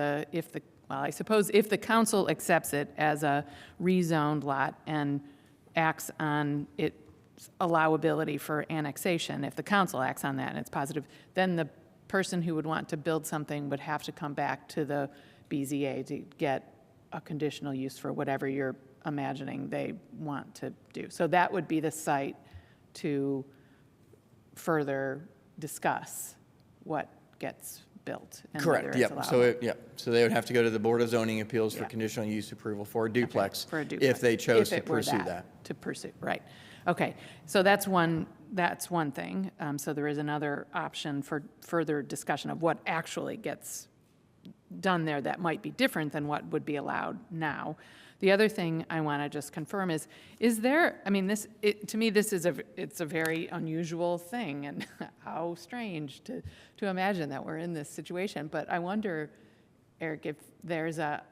well, I suppose if the council accepts it as a rezoned lot and acts on its allowability for annexation, if the council acts on that and it's positive, then the person who would want to build something would have to come back to the BZA to get a conditional use for whatever you're imagining they want to do. So that would be the site to further discuss what gets built and whether Correct, it's yep. allowable. So they would have to go to the Board of Zoning Appeals for Yeah. conditional use approval for a duplex. For a duplex, if they chose if to it were pursue that. To pursue, right. Okay, so that's one thing. So there is another option for further discussion of what actually gets done there that might be different than what would be allowed now. The other thing I want to just confirm is there, I mean, to me, it's a very unusual thing, and how strange to imagine that we're in this situation. But I wonder, Eric, if there's a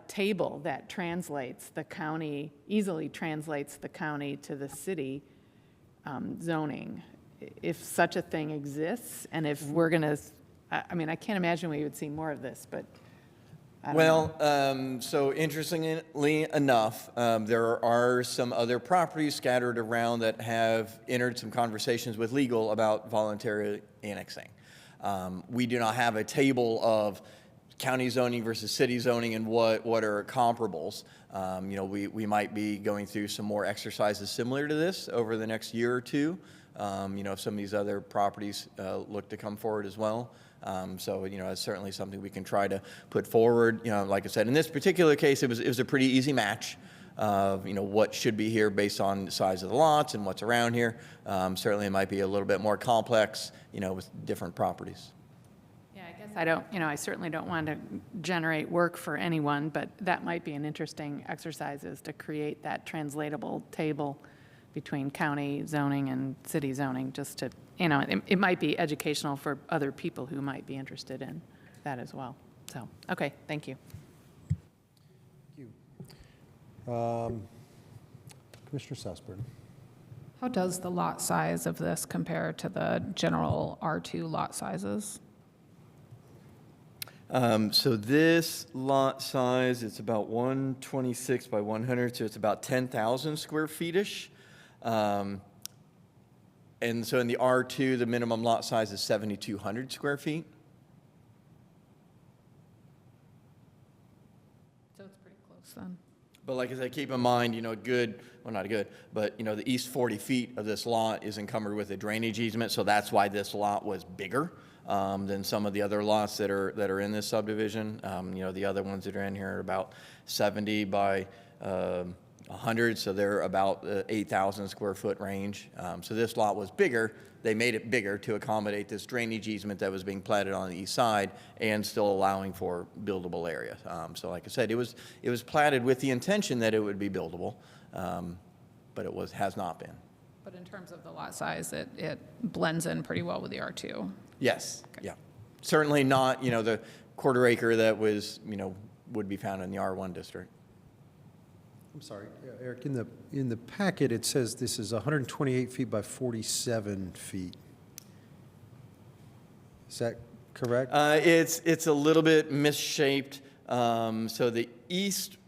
table that easily translates the county to the city zoning, if such a thing exists, and if we're going to, I mean, I can't imagine we would see more of this, but I don't know. So interestingly enough, there are some other properties scattered around that have entered some conversations with legal about voluntary annexing. We do not have a table of county zoning versus city zoning and what are comparables. You know, we might be going through some more exercises similar to this over the next year or two. You know, if some of these other properties look to come forward as well. So, you know, it's certainly something we can try to put forward. You know, like I said, in this particular case, it was a pretty easy match of, you know, what should be here based on the size of the lots and what's around here. Certainly it might be a little bit more complex, you know, with different properties. Yeah, I guess I certainly don't want to generate work for anyone, but that might be an interesting exercise, is to create that translatable table between county zoning and city zoning, just to, you know, it might be educational for other people who might be interested in that as well. So, okay, thank you. Thank you. Commissioner Sussburn. How does the lot size of this compare to the general R2 lot sizes? So this lot size, it's about 126 by 100, so it's about 10,000 square feet-ish. And so in the R2, the minimum lot size is 7,200 square feet. So it's pretty close then. But like I said, keep in mind, you know, not good, but, you know, the east 40 feet of this lot is encumbered with a drainage easement, so that's why this lot was bigger than some of the other lots that are in this subdivision. You know, the other ones that are in here are about 70 by 100, so they're about 8,000 square foot range. So this lot was bigger. They made it bigger to accommodate this drainage easement that was being platted on the east side and still allowing for buildable area. So like I said, it was platted with the intention that it would be buildable, but it has not been. But in terms of the lot size, it blends in pretty well with the R2. Yes, yeah. Certainly not, the quarter acre that was, would be found in the R1 district. I'm sorry, Eric, in the packet, it says this is 128 feet by 47 feet. Is that correct? It's a little bit misshaped. So the east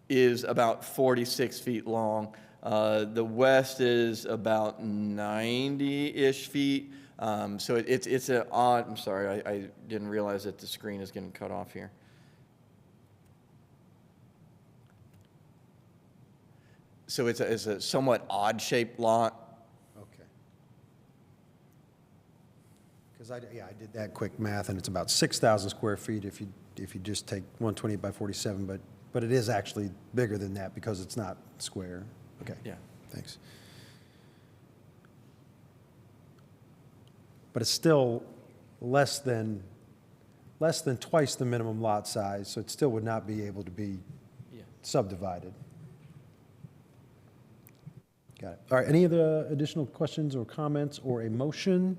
is about 46 feet long. The west is about 90-ish feet. So it's an odd, I'm sorry, I didn't realize that the screen is getting cut off here. So it's a somewhat odd-shaped lot. Okay. Because I did that quick math, and it's about 6,000 square feet if you just take 128 by 47, but it is actually bigger than that because it's not square. Okay. Yeah. Thanks. But it's still less than twice the minimum lot size, so it still would not be able to be subdivided. Got it. All right, any other additional questions or comments or a motion?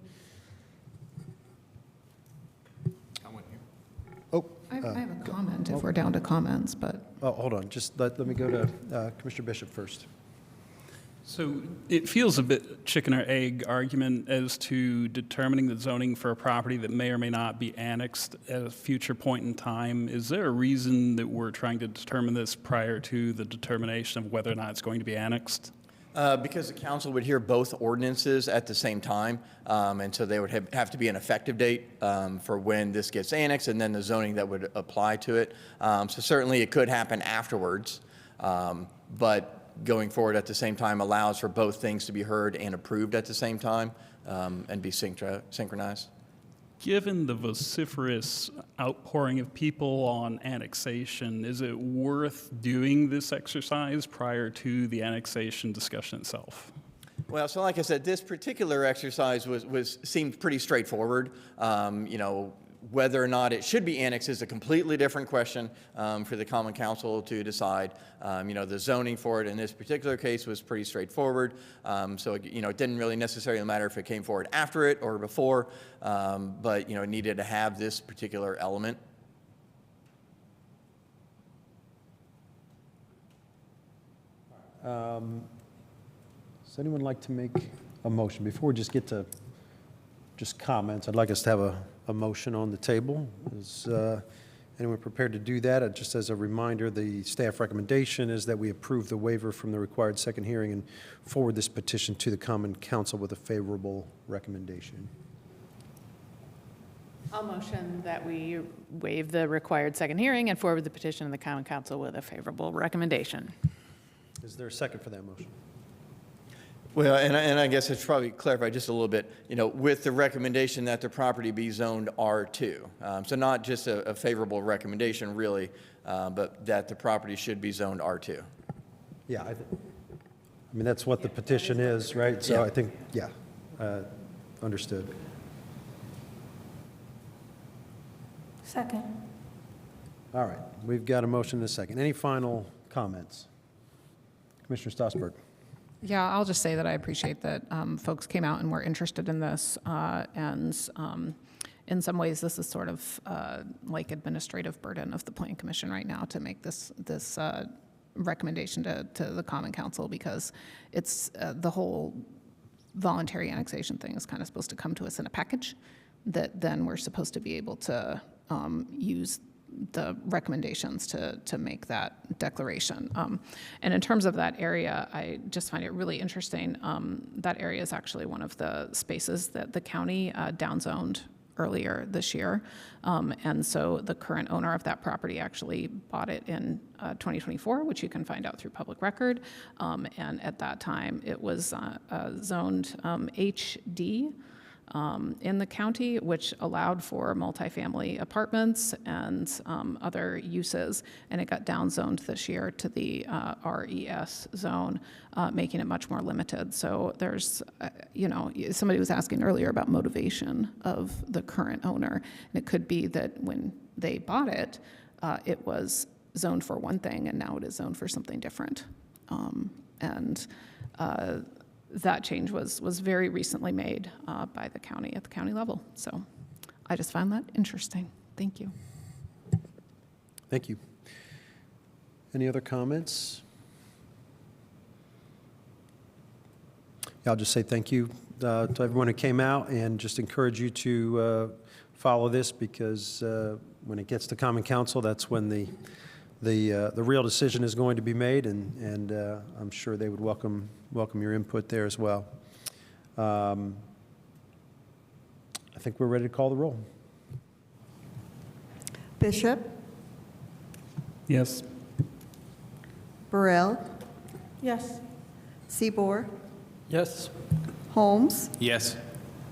Oh. I have a comment if we're down to comments, but. Oh, hold on, just let me go to Commissioner Bishop first. So it feels a bit chicken or egg argument as to determining the zoning for a property that may or may not be annexed at a future point in time. Is there a reason that we're trying to determine this prior to the determination of whether or not it's going to be annexed? Because the council would hear both ordinances at the same time, and so there would have to be an effective date for when this gets annexed, and then the zoning that would apply to it. So certainly it could happen afterwards, but going forward at the same time allows for both things to be heard and approved at the same time and be synchronized. Given the vociferous outpouring of people on annexation, is it worth doing this exercise prior to the annexation discussion itself? Well, so like I said, this particular exercise seemed pretty straightforward. Whether or not it should be annexed is a completely different question for the Common Council to decide. The zoning for it in this particular case was pretty straightforward. So, it didn't really necessarily matter if it came forward after it or before, but, it needed to have this particular element. Does anyone like to make a motion? Before we just get to just comments, I'd like us to have a motion on the table. Is anyone prepared to do that? Just as a reminder, the staff recommendation is that we approve the waiver from the required second hearing and forward this petition to the Common Council with a favorable recommendation. I'll motion that we waive the required second hearing and forward the petition to the Common Council with a favorable recommendation. Is there a second for that motion? Well, and I guess I should probably clarify just a little bit, with the recommendation that the property be zoned R2. So not just a favorable recommendation, really, but that the property should be zoned R2. Yeah, I mean, that's what the petition is, right? So I think, understood. Second. All right, we've got a motion and a second. Any final comments? Commissioner Stossberg. Yeah, I'll just say that I appreciate that folks came out and were interested in this, and in some ways, this is sort of like administrative burden of the Planning Commission right now to make this recommendation to the Common Council, because it's the whole voluntary annexation thing is kind of supposed to come to us in a package that then we're supposed to be able to use the recommendations to make that declaration. And in terms of that area, I just find it really interesting. That area is actually one of the spaces that the county downzoned earlier this year. And so the current owner of that property actually bought it in 2024, which you can find out through public record. And at that time, it was zoned HD. in the county, which allowed for multifamily apartments and other uses, and it got downzoned this year to the RES zone, making it much more limited. So there's, somebody was asking earlier about motivation of the current owner, and it could be that when they bought it, it was zoned for one thing, and now it is zoned for something different. That change was very recently made by the county at the county level. So I just found that interesting. Thank you. Thank you. Any other comments? Yeah, I'll just say thank you to everyone who came out, and just encourage you to follow this, because when it gets to Common Council, that's when the real decision is going to be made, and I'm sure they would welcome your input there as well. I think we're ready to call the roll. Bishop, Yes. Burrell, Yes. Seaboard, Yes. Holmes, Yes.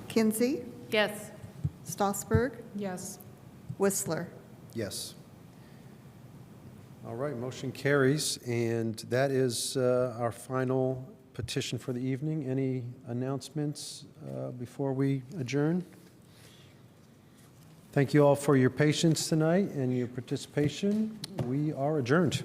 Kinsey, Yes. Strasburg, Yes. Whistler. Yes. All right, motion carries, and that is our final petition for the evening. Any announcements before we adjourn? Thank you all for your patience tonight and your participation. We are adjourned.